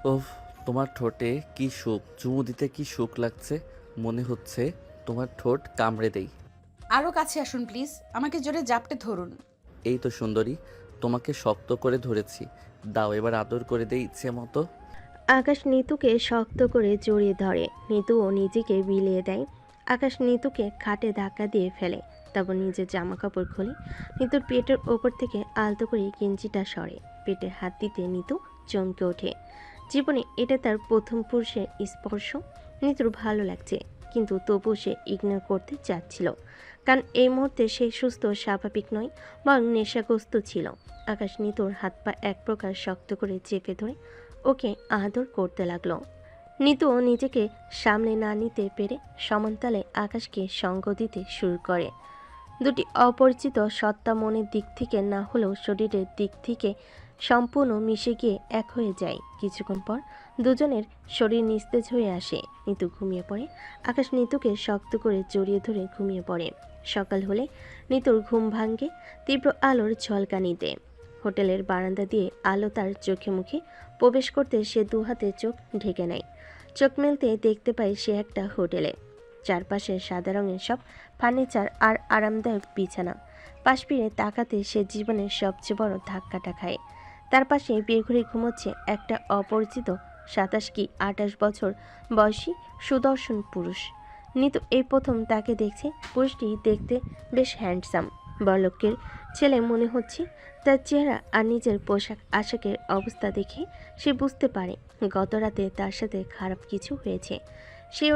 ওহ, তোমার ঠোঁটে কি সুখ, চুমু দিতে কি সুখ লাগছে। মনে হচ্ছে তোমার ঠোঁট কামড়ে দেই। আরও কাছে আসুন প্লিজ, আমাকে জোরে জাপটে ধরুন। এই তো সুন্দরী, তোমাকে শক্ত করে ধরেছি। দাও এবার আদর করে দেই ইচ্ছে মতো। আকাশ নিতুকে শক্ত করে জড়িয়ে ধরে। নিতুও নিজেকে বিলিয়ে দেয়। আকাশ নিতুকে খাটে ধাক্কা দিয়ে ফেলে। তারপর নিজের জামা কাপড় খোলে। নিতুর পেটের ওপর থেকে আলতো করে গেঞ্জিটা সরে। পেটে হাত দিতে নিতু চমকে ওঠে। জীবনে এটা তার প্রথম পুরুষের স্পর্শ। নিতুর ভালো লাগছে, কিন্তু তবুও সে ইগনোর করতে চাচ্ছিল, কারণ এই মুহূর্তে সে সুস্থ স্বাভাবিক নয়, বরং নেশাগ্রস্ত ছিল। আকাশ নিতুর হাত পা এক প্রকার শক্ত করে চেপে ধরে ওকে আদর করতে লাগলো। নিতুও নিজেকে সামলে না নিতে পেরে সমানতালে আকাশকে সঙ্গ দিতে শুরু করে। দুটি অপরিচিত সত্তা মনের দিক থেকে না হলেও শরীরের দিক থেকে সম্পূর্ণ মিশে গিয়ে এক হয়ে যায়। কিছুক্ষণ পর দুজনের শরীর নিস্তেজ হয়ে আসে। নিতু ঘুমিয়ে পড়ে। আকাশ নিতুকে শক্ত করে জড়িয়ে ধরে ঘুমিয়ে পড়ে। সকাল হলে নিতুর ঘুম ভাঙ্গে তীব্র আলোর ঝলকানিতে। হোটেলের বারান্দা দিয়ে আলো তার চোখে মুখে প্রবেশ করতে সে দুহাতে চোখ ঢেকে নেয়। চোখ মেলতে দেখতে পায় সে একটা হোটেলে। চারপাশে সাদা রঙের সব ফার্নিচার আর আরামদায়ক বিছানা। পাশ ফিরে তাকাতে সে জীবনের সবচেয়ে বড় ধাক্কাটা খায়। তার পাশে বেঘুরে ঘুমোচ্ছে একটা অপরিচিত 27 কি 28 বছর বয়সী সুদর্শন পুরুষ। নিতু এই প্রথম তাকে দেখছে। পুরুষটি দেখতে বেশ হ্যান্ডসাম, বড়লোকের ছেলে মনে হচ্ছে। তার চেহারা আর নিজের পোশাক আশাকের অবস্থা দেখে সে বুঝতে পারে গত রাতে তার সাথে খারাপ কিছু হয়েছে। সে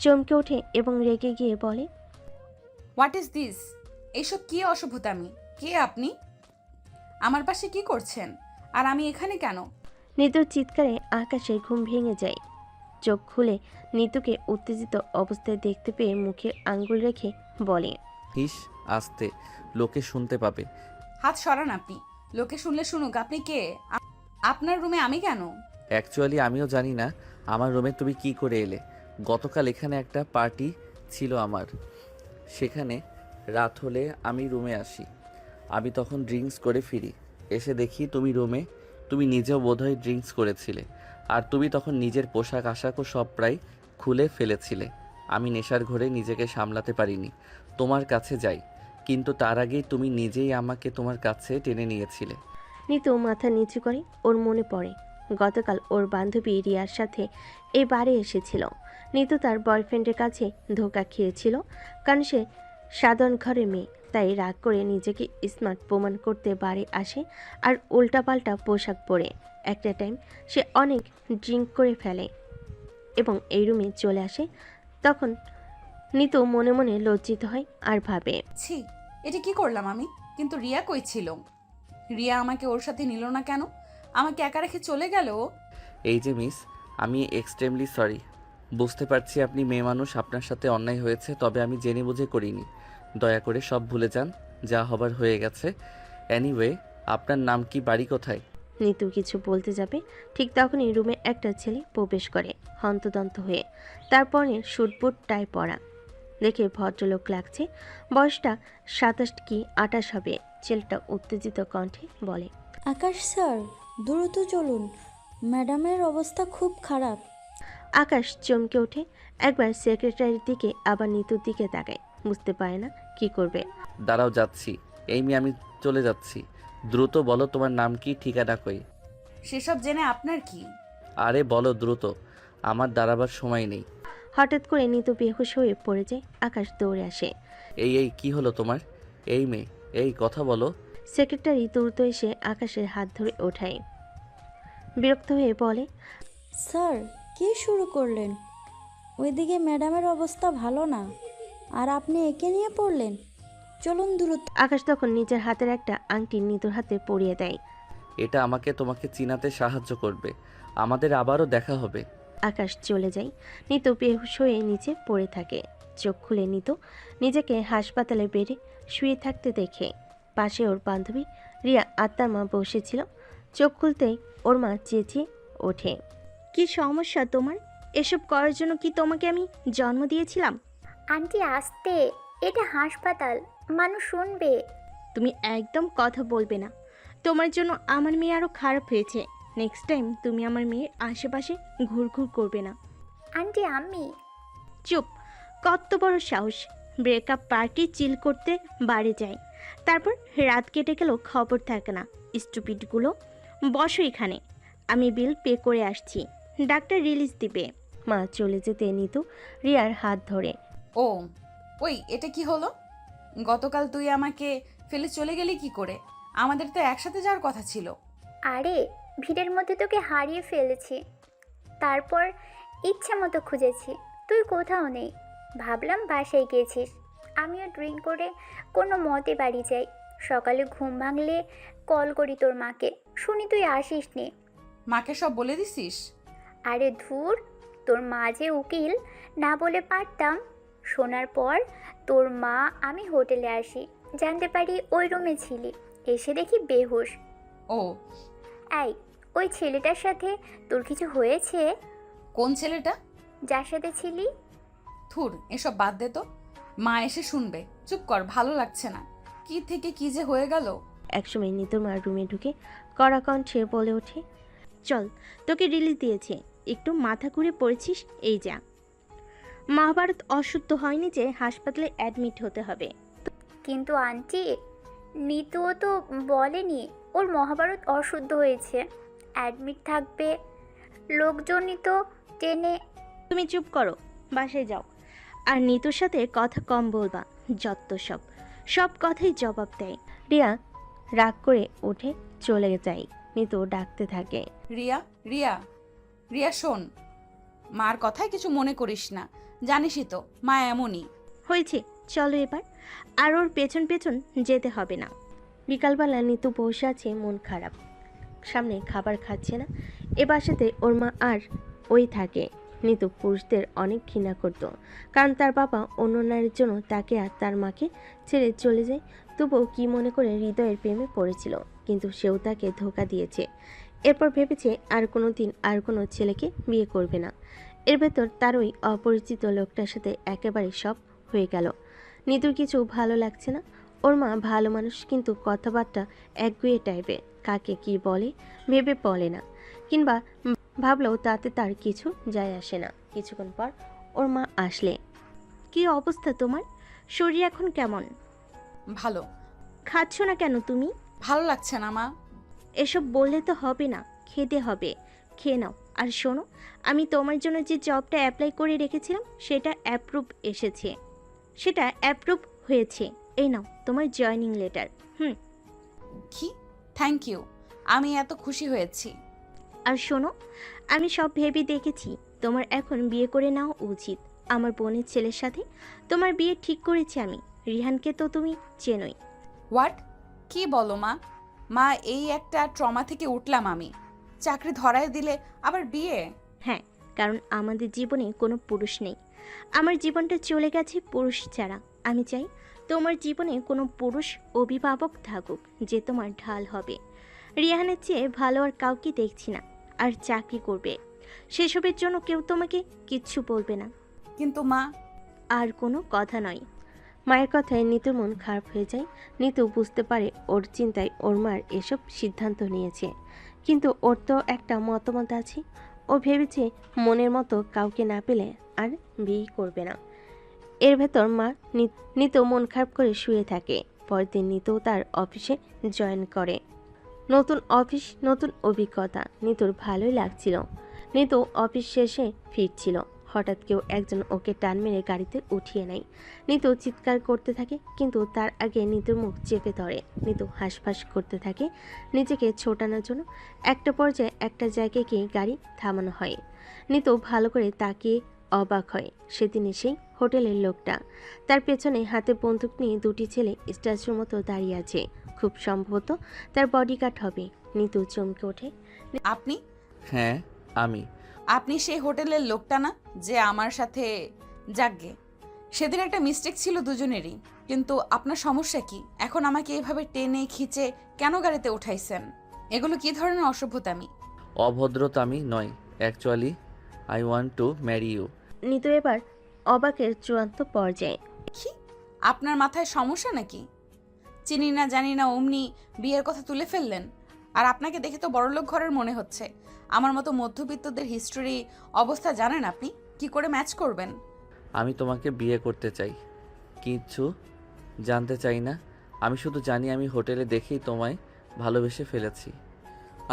চমকে ওঠে এবং রেগে গিয়ে বলে, হোয়াট ইজ দিস? এইসব কি অসভ্যতামি? কে আপনি? আমার পাশে কি করছেন? আর আমি এখানে কেন? নিতুর চিৎকারে আকাশের ঘুম ভেঙে যায়। চোখ খুলে নিতুকে উত্তেজিত অবস্থায় দেখতে পেয়ে মুখে আঙ্গুল রেখে বলে, হিস, আস্তে, লোকে শুনতে পাবে। হাত সরান আপনি। লোকে শুনলে শুনুক, আপনি কে? আপনার রুমে আমি কেন? অ্যাকচুয়ালি আমিও জানি না আমার রুমে তুমি কি করে এলে। গতকাল এখানে একটা পার্টি ছিল আমার, সেখানে রাত হলে আমি রুমে আসি। আমি তখন ড্রিঙ্কস করে ফিরি, এসে দেখি তুমি রুমে। তুমি নিজেও বোধহয় ড্রিঙ্কস করেছিলে, আর তুমি তখন নিজের পোশাক আশাকও সব প্রায় খুলে ফেলেছিলে। আমি নেশার ঘোরে নিজেকে সামলাতে পারিনি, তোমার কাছে যাই, কিন্তু তার আগেই তুমি নিজেই আমাকে তোমার কাছে টেনে নিয়েছিলে। নিতু মাথা নিচু করে। ওর মনে পড়ে গতকাল ওর বান্ধবী রিয়ার সাথে এই বারে এসেছিল। নিতু তার বয়ফ্রেন্ডের কাছে ধোঁকা খেয়েছিল, কারণ সে সাধারণ ঘরের মেয়ে, তাই রাগ করে নিজেকে স্মার্ট প্রমাণ করতে বারে আসে আর উল্টাপাল্টা পোশাক পরে। একটা টাইম সে অনেক ড্রিঙ্ক করে ফেলে এবং এই রুমে চলে আসে। তখন নিতু মনে মনে লজ্জিত হয় আর ভাবে, ছি, এটা কি করলাম আমি? কিন্তু রিয়া কই ছিল? রিয়া আমাকে ওর সাথে নিল না কেন? আমাকে একা রেখে চলে গেল ও? এই যে মিস, আমি এক্সট্রিমলি সরি। বুঝতে পারছি আপনি মেয়ে মানুষ, আপনার সাথে অন্যায় হয়েছে, তবে আমি জেনে বুঝে করিনি। দয়া করে সব ভুলে যান, যা হবার হয়ে গেছে। এনিওয়ে, আপনার নাম কি, বাড়ি কোথায়? নিতু কিছু বলতে যাবে, ঠিক তখনই রুমে একটা ছেলে প্রবেশ করে হন্তদন্ত হয়ে। তারপরে শুটবুট টাই পরা দেখে ভদ্রলোক লাগছে। বয়সটা 27 কি 28 হবে। ছেলেটা উত্তেজিত কণ্ঠে বলে, আকাশ স্যার, দ্রুত চলুন, ম্যাডামের অবস্থা খুব খারাপ। আকাশ চমকে ওঠে। একবার সেক্রেটারির দিকে আবার নিতুর দিকে তাকায়। বুঝতে পারে না কি করবে। দাঁড়াও, যাচ্ছি। এই মেয়ে, আমি চলে যাচ্ছি। দ্রুত বলো তোমার নাম কি, ঠিকানা কই? সেসব জেনে আপনার কি? আরে বলো দ্রুত, আমার দাঁড়াবার সময় নেই। হঠাৎ করে নিতু বেহুশ হয়ে পড়ে যায়। আকাশ দৌড়ে আসে। এই এই কি হলো তোমার? এই মেয়ে, এই কথা বলো। সেক্রেটারি দ্রুত এসে আকাশের হাত ধরে ওঠায়। বিরক্ত হয়ে বলে, স্যার, কি শুরু করলেন? ওইদিকে ম্যাডামের অবস্থা ভালো না, আর আপনি একে নিয়ে পড়লেন। চলুন দ্রুত। আকাশ তখন নিজের হাতের একটা আংটি নিতুর হাতে পরিয়ে দেয়। এটা আমাকে তোমাকে চিনাতে সাহায্য করবে। আমাদের আবারও দেখা হবে। আকাশ চলে যায়। নিতু বেহুশ হয়ে নিচে পড়ে থাকে। চোখ খুলে নিতু নিজেকে হাসপাতালে বেডে শুয়ে থাকতে দেখে। পাশে ওর বান্ধবী রিয়া আত্মার মা বসেছিল। চোখ খুলতেই ওর মা চেঁচিয়ে ওঠে, কি সমস্যা তোমার? এসব করার জন্য কি তোমাকে আমি জন্ম দিয়েছিলাম? আন্টি আসতে, এটা হাসপাতাল, মানুষ শুনবে। তুমি একদম কথা বলবে না। তোমার জন্য আমার মেয়ে আরো খারাপ হয়েছে। নেক্সট টাইম তুমি আমার মেয়ের আশেপাশে ঘুরঘুর করবে না। আন্টি আমি চুপ, কত বড় সাহস! ব্রেকআপ পার্টি চিল করতে বাড়ি যায়, তারপর রাত কেটে গেলেও খবর থাকে না। স্টুপিডগুলো, বসো এখানে, আমি বিল পে করে আসছি, ডাক্তার রিলিজ দিবে। মা চলে যেতে নিতু রিয়ার হাত ধরে। ও ওই এটা কি হলো? গতকাল তুই আমাকে ফেলে চলে গেলি কি করে? আমাদের তো একসাথে যাওয়ার কথা ছিল। আরে ভিড়ের মধ্যে তোকে হারিয়ে ফেলেছি, তারপর ইচ্ছে মতো খুঁজেছি, তুই কোথাও নেই। ভাবলাম বাসায় গিয়েছিস। আমিও ড্রিঙ্ক করে কোনো মতে বাড়ি যাই। সকালে ঘুম ভাঙলে কল করি তোর মাকে, শুনি তুই আসিস নি। মাকে সব বলে দিছিস? আরে ধুর, তোর মা যে উকিল, না বলে পারতাম। শোনার পর তোর মা আমি হোটেলে আসি, জানতে পারি ওই রুমে ছিলি, এসে দেখি বেহুশ। ও এই, ওই ছেলেটার সাথে তোর কিছু হয়েছে? কোন ছেলেটা? যার সাথে ছিলি? থুর, এসব বাদ দে তো, মা এসে শুনবে। চুপ কর, ভালো লাগছে না। কি থেকে কি যে হয়ে গেল। একসময় নিতুর মা রুমে ঢুকে কড়া কণ্ঠে বলে ওঠে, চল, তোকে রিলিজ দিয়েছে, একটু মাথা ঘুরে পড়েছিস, এই যা। মহাভারত অশুদ্ধ হয়নি যে হাসপাতালে অ্যাডমিট হতে হবে। কিন্তু আন্টি, নিতুও তো বলেনি ওর মহাভারত অশুদ্ধ হয়েছে, অ্যাডমিট থাকবে। লোকজনই তো টেনে। তুমি চুপ করো, বাসায় যাও, আর নিতুর সাথে কথা কম বলবা, যত সব সব কথাই জবাব দেয়। রিয়া রাগ করে উঠে চলে যায়। নিতু ডাকতে থাকে, রিয়া, রিয়া, রিয়া শোন, মার কথায় কিছু মনে করিস না, জানিসই তো মা এমনই। হয়েছে, চলো এবার, আর ওর পেছন পেছন যেতে হবে না। বিকালবেলা নিতু বসে আছে মন খারাপ, সামনে খাবার খাচ্ছে না। এ বাসাতে ওর মা আর ওই থাকে। নিতু পুরুষদের অনেক ঘৃণা করত, কারণ তার বাবা অন্য নারীর জন্য তাকে আর তার মাকে ছেড়ে চলে যায়। তবুও কি মনে করে হৃদয়ের প্রেমে পড়েছিল, কিন্তু সেও তাকে ধোঁকা দিয়েছে। এরপর ভেবেছে আর কোনো দিন আর কোনো ছেলেকে বিয়ে করবে না। এর ভেতর তার ওই অপরিচিত লোকটার সাথে একেবারে সব হয়ে গেল। নিতুর কিছু ভালো লাগছে না। ওর মা ভালো মানুষ, কিন্তু কথাবার্তা একগুঁয়ে টাইপের, কাকে কি বলে ভেবে বলে না, কিংবা ভাবলেও তাতে তার কিছু যায় আসে না। কিছুক্ষণ পর ওর মা আসলে, কি অবস্থা তোমার? শরীর এখন কেমন? ভালো। খাচ্ছ না কেন তুমি? ভালো লাগছে না মা। এসব বললে তো হবে না, খেতে হবে, খেয়ে নাও। আর শোনো, আমি তোমার জন্য যে জবটা অ্যাপ্লাই করে রেখেছিলাম সেটা অ্যাপ্রুভ হয়েছে। এই নাও তোমার জয়েনিং লেটার। কি? থ্যাংক ইউ, আমি এত খুশি হয়েছি। আর শোনো, আমি সব ভেবে দেখেছি, তোমার এখন বিয়ে করে নেওয়া উচিত। আমার বোনের ছেলের সাথে তোমার বিয়ে ঠিক করেছি আমি। রিহানকে তো তুমি চেনোই। হোয়াট? কি বলো মা? মা, এই একটা ট্রমা থেকে উঠলাম আমি। চাকরি ধরায় দিলে আবার বিয়ে? হ্যাঁ, কারণ আমাদের জীবনে কোনো পুরুষ নেই। আমার জীবনটা চলে গেছে পুরুষ ছাড়া। আমি চাই তোমার জীবনে কোনো পুরুষ অভিভাবক থাকুক, যে তোমার ঢাল হবে। রিহানের চেয়ে ভালো আর কাউকে দেখছি না। আর চাকরি করবে, সেসবের জন্য কেউ তোমাকে কিচ্ছু বলবে না। কিন্তু মা। আর কোনো কথা নয়। মায়ের কথায় নিতুর মন খারাপ হয়ে যায়। নিতু বুঝতে পারে ওর চিন্তায় ওর মার এসব সিদ্ধান্ত নিয়েছে, কিন্তু ওর তো একটা মতামত আছে। ও ভেবেছে মনের মতো কাউকে না পেলে আর বিয়ে করবে না। এর ভেতর মা নিতু মন খারাপ করে শুয়ে থাকে। পরের দিন নিতু তার অফিসে জয়েন করে। নতুন অফিস, নতুন অভিজ্ঞতা। নিতুর ভালোই লাগছিল। নিতু অফিস শেষে ফিরছিল, হঠাৎ কেউ একজন ওকে টান মেরে গাড়িতে উঠিয়ে নেয়। নিতু চিৎকার করতে থাকে, কিন্তু তার আগে নিতুর মুখ চেপে ধরে। নিতু হাঁসফাঁস করতে থাকে নিজেকে ছোটানোর জন্য। একটা পর্যায়ে একটা জায়গায় গিয়ে গাড়ি থামানো হয়। নিতু ভালো করে তাকিয়ে অবাক হয়। সেদিন সেই হোটেলের লোকটা, তার পেছনে হাতে বন্দুক নিয়ে দুটি ছেলে স্ট্যাচুর মতো দাঁড়িয়ে আছে। খুব সম্ভবত তার বডিগার্ড হবে। নিতু চমকে ওঠে। আপনি? হ্যাঁ আমি। আপনি সেই হোটেলের লোকটা না যে আমার সাথে? যাকগে, সেদিন একটা মিস্টেক ছিল দুজনেরই, কিন্তু আপনার সমস্যা কি? এখন আমাকে এভাবে টেনে খিচে কেন গাড়িতে উঠাইছেন? এগুলো কি ধরনের অসভ্যতামি? অভদ্রতামি নয়, actually I want to marry you. Nitu এবার অবাকের চূড়ান্ত পর্যায়ে। কি? আপনার মাথায় সমস্যা নাকি? চিনি না জানি না অমনি বিয়ের কথা তুলে ফেললেন। আর আপনাকে দেখে তো বড়লোক ঘরের মনে হচ্ছে। আমার মতো মধ্যবিত্তদের হিস্টোরি অবস্থা জানেন আপনি? কি করে ম্যাচ করবেন? আমি তোমাকে বিয়ে করতে চাই, কিছু জানতে চাই না। আমি শুধু জানি আমি হোটেলে দেখেই তোমায় ভালোবেসে ফেলেছি,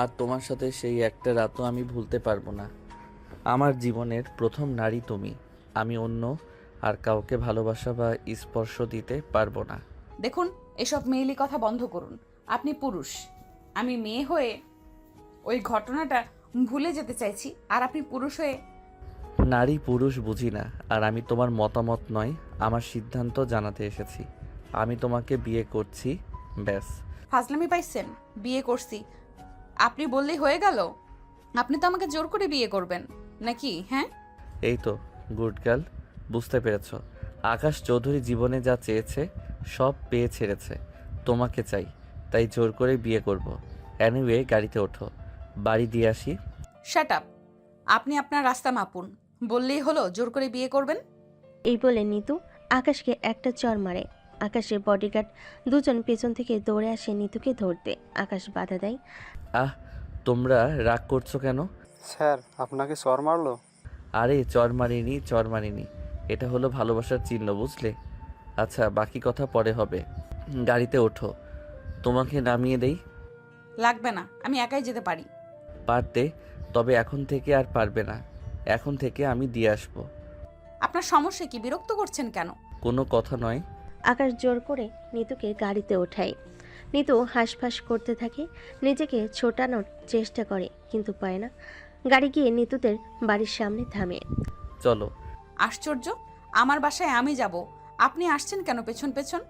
আর তোমার সাথে সেই একটা রাতও আমি ভুলতে পারবো না। আমার জীবনের প্রথম নারী তুমি। আমি অন্য আর কাউকে ভালোবাসা বা স্পর্শ দিতে পারবো না। দেখুন, এসব মেয়েলি কথা বন্ধ করুন। আপনি পুরুষ, আমি মেয়ে হয়ে ওই ঘটনাটা ভুলে যেতে চাইছি, আর আপনি পুরুষ হয়ে। নারী পুরুষ বুঝি না, আর আমি তোমার মতামত নয়, আমার সিদ্ধান্ত জানাতে এসেছি। আমি তোমাকে বিয়ে করছি, ব্যাস। ফাজলামি পাইছেন? বিয়ে করছি আপনি বললেই হয়ে গেল? আপনি তো আমাকে জোর করে বিয়ে করবেন নাকি? হ্যাঁ, এই তো গুড গার্ল, বুঝতে পেরেছ। আকাশ চৌধুরী জীবনে যা চেয়েছে সব পেয়ে ছেড়েছে। তোমাকে চাই, তাই জোর করে বিয়ে করব। অ্যানিওয়ে, গাড়িতে ওঠো, বাড়ি দিয়ে আসি। Shut up. আপনি আপনার রাস্তা মাপুন। বললেই হলো জোর করে বিয়ে করবেন? এই বলে নিতু আকাশকে একটা চর মারে। আকাশের বডিগার্ড দুজন পেছন থেকে দৌড়ে আসে নিতুকে ধরতে। আকাশ বাধা দেয়। আহ, তোমরা রাগ করছো কেন? স্যার আপনাকে চর মারলো? আরে চর মারিনি, এটা হলো ভালোবাসার চিহ্ন, বুঝলে? আচ্ছা, বাকি কথা পরে হবে। গাড়িতে ওঠো, তোমাকে নামিয়ে দেই। লাগবে না, আমি একাই যেতে পারি। পারতে, তবে এখন থেকে আর পারবে না। এখন থেকে আমি দিয়ে আসবো। আপনার সমস্যা কি? বিরক্ত করছেন কেন? কোনো কথা নয়। আকাশ জোর করে নিতুকে গাড়িতে ওঠায়। নিতু হাঁসফাঁস করতে থাকে, নিজেকে ছোটানোর চেষ্টা করে, কিন্তু পায় না। গাড়ি গিয়ে নিতুদের বাড়ির সামনে থামে। চলো। আশ্চর্য, আমার বাসায় আমি যাব, আপনি আসছেন কেন পেছন পেছন?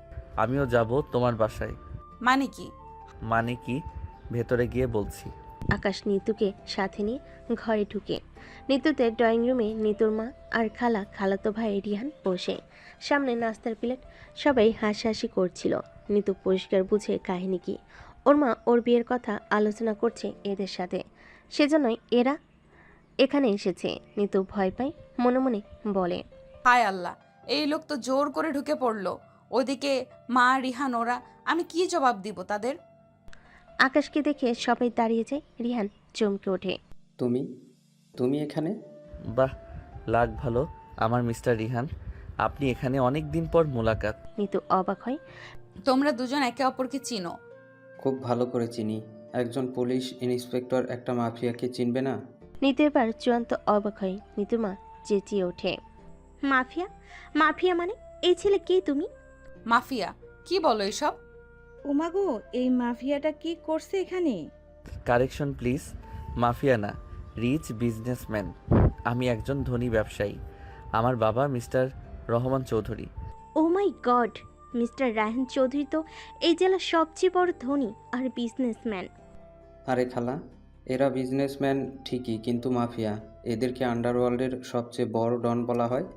আমিও যাব তোমার বাসায়। মানে কি? মানে কি, ভেতরে গিয়ে বলছি। আকাশ নিতুকে সাথে নিয়ে ঘরে ঢুকে। নিতুদের ড্রয়িং রুমে নিতুর মা আর খালাতো ভাই রিহান বসে। সামনে নাস্তার প্লেট, সবাই হাসাহাসি করছিল। নিতু পরিষ্কার বুঝে কাহিনী কি। ওর মা ওর বিয়ের কথা আলোচনা করছে এদের সাথে, সেজন্যই এরা এখানে এসেছে। নিতু ভয় পায়, মনে মনে বলে, হায় আল্লাহ, এই লোক তো জোর করে ঢুকে পড়লো। ওদিকে মা, রিহান, ওরা, আমি কি জবাব দিব তাদের? আকাশকে দেখে সবাই দাঁড়িয়ে যায়। রিহান চমকে ওঠে। তুমি তুমি এখানে? বাহ, লাগ ভালো আমার মিস্টার রিহান, আপনি এখানে অনেক দিন পর মোলাকাত। নিতু অবাক হয়। তোমরা দুজন একে অপরকে চিনো? খুব ভালো করে চিনি। একজন পুলিশ ইন্সপেক্টর একটা মাফিয়াকে চিনবে না? নিতু এবার চূড়ান্ত অবাক হয়। নিতু মা চেঁচিয়ে ওঠে, মাফিয়া? মাফিয়া মানে? এই ছেলে কে তুমি? মাফিয়া? কি বলো এসব? ওমাগো, এই মাফিয়াটা কি করছে এখানে? কারেকশন প্লিজ, মাফিয়া না, রিচ বিজনেসম্যান। আমি একজন ধনী ব্যবসায়ী। আমার বাবা মিস্টার রহমান চৌধুরী। ও মাই গড, মিস্টার রায়হান চৌধুরী তো এই জেলার সবচেয়ে বড় ধনী আর বিজনেসম্যান। আরে খালা, এরা বিজনেসম্যান ঠিকই, কিন্তু মাফিয়া। এদেরকে আন্ডারওয়ার্ল্ডের সবচেয়ে বড় ডন বলা হয়।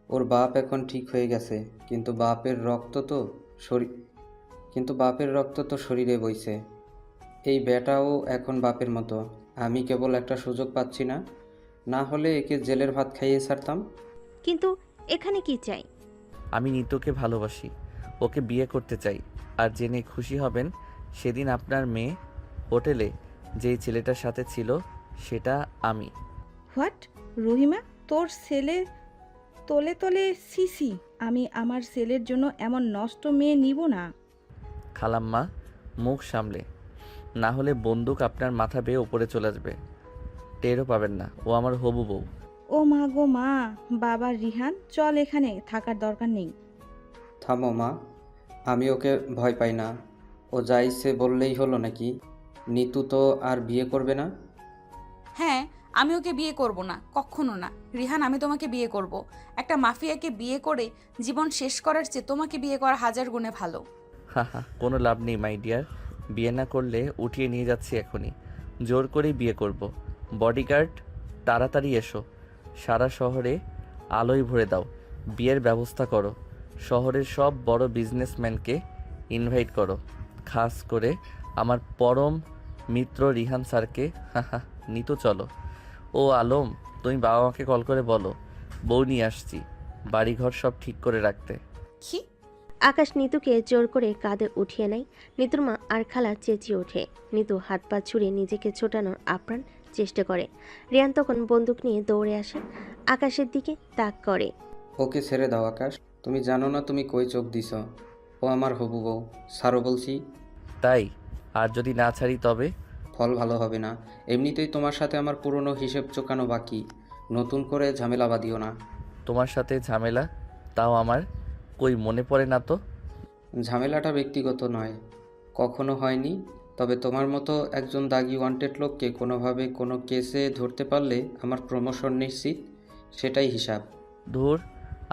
ওর বাপ এখন ঠিক হয়ে গেছে, কিন্তু বাপের রক্ত তো শরীরে বইছে। এই বেটাও এখন বাপের মতো। আমি কেবল একটা সুযোগ পাচ্ছি না, না হলে একে জেলের ভাত খাইয়ে ছাড়তাম। কিন্তু এখানে কি চাই? আমি নিতুকে ভালোবাসি, ওকে বিয়ে করতে চাই। আর জেনে খুশি হবেন, সেদিন আপনার মেয়ে হোটেলে যেই ছেলেটার সাথে ছিল সেটা আমি। হোয়াট? রহিমা, তোর ছেলে? তলে তলে সিসি, আমি আমার ছেলের জন্য এমন নষ্ট মেয়ে নিব না। খালাম্মা, মুখ সামলে, না হলে বন্দুক আপনার মাথা বেয়ে ওপরে চলে আসবে, টেরও পাবেন না। ও আমার হবু বউ। ও মা গো মা! বাবা রিহান, চল, এখানে থাকার দরকার নেই। থামো মা, আমি ওকে ভয় পাই না। ও যা ইচ্ছে বললেই হলো নাকি? নিতু তো আর বিয়ে করবে না? হ্যাঁ, আমি ওকে বিয়ে করব না, কখনো না। রিহান, আমি তোমাকে বিয়ে করব। একটা মাফিয়াকে বিয়ে করে জীবন শেষ করার চেয়ে তোমাকে বিয়ে করা হাজার গুণে ভালো। হা, কোনো লাভ নেই মাই ডিয়ার। বিয়ে না করলে উঠিয়ে নিয়ে যাচ্ছি এখনই, জোর করেই বিয়ে করব। বডিগার্ড, তাড়াতাড়ি এসো, সারা শহরে আলোয় ভরে দাও, বিয়ের ব্যবস্থা করো। শহরের সব বড় বিজনেসম্যানকে ইনভাইট করো, খাস করে আমার পরম মিত্র রিহান স্যারকে। হা, নিতু চলো। ও আলম, তুমি বাবা মাকে কল করে বলো বউ নিয়ে আসছি, বাড়িঘর সব ঠিক করে রাখতে। কি? আকাশ নিতুকে জোর করে কাঁধে উঠিয়ে নেয়। নিতুর মা আর খালা চেঁচিয়ে ওঠে। নিতু হাত পা ছুড়ে নিজেকে ছোটানোর আপ্রাণ চেষ্টা করে। রিয়ান তখন বন্দুক নিয়ে দৌড়ে আসে, আকাশের দিকে তাক করে। ওকে ছেড়ে দাও আকাশ, তুমি জানো না তুমি কই চোখ দিছ। ও আমার হবু বউ, ছাড়ো বলছি। তাই আর যদি না ছাড়ি তবে? ফল ভালো হবে না। এমনিতেই তোমার সাথে আমার পুরনো হিসেব চোকানো বাকি, নতুন করে ঝামেলা বাঁধিও না। তোমার সাথে ঝামেলা? তাও আমার কই মনে পড়ে না তো। ঝামেলাটা ব্যক্তিগত নয়, কখনো হয়নি। তবে তোমার মতো একজন দাগি ওয়ান্টেড লোককে কোনোভাবে কোনো কেসে ধরতে পারলে আমার প্রমোশন নিশ্চিত, সেটাই হিসাব। ধুর,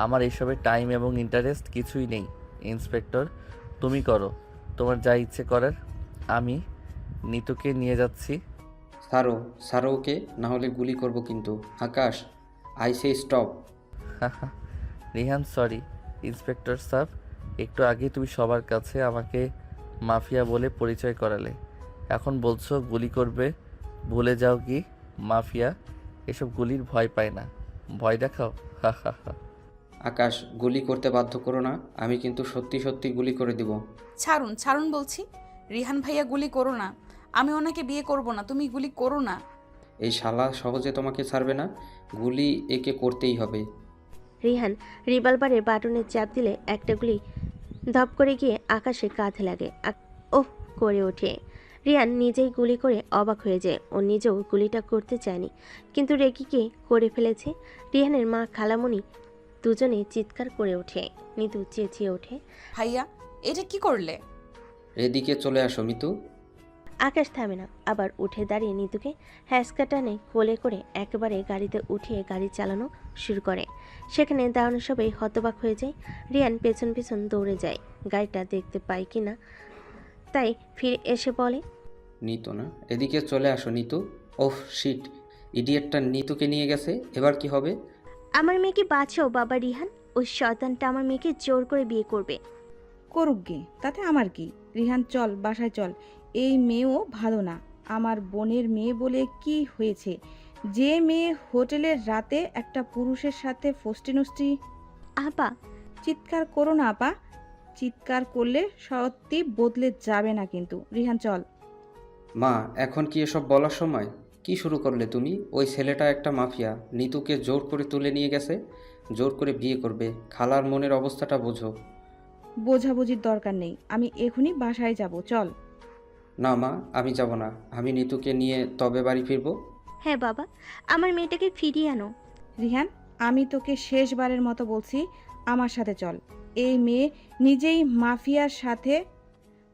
আমার এসবে টাইম এবং ইন্টারেস্ট কিছুই নেই। ইন্সপেক্টর, তুমি করো তোমার যা ইচ্ছে করার। আমি নিতুকে নিয়ে যাচ্ছি। ছাড়ো, ছাড়ো ওকে, না হলে গুলি করব কিন্তু। Akash, I say stop. Rihan, sorry inspector সাহেব, একটু আগে তুমি সবার কাছে আমাকে মাফিয়া বলে পরিচয় করালে, এখন বলছো গুলি করবে। ভুলে যাও কি মাফিয়া এসব গুলির ভয় পায় না, ভয় দেখাও। হা হা হা। আকাশ, গুলি করতে বাধ্য করো না, আমি কিন্তু সত্যি সত্যি গুলি করে দিব। ছাড়ুন ছাড়ুন বলছি। রিহান ভাইয়া গুলি করো না, আমি ওনাকে বিয়ে করব না, তুমি গুলি করো না। এই শালা সহজে তোমাকে ছাড়বে না, গুলি একে করতেই হবে। রিহান রিভলভারের বাটনে চাপ দিলে একটা গুলি ধপ করে গিয়ে আকাশের কাঁধে লাগে। ওহ করে ওঠে। রিয়ান নিজেই গুলি করে অবাক হয়ে যায়। ও নিজেও গুলিটা করতে চায়নি, কিন্তু রেগে গিয়ে করে ফেলেছে। রিহানের মা খালামণি দুজনে চিৎকার করে ওঠে। নিতু চেঁচিয়ে ওঠে, ভাইয়া এটা কি করলে? এদিকে চলে আসো মিতু। আকাশ থামে না, আবার উঠে দাঁড়িয়ে নিতুকে হ্যাঁচকা টানে কোলে করে একেবারে গাড়িতে উঠিয়ে গাড়ি চালানো শুরু করে। সেখানে দাঁড়ানো সবাই হতবাক হয়ে যায়। রিয়ান পেছন পেছন দৌড়ে যায়, গাড়িটা দেখতে পায় কি না, তাই ফিরে এসে বলে, নিতু না, এদিকে চলে আসো নিতু। ওহ শিট, ইডিয়েটটা নিতুকে নিয়ে গেছে, এবার কি হবে? আমার মেয়েকে বাঁচাও বাবা রিহান, ওই শয়তানটা আমার মেয়েকে জোর করে বিয়ে করবে। করুক গে, তাতে আমার কি। রিহান চল, বাসায় চল। এই মেয়েও ভালো না। আমার বোনের মেয়ে বলে কি হয়েছে? যে মেয়ে হোটেলের রাতে একটা পুরুষের সাথে ফষ্টি। আপা, চিৎকার করো না আপা, চিৎকার করলে সত্যি বদলে যাবে না কিন্তু। রিহান চল। মা, এখন কি এসব বলার সময়? কি শুরু করলে তুমি? ওই ছেলেটা একটা মাফিয়া, নিতুকে জোর করে তুলে নিয়ে গেছে, জোর করে বিয়ে করবে। খালার মনের অবস্থাটা বোঝো। বোঝাবুঝির দরকার নেই, আমি এখনই বাসায় যাব, চল। না মা, আমি যাব না, আমি নিতুকে নিয়ে তবে বাড়ি ফিরবো। হ্যাঁ বাবা, আমার মেয়েটাকে ফিরিয়ে আনো। রিহান, আমি তোকে শেষবারের মতো বলছি, আমার সাথে চল। এই মেয়ে নিজেই মাফিয়ার সাথে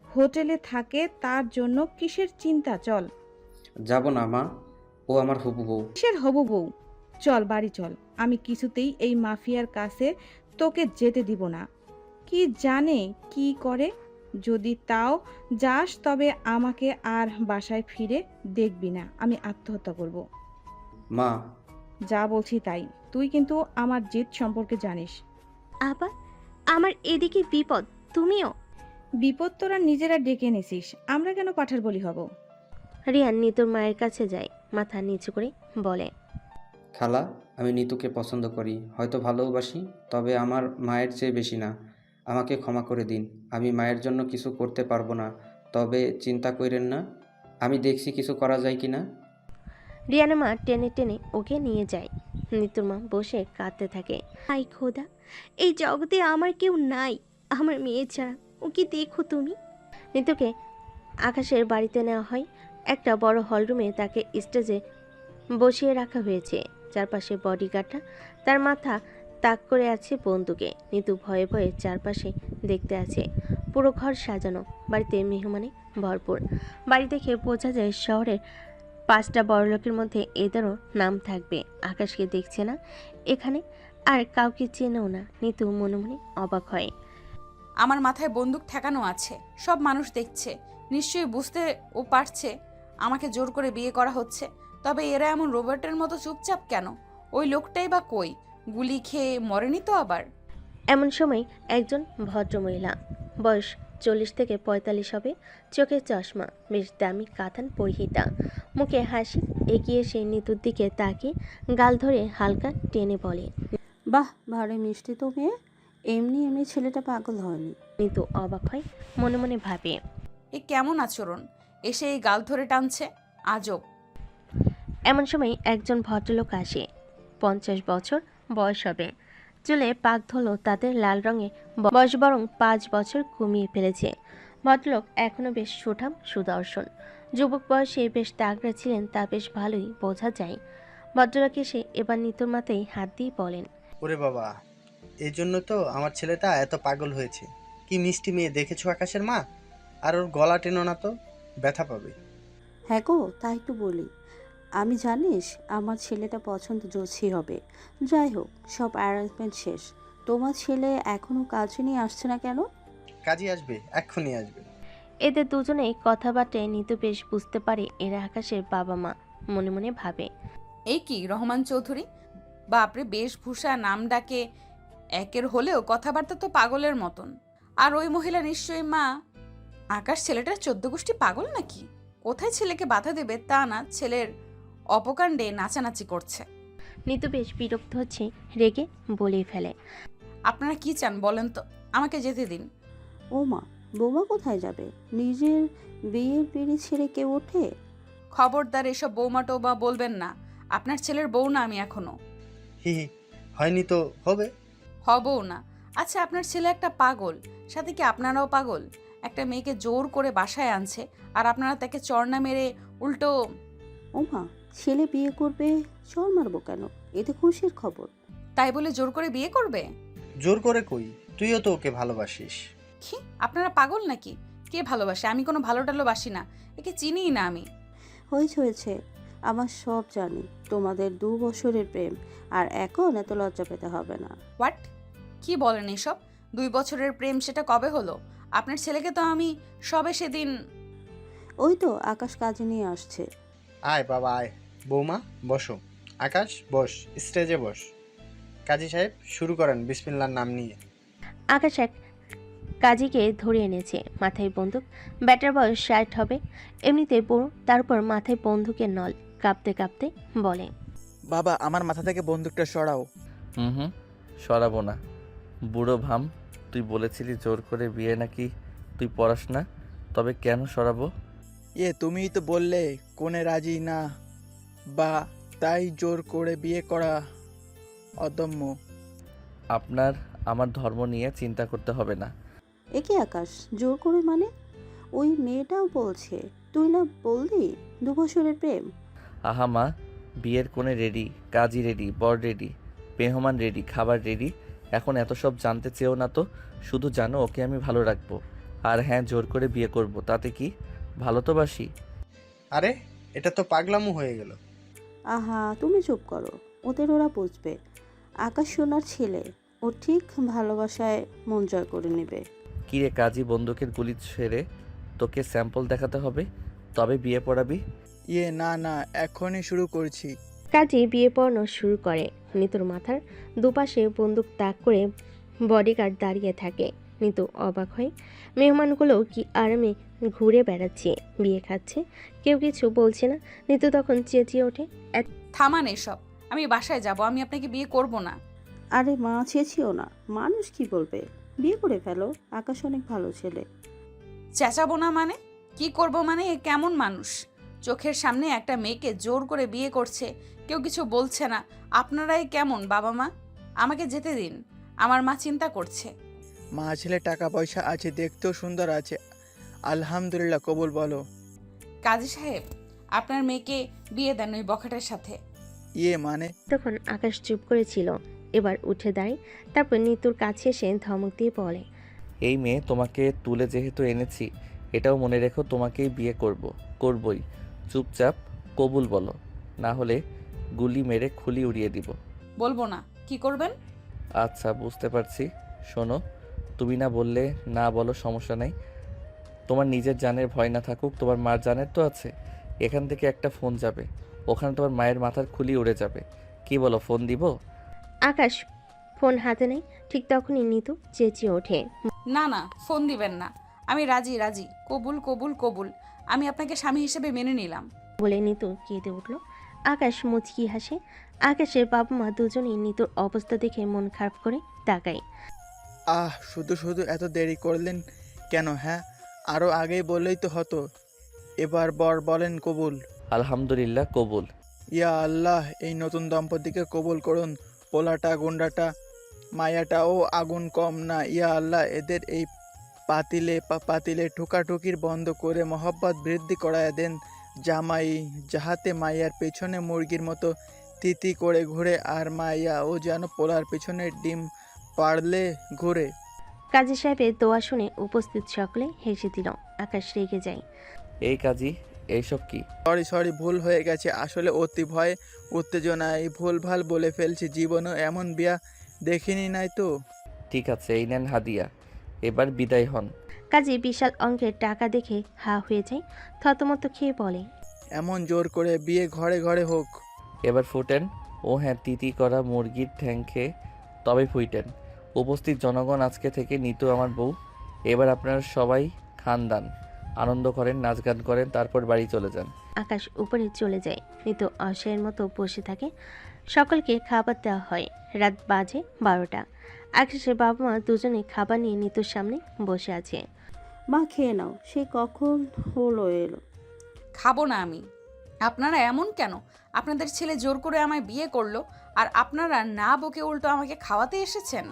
হোটেলে থাকে, তার জন্য কিসের চিন্তা? চল। যাব না মা, ও আমার হবু বউ। কিসের হবু বউ? চল বাড়ি চল। আমি কিছুতেই এই মাফিয়ার কাছে তোকে যেতে দিব না। কি জানে কি করে, যদি তাও যাস তবে আমাকে আর বাসায় ফিরে দেখবি না, আমি আত্মহত্যা করব। মা, যা বলছি তাই, তুই কিন্তু আমার জেদ সম্পর্কে জানিস। আপা, আমার এদিকে বিপদ, তুমিও। বিপদ তোরা নিজেরা ডেকে এনেছিস, আমরা কেন পাঠার বলি হব? রিয়ান নিতুর মায়ের কাছে যায়, মাথা নিচু করে বলে, খালা, আমি নিতুকে পছন্দ করি, হয়তো ভালোবাসি, তবে আমার মায়ের চেয়ে বেশি না। আমাকে ক্ষমা করে দিন, আমি মায়ের জন্য কিছু করতে পারবো না, তবে চিন্তা কইরেন না, আমি দেখছি কিছু করা যায় কি না। রিয়ানের মা টেনে টেনে ওকে নিয়ে যায়। নিতুর মা বসে কাঁদতে থাকে, হাই খোদা, এই জগতে আমার কেউ নাই আমার মেয়ে ছাড়া, ওকে দেখো তুমি। নিতুকে আকাশের বাড়িতে নেওয়া হয়। একটা বড় হলরুমে তাকে স্টেজে বসিয়ে রাখা হয়েছে। চারপাশে বডিগার্ডরা তার মাথা তাক করে আছে বন্দুকে। নিতু ভয়ে ভয়ে চারপাশে দেখতে আছে। পুরো ঘর সাজানো, বাড়িতে মেহমানে ভরপুর। বাড়ি দেখে বোঝা যায় শহরের 5টা বড়লোকের মধ্যে এদেরও নাম থাকবে। আকাশকে দেখছে না এখানে, আর কাউকে চেনেও না। নিতু মনে মনে অবাক হয়। আমার মাথায় বন্দুক ঠেকানো আছে, সব মানুষ দেখছে, নিশ্চয়ই বুঝতে ও পারছে আমাকে জোর করে বিয়ে করা হচ্ছে। তবে এরা এমন রোবটের মতো চুপচাপ কেন? ওই লোকটাই বা কই? গুলি খেয়ে মরেনি তো আবার? এমন সময় একজন ভদ্রমহিলা, বয়স 40 থেকে 45 হবে, চোখে চশমা, বেশ দামি কাতান পরিহিতা, মুখে হাসি, এগিয়ে এসে নিতুর দিকে তাকিয়ে গাল ধরে হালকা টেনে বলে, বাহ, ভারী মিষ্টি তো মেয়ে। এমনি এমনি ছেলেটা পাগল হয়নি। নিতু অবাক হয়, মনে মনে ভাবে। এ কেমন আচরণ, এসে এই গাল ধরে টানছে, আজব। এমন সময় একজন ভদ্রলোক আসে। 50 বছর বয়স হবে। চুলে পাক ধুলো তাদের লাল রঙে, বয়স বরং 5 বছর কমিয়ে ফেলেছে। ভদ্রলোক এখনো বেশ সুঠাম সুদর্শন। যুবক বয়সে বেশ তাগড়া ছিলেন তা বেশ ভালোই বোঝা যায়। ভদ্রলোক এসে এবার নিতুর মাথায় হাত দিয়ে বলেন, ওরে বাবা, এই জন্য তো আমার ছেলেটা এত পাগল হয়েছে। কি মিষ্টি মেয়ে দেখেছো আকাশের মা? আর ওর গলা টেনো না তো, ব্যথা পাবে। হ্যাঁ গো, তাই তো বলি। আমি জানিস আমার ছেলেটা পছন্দ জোছি হবে। যাই হোক, সব অ্যারেঞ্জমেন্ট শেষ। তোমার ছেলে এখনো কাজে নিয়ে আসছে না কেন? কাজে আসবে, এক্ষুনি আসবে। এদের দুজনেই কথাবার্তায় নিতু বেশ বুঝতে পারে এরা আকাশের বাবা মা। মনে মনে ভাবে, এই কি রহমান চৌধুরী, বাপরে বেশভূষা নাম ডাকে একের হলেও কথাবার্তা তো পাগলের মতন। আর ওই মহিলা নিশ্চয়ই মা। আকাশ ছেলেটার 14 গোষ্ঠী পাগল নাকি? কোথায় ছেলেকে বাধা দেবে তা না, ছেলের অপকাণ্ডে নাচানাচি করছে। নিতু বেশ বিরক্ত হচ্ছে, রেগে বলেই ফেলে, আপনারা কি চান বলেন তো, আমাকে যেতে দিন। ও মা, বৌমা কোথায় যাবে? নিজের বিয়ের পিড়ি ছেড়ে কেউ ওঠে? খবরদার এসব বৌমা টৌমা বলবেন না। আপনার ছেলের বউ না আমি এখনো। হি হি, হয়নি তো হবে। হবও না। আচ্ছা, আপনার ছেলে একটা পাগল, সাথে কি আপনারাও পাগল? একটা মেয়েকে জোর করে বাসায় আনছে আর আপনারা তাকে চড়না মেরে উল্টো। ও মা, ছেলে বিয়ে করবে, চল মারবো কেন? এতে খুশির খবর। তাই বলে জোর করে বিয়ে করবে? জোর করে কই, তুইও তো ওকে ভালোবাসিস। কি আপনারা পাগল নাকি? কে ভালোবাসে? আমি কোনো ভালো টালো বাসি না, একে চিনিই না আমি। হয়েছে হয়েছে, আমার সব জানি। তোমাদের 2 বছরের প্রেম, আর এখন এত লজ্জা পেতে হবে না। হোয়াট? কি বলেন এসব? 2 বছরের প্রেম সেটা কবে হলো? আপনার ছেলেকে তো আমি সবে সেদিন। ওই তো আকাশ কাজে নিয়ে আসছে। আয় বাবা আয়। বৌমা বসো। আকাশ বস, স্টেজে বস। কাজী সাহেব শুরু করেন বিসমিল্লাহর নাম নিয়ে। আকাশ এক কাজীকে ধরে এনেছে, মাথায় বন্দুক। ব্যাটার বয়স 60 হবে, এমনিতে বড়, তারপর মাথায় বন্দুকের নল। কাঁপতে কাঁপতে বলে, বাবা আমার মাথা থেকে বন্দুকটা সরাও। হুম, সরাবো না। বুড়ো ভাম, তুই বলেছিলি জোর করে বিয়ে নাকি তুই পড়াস না, তবে কেন সরাবো? তুমিই তো বললে কোনে রাজি না, বা তাই জোর করে বিয়ে করা অদম্য। আপনার আমার ধর্ম নিয়ে চিন্তা করতে হবে না। একে আকাশ, জোর করে মানে? ওই মেয়েটাও বলছে, তুই না বললি 2 বছরের প্রেম? আহা মা, বিয়ের কোণে রেডি, কাজী রেডি, বর রেডি, মেহমান রেডি, খাবার রেডি। এখন এত সব জানতে চেয়েও না তো, শুধু জানো ওকে আমি ভালো রাখবো। আর হ্যাঁ, জোর করে বিয়ে করব, তাতে কি? ভালো তো বাসি। আরে এটা তো পাগলামো হয়ে গেল। আহা, তুমি চুপ করো, ওদের ওরা বুঝবে। আকাশ সোনার ছেলে, ও ঠিক ভালোবাসায় মন জয় করে নেবে। কিরে কাজী, বন্দুকের গুলি ছেড়ে তোকে স্যাম্পল দেখাতে হবে, তবে বিয়ে পড়াবি? না না, এখনই শুরু করছি। কাজী বিয়ে পড়ানো শুরু করে। নিতুর মাথার দুপাশে বন্দুক তাক করে বডিগার্ড দাঁড়িয়ে থাকে। নিতু অবাক হয়, মেহমানগুলো কি আরামে ঘুরে বেড়াচ্ছে, বিয়ে খাচ্ছে, কেউ কিছু বলছে না। নিতু তখন চেঁচিয়ে ওঠে, থামান এসব, আমি বাসায় যাব, আমি আপনাকে বিয়ে করব না। আরে মা, চেয়েছিও না, মানুষ কি বলবে? বিয়ে করে ফেলো, আকাশ অনেক ভালো ছেলে। চেঁচাবো না মানে? কি করব মানে? এ কেমন মানুষ? চোখের সামনে একটা মেয়েকে জোর করে বিয়ে করছে, কেউ কিছু বলছে না। আপনারাই কেমন বাবা মা? আমাকে যেতে দিন, আমার মা চিন্তা করছে। মা ছেলে টাকা পয়সা আছে, দেখতেও সুন্দর আছে, আলহামদুলিল্লাহ, কবুল বলো। কাজী সাহেব, আপনার মেয়েকে বিয়ে দেন ওই বখাটের সাথে। মানে? তখন আকাশ চুপ করেছিল, এবার উঠে দাঁড়ায়। তারপর নিতুর কাছে এসে ধমক দিয়ে বলে, এই মেয়ে তোমাকে তুলে যেহেতু এনেছি, এটাও মনে রেখো তোমাকেই বিয়ে করবই। চুপচাপ কবুল বলো, না হলে গুলি মেরে খুলি উড়িয়ে দিব। বলবো না। কি করবেন? আচ্ছা, বুঝতে পারছি। শোনো, তুমি না বললে না বলো, সমস্যা নেই। তোমার নিজের জানের ভয় না থাকুক, তোমার মার জানের তো আছে। এখান থেকে একটা ফোন যাবে, ওখানে তোমার মায়ের মাথার খুলি উড়ে যাবে। কি বলো, ফোন দিব? আকাশ ফোন হাতে নেই। ঠিক তখনই নিতু চেঁচিয়ে ওঠে, না না, ফোন দিবেন না। আমি রাজি রাজি, কবুল কবুল কবুল। আমি আপনাকে স্বামী হিসেবে মেনে নিলাম। বলে নিতু কেঁদে উঠল। আকাশ মুচকি হাসে। আকাশের বাবা মা দুজনেই নিতুর অবস্থা দেখে মন খারাপ করে তাকায়। শুধু শুধু এত দেরি করলেন কেন? হ্যাঁ, আরও আগেই বললেই তো হতো। এবার বর বলেন কবুল। আলহামদুলিল্লাহ কবুল। ইয়া আল্লাহ, এই নতুন দম্পতিকে কবুল করুন। পোলাটা গুন্ডাটা মায়াটাও আগুন কম না। ইয়া আল্লাহ, এদের এই পাতিলে ঠুকাঠুকির বন্ধ করে মহব্বত বৃদ্ধি করায় দেন। জামাই যাহাতে মাইয়ার পেছনে মুরগির মতো তিতি করে ঘুরে, আর মাইয়া ও যেন পোলার পেছনে ডিম পাড়লে ঘুরে। কাজী সাহেবের দোয়া শুনে উপস্থিত সকলে হেসে দিল। আকাশ রেগে যায়। এই কাজী, এইসব কি? সরি, ভুল হয়ে গেছে। আসলে অতি ভয় উত্তেজনায় ভুলভাল বলে ফেলছি। জীবনও এমন বিয়া দেখিনি নাই তো। ঠিক আছে, এই নেন হাদিয়া, এবার বিদায় হন। কাজী বিশাল অঙ্কের টাকা দেখে হা হয়ে যায়। থতমত খেয়ে বলে, এমন জোর করে বিয়ে ঘরে ঘরে হোক। এবার ফুটেন। ও হ্যাঁ, তিতি করা মুরগির ঠ্যাং খেয়ে তবে ফুইটেন। উপস্থিত জনগণ, আজকে থেকে নিতু আমার বউ। এবার আপনারা সবাই খান দান, আনন্দ করেন, নাচ গান করেন, তারপর বাড়ি চলে যান। আকাশ উপরে চলে যায়। নিতু অসহায়ের মতো বসে থাকে। সকলকে খাবার দেওয়া হয়। রাত বাজে 12টা। আকাশের বাবা মা দুজনে খাবার নিয়ে নিতুর সামনে বসে আছে। মা খেয়ে নাও, সে কখন হলো এলো। খাবো না আমি। আপনারা এমন কেন? আপনাদের ছেলে জোর করে আমায় বিয়ে করলো, আর আপনারা না বকে উল্টো আমাকে খাওয়াতে এসেছেন।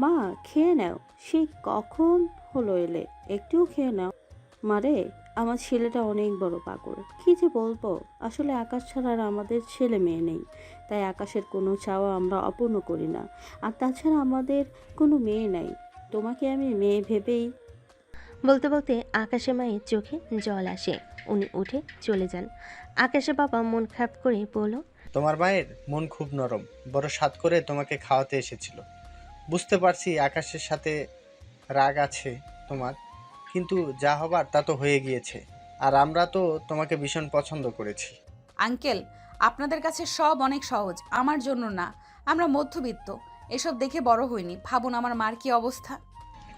মা খেয়ে নাও, সে কখন হলো এলে, একটুও খেয়ে নাও। মারে, আমার ছেলেটা অনেক বড় পাগল। কি যে বলবো, আসলে আকাশ ছাড়া আর আমাদের ছেলে মেয়ে নেই, তাই আকাশের কোনো চাওয়া আমরা অপূর্ণ করি না। আর তাছাড়া আমাদের কোনো মেয়ে নাই, তোমাকে আমি মেয়ে ভেবেই। বলতে বলতে আকাশের মায়ের চোখে জল আসে। উনি উঠে চলে যান। আকাশের বাবা মন খারাপ করে বলল, তোমার মায়ের মন খুব নরম, বড় সাধ করে তোমাকে খাওয়াতে এসেছিল। বুঝতে পারছি আকাশের সাথে রাগ আছে তোমার, কিন্তু যা হবার তা তো হয়ে গিয়েছে। আর আমরা তো তোমাকে ভীষণ পছন্দ করেছি। আঙ্কেল, আপনাদের কাছে সব অনেক সহজ, আমার জন্য না। আমরা মধ্যবিত্ত, এসব দেখে বড় হইনি। ভাবুন আমার মার কি অবস্থা।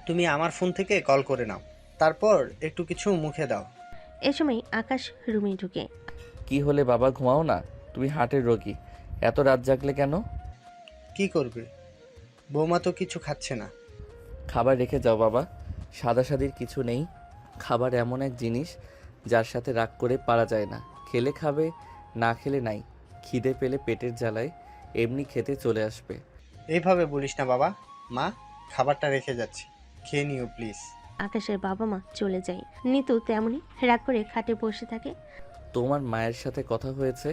তুমি আমার ফোন থেকে কল করে নাও, তারপর একটু কিছু মুখে দাও। এ সময় আকাশ রুমে ঢুকে। কি হলে বাবা, ঘুমাও না? তুমি হার্টের রোগী, এত রাত জাগলে কেন? কি করবে, বৌমা তো কিছু খাচ্ছে না। খাবার রেখে যাও বাবা, সাদাসাদির কিছু নেই। খাবার এমন এক জিনিস যার সাথে রাগ করে পারা যায় না। খেলে খাবে, না খেলে নাই। খিদে পেলে পেটের জ্বালায় এমনি খেতে চলে আসবে। এইভাবে বলিস না বাবা। মা, খাবারটা রেখে যাচ্ছি, খেয়ে নিও প্লিজ। আকাশের বাবা মা চলে যায়। নিতু তেমনি রাগ করে খাটে বসে থাকে। তোমার মায়ের সাথে কথা হয়েছে?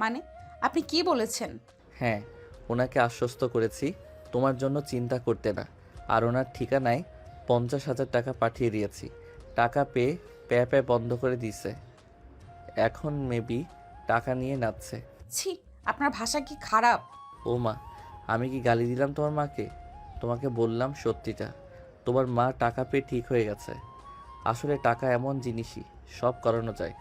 মানে, আপনি কি বলেছেন? হ্যাঁ, ওনাকে আশ্বস্ত করেছি তোমার জন্য চিন্তা করতে না। আর ওনার ঠিকানায় 50,000 টাকা পাঠিয়ে দিয়েছি। টাকা পেয়ে প্যা প্যা বন্ধ করে দিয়েছে। এখন মেবি টাকা নিয়ে নাচছে। ছি, আপনার ভাষা কি খারাপ। ও মা, আমি কি গালি দিলাম তোমার মাকে? তোমাকে বললাম সত্যিটা। তোমার মা টাকা পেয়ে ঠিক হয়ে গেছে। আসলে টাকা এমন জিনিসই, সব করানো যায়।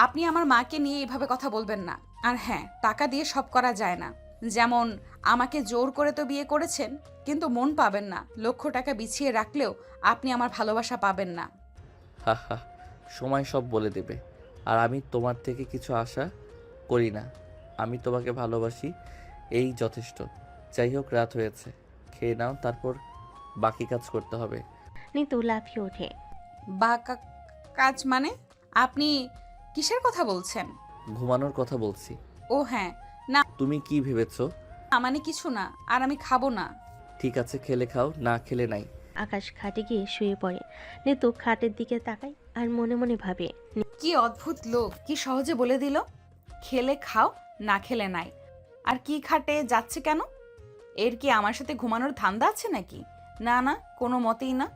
আপনি আমার মাকে নিয়ে এইভাবে কথা বলবেন না। আর হ্যাঁ, টাকা দিয়ে সব করা যায় না। যেমন আমাকে জোর করে তো বিয়ে করেছেন, কিন্তু মন পাবেন না। লক্ষ টাকা বিছিয়ে রাখলেও আপনি আমার ভালোবাসা পাবেন না। হা হা, সময় সব বলে দেবে। আর আমি তোমার থেকে কিছু আশা করি না। আমি তোমাকে ভালোবাসি, এই যথেষ্ট। যাই হোক, রাত হয়েছে, খেয়ে নাও, তারপর বাকি কাজ করতে হবে। নিতু লাফিয়ে ওঠে। বা কাজ মানে? আপনি কিসের কথা বলছেন? ঘুমানোর কথা বলছি। ও হ্যাঁ, তুমি কি ভেবেছো? মানে কিছু না। আর আমি খাবো না। ঠিক আছে, খেলে খাও, না খেলে নাই। আকাশ খাটে গিয়ে শুয়ে পড়ে। নিতু খাটের দিকে তাকায় আর মনে মনে ভাবে, কি অদ্ভুত লোক, কি সহজে বলে দিল খেলে খাও, না খেলে নাই। আর কি খাটে যাচ্ছে কেন? এর কি আমার সাথে ঘুমানোর ধান্দা আছে নাকি? না না, কোনো মতেই না।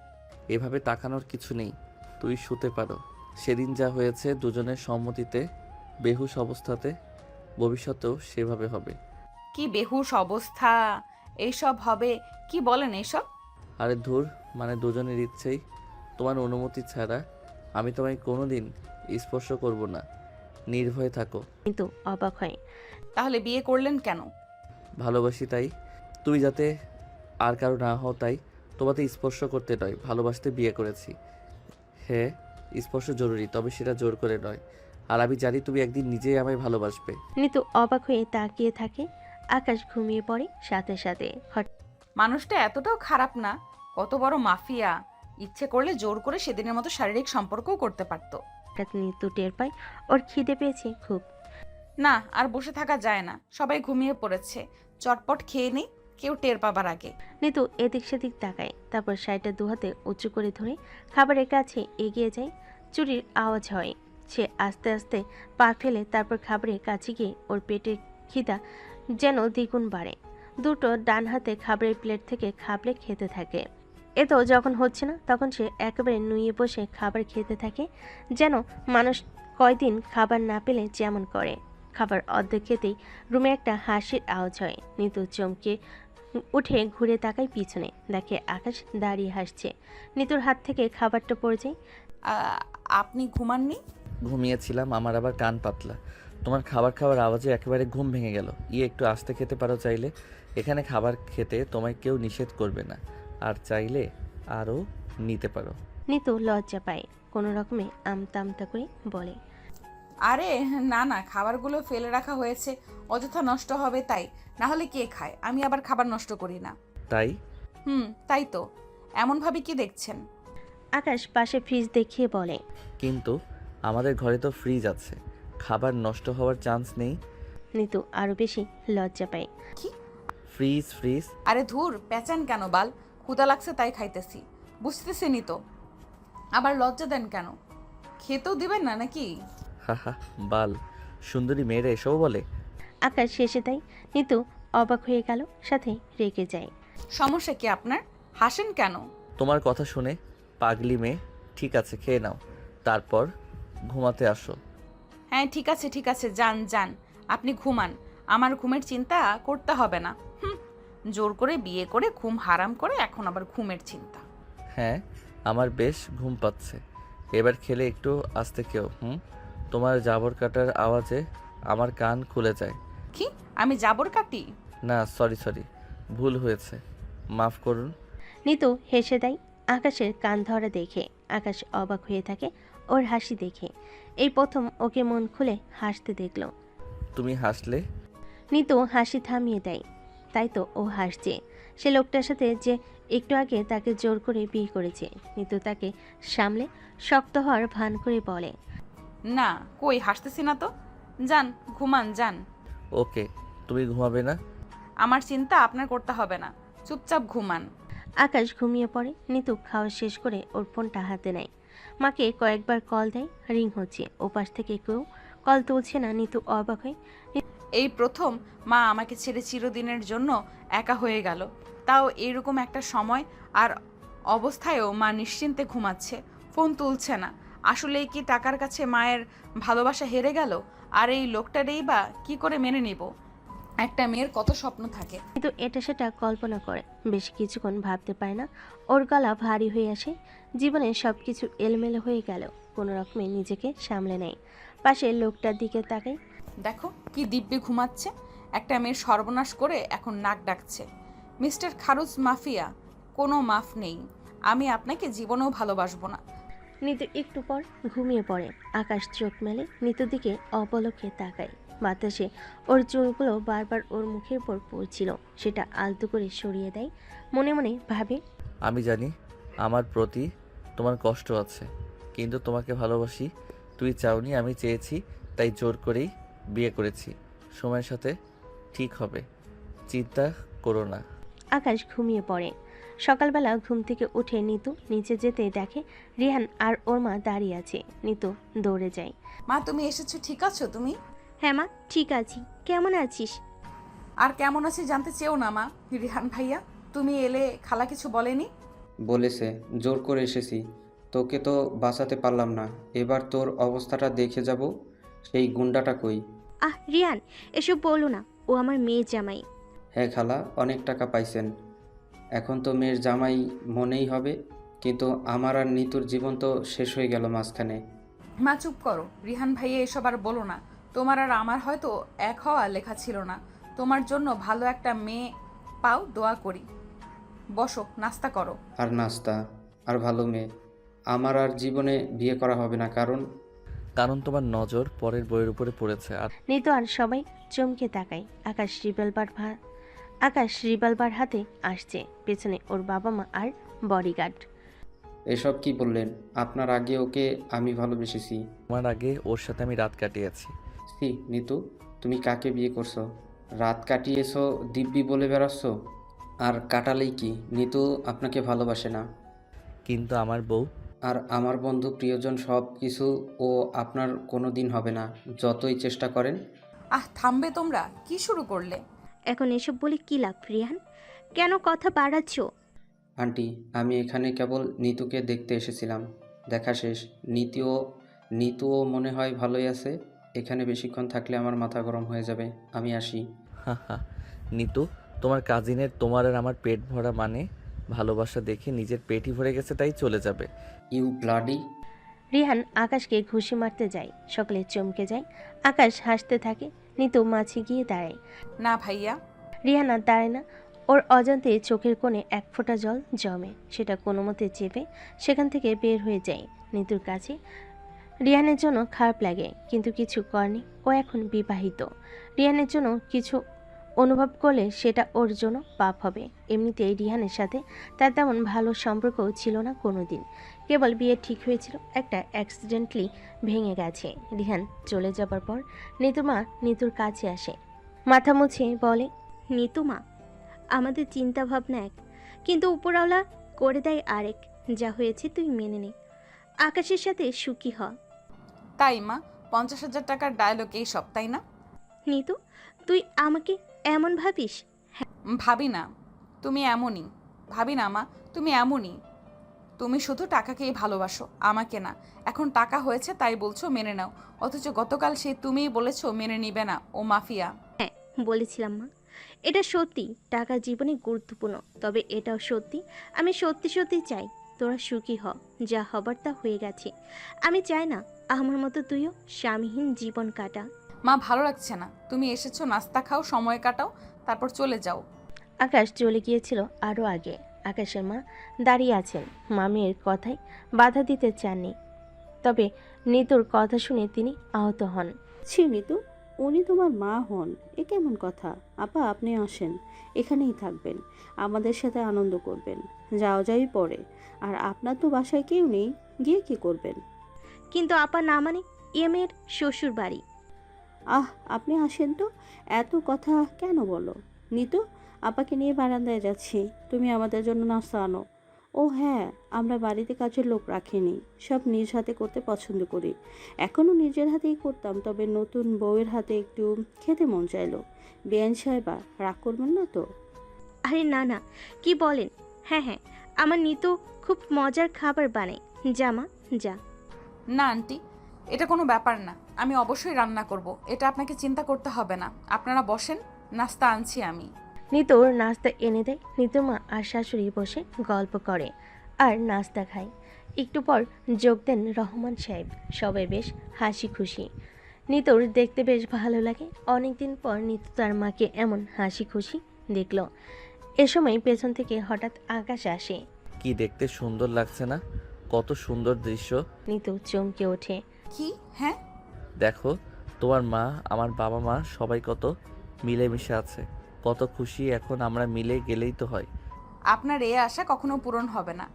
এভাবে তাকানোর কিছু নেই, তুই শুতে পারো। সেদিন যা হয়েছে দুজনের সম্মতিতে, বেহুশ অবস্থাতে, ভবিষ্যতেও সেভাবে হবে। কি বেহুশ অবস্থা? এইসব হবে? কি বলেন এইসব? আরে ধুর, মানে দুজনের ইচ্ছেই। তোমার অনুমতি ছাড়া আমি তোমায় কোনোদিন স্পর্শ করব না। নির্ভয়ে থাকো। নিতু অবাক হয়। তাহলে বিয়ে করলেন কেন? ভালোবাসি তাই। তুমি যাতে আর কারো না হও তাই। তোমাতে স্পর্শ করতে নয়, ভালোবাসতে বিয়ে করেছি। হ্যাঁ, স্পর্শ জরুরি, তবে সেটা জোর করে নয়। আর আমি জানি তুমি একদিন নিজেই আমায় ভালোবাসবে। নিতু অবাক হয়ে তাকিয়ে থাকে। আকাশ ঘুমিয়ে পড়ে সাথে সাথে। হঠাৎ মানুষটা এতটাও খারাপ না, কত বড় মাফিয়া। ইচ্ছে করলে জোর করে সেদিনের মতো শারীরিক সম্পর্কও করতে পারতো। হঠাৎ নিতু টের পায় ওর খিদে পেয়েছে খুব। না, আর বসে থাকা যায় না, সবাই ঘুমিয়ে পড়েছে, চটপট খেয়ে নেই, কেউ টের পাবার আগে। নিতু এদিক সেদিক তাকায়, তারপর শাড়িটা দুহাতে উঁচু করে ধরে খাবারের কাছে এগিয়ে যায়। চুরির আওয়াজ হয়। সে আস্তে আস্তে পা ফেলে তারপর খাবারের কাছে গিয়ে ওর পেটের খিদা যেন দ্বিগুণ বাড়ে। দুটো ডান হাতে খাবারের প্লেট থেকে খাবলে খেতে থাকে। এতো যখন হচ্ছে না তখন সে একেবারে নুয়ে বসে খাবার খেতে থাকে, যেন মানুষ কয়দিন খাবার না পেলে যেমন করে। খাবার অর্ধেক খেতেই রুমে একটা হাসির আওয়াজ হয়। নিতু চমকে উঠে ঘুরে তাকায় পিছনে, দেখে আকাশ দাঁড়িয়ে হাসছে। নিতুর হাত থেকে খাবারটা পড়ে যায়। আপনি ঘুমাননি? ঘুমিয়েছিলাম, আমার আবার কান পাতলা। তোমার খাবার খাওয়ার আওয়াজে একেবারে ঘুম ভেঙে গেল। একটু আস্তে খেতে পারো চাইলে। এখানে খাবার খেতে তোমায় কেউ নিষেধ করবে না, আর চাইলে আরও নিতে পারো। নিতু লজ্জা পায়, কোনো রকমে আমতা আমতা করে বলে, আরে না না, খাবারগুলো ফেলে রাখা হয়েছে, অযথা নষ্ট হবে তাই, না হলে কে খায়? আমি আবার খাবার নষ্ট করি না। তাই? তাই তো। এমনভাবে কি দেখছেন? আকাশ পাশে ফ্রিজ দেখিয়ে বলে, কিন্তু আমাদের ঘরে তো ফ্রিজ আছে, খাবার নষ্ট হওয়ার চান্স নেই। নিতু আরো বেশি লজ্জা পায়। কি? Fridge fridge? আরে ধুর, পেঁচান কেন বাল? ক্ষুধা লাগছে তাই খাইতেছি, বুঝতেছেনই তো, আবার লজ্জা দেন কেন? খেতেও দিবেন না নাকি? হাহা, বাল, সুন্দরী মেয়েরা এসব বলে? আকাশ শেষে দেয়। নিতু অবাক হয়ে গেল, সাথে রেগে যায়। সমস্যা কি আপনার? হাসেন কেন? তোমার কথা শুনে পাগলি মেয়ে। ঠিক আছে, খেয়ে নাও, তারপর ঘুমাতে আসো। হ্যাঁ ঠিক আছে ঠিক আছে, যান যান, আপনি ঘুমান, আমার ঘুমের চিন্তা করতে হবে না। জোর করে বিয়ে করে ঘুম হারাম করে এখন আবার ঘুমের চিন্তা। হ্যাঁ, আমার বেশ ঘুম পাচ্ছে। এবার খেলে একটু আস্তে খেও। তোমার জাবর কাটার আওয়াজে আমার কান খুলে যায়। কি? আমি জাবর কাটি? না, সরি, ভুল হয়েছে, মাফ করুন। নিতু হেসে দেয় আকাশের কান ধরা দেখে। আকাশ অবাক হয়ে থাকে ওর হাসি দেখে। এই প্রথম ওকে মন খুলে হাসতে দেখল। তুমি হাসলে? নিতু হাসি থামিয়ে দেয়। তাই তো ও হাসছে। সে লোকটার সাথে যে একটু আগে তাকে জোর করে বিয়ে করেছে। নিতু তাকে সামলে শক্ত হওয়ার ভান করে বলে, না, কই হাসতেছি না তো। যান ঘুমান যান। ওকে, তুমি ঘুমাবে না? আমার চিন্তা আপনার করতে হবে না, চুপচাপ ঘুমান। আকাশ ঘুমিয়ে পড়ে। নিতু খাওয়া শেষ করে ওর ফোনটা হাতে নেয়। মাকে কয়েকবার কল দেয়, রিং হচ্ছে। ওপাশ থেকে কেউ কল তুলছে না। নিতু অবাক হয়। এই প্রথম মা আমাকে ছেড়ে চিরদিনের জন্য একা হয়ে গেল, তাও এইরকম একটা সময় আর অবস্থায়ও মা নিশ্চিন্তে ঘুমাচ্ছে, ফোন তুলছে না। আসলেই কি টাকার কাছে মায়ের ভালোবাসা হেরে গেল? আর এই লোকটারেই বা কি করে মেনে নিব? একটা মেয়ের কত স্বপ্ন থাকে। কিন্তু এটা সেটা কল্পনা করে বেশ কিছুক্ষণ ভাবতে পারে না। ওর গলা ভারী হয়ে আসে। জীবনে সব কিছু এলোমেলো হয়ে গেল। কোনো রকমে নিজেকে সামলে নেয়। পাশে লোকটার দিকে তাকাই। দেখো কি দিব্যি ঘুমাচ্ছে, একটা মেয়ের সর্বনাশ করে এখন নাক ডাকছে। মিস্টার খারুজ মাফিয়া, কোনো মাফ নেই। আমি আপনাকে জীবনেও ভালোবাসবো না। নিতু একটু পর ঘুমিয়ে পড়ে। আকাশ চোখ মেলে নিতুর দিকে অপলকে তাকায়। বাতাসে ওর চুলগুলো বারবার ওর মুখের উপর পড়ছিল। সেটা আলতো করে সরিয়ে দেয়। মনে মনে ভাবে, আমি জানি আমার প্রতি তোমার কষ্ট আছে, কিন্তু তোমাকে ভালোবাসি। তুই চাওনি, আমি চেয়েছি, তাই জোর করেই বিয়ে করেছি। সময়ের সাথে ঠিক হবে, চিন্তা করো না। আকাশ ঘুমিয়ে পড়ে। সকালবেলা ঘুম থেকে উঠে নিতু নিচে যেতে দেখে রিহান আর ওর মা দাঁড়িয়ে আছে। নিতু দৌড়ে যায়। মা তুমি এসেছো, ঠিক আছো তুমি? হ্যাঁ মা, ঠিক আছি। কেমন আছিস? আর কেমন আছি জানতে চেও না মা। রিহান ভাইয়া, তুমি এলে খালা কিছু বলেনি? বলেছে, জোর করে এসেছি, তোকে তো বাঁচাতে পারলাম না। এবার তোর অবস্থাটা দেখে যাব। সেই গুন্ডাটা কই? আহ রিয়ান, এসব বলো না, ও আমার মেয়ে জামাই। হ্যাঁ খালা, অনেক টাকা পাইছেন, এখন তো মেয়ের জামাই মনেই হবে। কিন্তু আমার আর নিতুর জীবন তো শেষ হয়ে গেল মাঝখানে। মা চুপ করো। রিহান ভাইয়া এসব আর বলো না। তোমার আর আমার হয়তো এক হওয়া লেখা ছিল না। তোমার জন্য ভালো একটা মেয়ে পাও, দোয়া করি। বসো, নাস্তা করো। আর নাস্তা? আর ভালো মেয়ে? আমার আর জীবনে বিয়ে করা হবে না, কারণ তোমার নজর পরের বইয়ের উপরে পড়েছে। আর নিতু আর সবাই চমকে তাকায়। আকাশ রিভলভার আকাশ রিভলভার হাতে আসছে, পেছনে ওর বাবা মা আর বডিগার্ড। এসব কি বললেন? আপনার আগে ওকে আমি ভালোবেসেছি। আমার আগে ওর সাথে আমি রাত কাটিয়েছি। সি নিতু, তুমি কাকে বিয়ে করছো? রাত কাটিয়েছো দিব্যি বলে বেড়াচ্ছ? আর কাটালেই কি? নিতু আপনাকে ভালোবাসে না। কিন্তু আমার বউ। আর আমার বন্ধু প্রিয়জন সব কিছু ও আপনার কোনো দিন হবে না, যতই চেষ্টা করেন। থামবে তোমরা, কি শুরু করলে? এখন এসব বলে কি লাভ রিহান? কেন কথা বাড়াচ্ছ? আন্টি, আমি এখানে কেবল নিতুকে দেখতে এসেছিলাম। দেখা শেষ। নিতুও মনে হয় ভালোই আছে। এখানে বেশিক্ষণ থাকলে আমার মাথা গরম হয়ে যাবে। আমি আসি। হা হা। নিতু, তোমার কাজিনের তোমার আর আমার পেট ভরা মানে ভালোবাসা দেখে নিজের পেটই ভরে গেছে তাই চলে যাবে। You bloody. রিহান আকাশকে ঘুষি মারতে যায়, সকলে চমকে যায়। আকাশ হাসতে থাকে, নিতু মাঝে গিয়ে দাঁড়ায়। না ভাইয়া। রিহান আর দাঁড়ায় না, ওর অজান্তে চোখের কোণে এক ফোঁটা জল জমে, সেটা কোনো মতে চেপে সেখান থেকে বের হয়ে যায় নিতুর কাছে। রিহানের জন্য খারাপ লাগে, কিন্তু কিছু করেনি, ও এখন বিবাহিত। রিহানের জন্য কিছু অনুভব করলে সেটা ওর জন্য পাপ হবে। এমনিতেই রিহানের সাথে তার তেমন ভালো সম্পর্কও ছিল না কোনো দিন, কেবল বিয়ে ঠিক হয়েছিল, একটা অ্যাক্সিডেন্টলি ভেঙে গেছে। রিহান চলে যাবার পর নিতুমা নিতুর কাছে আসে, মাথা মুছে বলে, নিতু মা, আমাদের চিন্তা ভাবনা এক, কিন্তু উপরওয়ালা করে দেয় আরেক। যা হয়েছে তুই মেনে নে, আকাশের সাথে সুখী হ। তাই মা, 50,000 টাকার ডায়লগ এই সব, তাই না? নিতু, তুই আমাকে এমন ভাবিস? ভাবি না, তুমি এমনই। ভাবি না মা, তুমি এমনই। তুমি শুধু টাকাকেই ভালোবাসো, আমাকে না। এখন টাকা হয়েছে তাই বলছো মেনে নাও, অথচ গতকাল সে তুমিই বলেছো মেনে নিবে না, ও মাফিয়া। হ্যাঁ বলেছিলাম মা, এটা সত্যি, টাকা জীবনে গুরুত্বপূর্ণ, তবে এটাও সত্যি, আমি সত্যি সত্যি চাই তোরা সুখী হ। যা হবার তা হয়ে গেছে, আমি চাই না আমার মতো তুইও স্বামীহীন জীবন কাটা। মা ভালো লাগছে না, তুমি এসেছো, নাস্তা খাও, সময় কাটাও, তারপর চলে যাও। আকাশ চলে গিয়েছিল আরও আগে। আকাশের মা দাঁড়িয়ে আছেন, মামির কথায় বাধা দিতে চাননি, তবে নিতুর কথা শুনে তিনি আহত হন। ছি নিতু, উনি তোমার মা হন, এ কেমন কথা? আপা আপনি আসেন, এখানেই থাকবেন, আমাদের সাথে আনন্দ করবেন, যাও যাই পরে। আর আপনার তো বাসায় কেউ নেই, গিয়ে কি করবেন? কিন্তু আপা না মানে, এ মেয়ের শ্বশুর বাড়ি। আপনি আসেন তো, এত কথা কেন বলো? নিতু, আপাকে নিয়ে বারান্দায় যাচ্ছি, তুমি আমাদের জন্য নাস্তা আনো। ও হ্যাঁ, আমরা বাড়িতে কাজের লোক রাখিনি, সব নিজ হাতে করতে পছন্দ করি। এখনও নিজের হাতেই করতাম, তবে নতুন বউয়ের হাতে একটু খেতে মন চাইলো। বেআইন সাহেবা রাগ করবেন না তো? আরে না না, কি বলেন? হ্যাঁ হ্যাঁ, আমার নিতু খুব মজার খাবার বানায়, যা মা যা। না আন্টি, এটা কোনো ব্যাপার না, আমি অবশ্যই রান্না করব, এটা আপনাকে চিন্তা করতে হবে না। আপনারা বসেন, নাস্তা আনছি আমি। নিতুর নাস্তা এনে দেয়, নিতুমা আর শাশুড়ি বসে গল্প করে আর নাস্তা খায়। একটু পর যোগ দেন রহমান সাহেব, সবাই বেশ হাসি খুশি। নিতুর দেখতে বেশ ভালো লাগে, অনেকদিন পর নিতু তার মাকে এমন হাসি খুশি দেখল। এ সময় পেছন থেকে হঠাৎ আকাশ আসে। কি দেখতে সুন্দর লাগছে না? কত সুন্দর দৃশ্য। নিতু চমকে ওঠে। কি? হ্যাঁ, দেখো, তোমার মা, আমার বাবা মা সবাই কত মিলেমিশে আছে, কত খুশি। এখন আমরা মিলে গেলেই তো হয়। আপনার এই আশা কখনো পূরণ হবে না।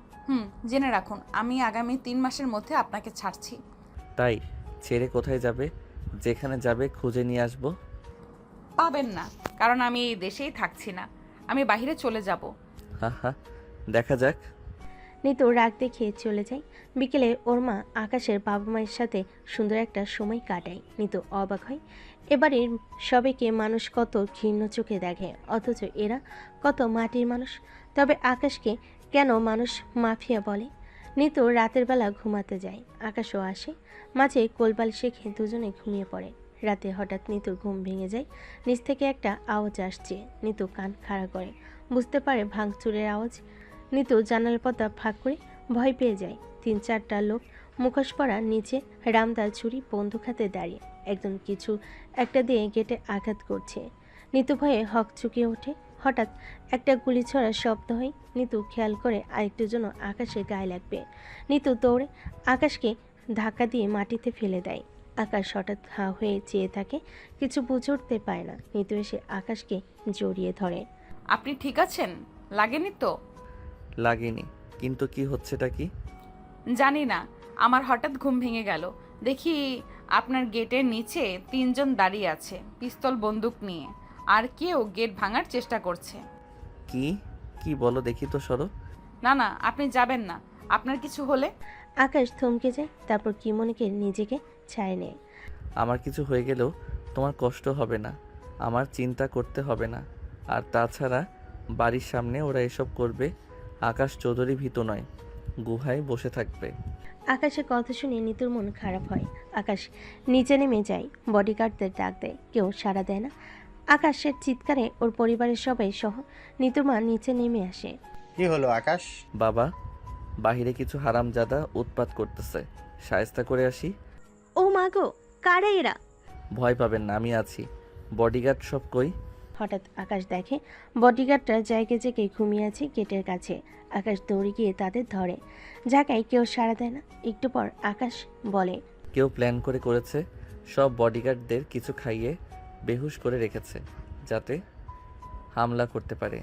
জেনে রাখুন, আমি আগামী 3 মাসের মধ্যে আপনাকে ছাড়ছি। তাই ছেড়ে কোথায় যাবে? যেখানে যাবে খুঁজে নিয়ে আসবো। পাবেন না, কারণ আমি এই দেশেই থাকছি না, আমি বাইরে চলে যাব। হা হা, দেখা যাক। নিতু রাগ দেখিয়ে চলে যায়। বিকেলে ওর মা আকাশের বাবা মায়ের সাথে সুন্দর একটা সময় কাটায়। নিতু অবাক হয়, এবারের সবাইকে মানুষ কত ঘৃণ্য চোখে দেখে, অথচ এরা কত মাটির মানুষ। তবে আকাশকে কেন মানুষ মাফিয়া বলে? নিতু রাতের বেলা ঘুমাতে যায়, আকাশও আসে, মাঝে কোলবাল শেখে দুজনে ঘুমিয়ে পড়ে। রাতে হঠাৎ নিতুর ঘুম ভেঙে যায়, নিচ থেকে একটা আওয়াজ আসছে। নিতু কান খাড়া করে, বুঝতে পারে ভাঙচুরের আওয়াজ। নিতু জানালার পর্দা ফাঁক করে ভয় পেয়ে যায়। 3-4টা লোক মুখোশ পরা, নিচে রামদাল ছুরি বন্দুক হাতে দাঁড়িয়ে, একজন কিছু একটা দিয়ে গেটে আঘাত করছে। নিতু ভয়ে হক চুকিয়ে ওঠে। হঠাৎ একটা গুলি ছোড়ার শব্দ হয়। নিতু খেয়াল করে আরেকটু জন্য আকাশের গায়ে লাগবে। নিতু দৌড়ে আকাশকে ধাক্কা দিয়ে মাটিতে ফেলে দেয়। আকাশ হঠাৎ হা হয়ে চেয়ে থাকে, কিছু বুঝে উঠতে পারে না। নিতু এসে আকাশকে জড়িয়ে ধরে। আপনি ঠিক আছেন? লাগেনি তো? লাগেনি, কিন্তু কি হচ্ছেটা কি? জানি না, আমার হঠাৎ ঘুম ভেঙে গেল। দেখি আপনার গেটের নিচে 3 জন দাঁড়িয়ে আছে পিস্তল বন্দুক নিয়ে, আর কেউ গেট ভাঙার চেষ্টা করছে। কি কি বলো দেখি তো, সরো। না না, আপনি যাবেন না। আপনার কিছু হলে? আকাশ থমকে যায়, তারপর কি মনেকে নিজেকে ছায় নেয়। আমার কিছু হয়ে গেলেও তোমার কষ্ট হবে না, আমার চিন্তা করতে হবে না। আর তাছাড়া বাড়ির সামনে ওরা এসব করবে। আকাশ চৌধুরী ভীত নয়, গুহায় বসে থাকবে। আকাশের কথা শুনে নিতুর মন খারাপ হয়। আকাশ নিচে নেমে যায়, বডিগার্ডদের ডাক দেয়, কেউ সাড়া দেয় না। আকাশের চিৎকারে ওর পরিবারের সবাই সহ নিতুর মা নিচে নেমে আসে। কি হলো আকাশ? বাবা, বাহিরে কিছু হারামজাদা উৎপাত করতেছে, শায়েস্তা করে আসি। ও মা গো, কারা এরা? ভয় পাবেন না, আমি আছি। বডিগার্ড সব কই? হঠাৎ আকাশ দেখে বডিগার্ডরা জায়গায় জায়গায় ঘুমিয়ে আছে গেটের কাছে। আকাশ দৌড়ে গিয়ে তাদের ধরে, জায়গায় কেউ সাড়া দেয় না। একটু পর আকাশ বলে, কেউ প্ল্যান করে করেছে, সব বডিগার্ডদের কিছু খাইয়ে বেহুশ করে রেখেছে যাতে হামলা করতে পারে।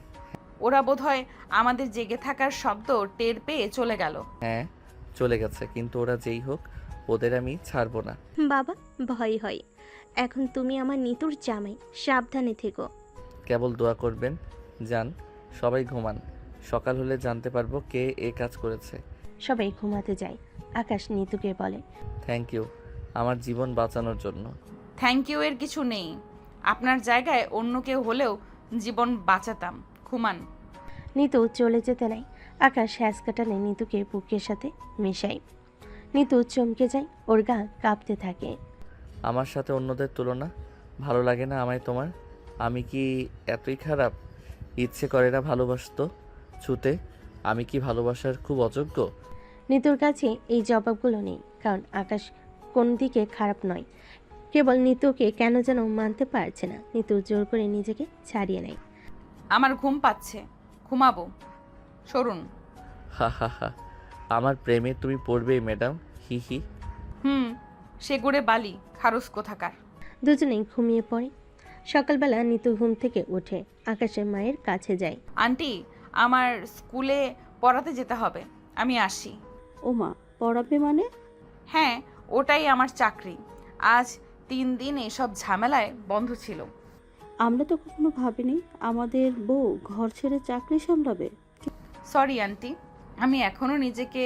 ওরা বোধহয় আমাদের জেগে থাকার শব্দ টের পেয়ে চলে গেল। হ্যাঁ, চলে গেছে, কিন্তু ওরা যেই হোক ওদের আমি ছাড়বো না। বাবা, ভয় হয়। এখন তুমি আমার নিতুর জামাই, সাবধানে থেকো। কেবল দোয়া করবেন, যান সবাই ঘুমান, সকাল হলে জানতে পারবো কে এ কাজ করেছে। সবাই ঘুমাতে যায়। আকাশ নিতুকে বলে, থ্যাংক ইউ আমার জীবন বাঁচানোর জন্য। থ্যাংক ইউ এর কিছু নেই, আপনার জায়গায় অন্য কেউ হলেও জীবন বাঁচাতাম। ঘুমান। নিতু চলে যেতে নাই। আকাশ হ্যাস কাটানে নিতুকে বুকের সাথে মেশায়। নিতু চমকে যায়, ওর গা কাঁপতে থাকে। আমার সাথে অন্যদের তুলনা ভালো লাগে না আমায় তোমার? আমি কি এতই খারাপ? ইচ্ছে করে না ভালোবাসতো ছুতে? আমি কি ভালোবাসার খুব অযোগ্য? নিতুর কাছে এই জবাবগুলো নেই, কারণ আকাশ কোন দিকে খারাপ নয়, কেবল নিতুকে কেন যেন মানতে পারছে না। নিতু জোর করে নিজেকে ছাড়িয়ে নেয়। আমার ঘুম পাচ্ছে, ঘুমাবো, সরুন। হা হা হা, আমার প্রেমে তুমি পড়বেই ম্যাডাম, হি হি। সেগুড়ে বালি খারস কোথাকার। দুজনেই ঘুমিয়ে পড়ে। সকালবেলা নিতু ঘুম থেকে উঠে আকাশের মায়ের কাছে যায়। আন্টি, আমার স্কুলে পড়াতে যেতে হবে, আমি আসি। ও মা, পড়াবে মানে? হ্যাঁ, ওটাই আমার চাকরি। আজ 3 দিন এসব ঝামেলায় বন্ধ ছিল। আমরা তো কখনো ভাবিনি আমাদের বউ ঘর ছেড়ে চাকরি সামলাবে। সরি আন্টি, আমি এখনো নিজেকে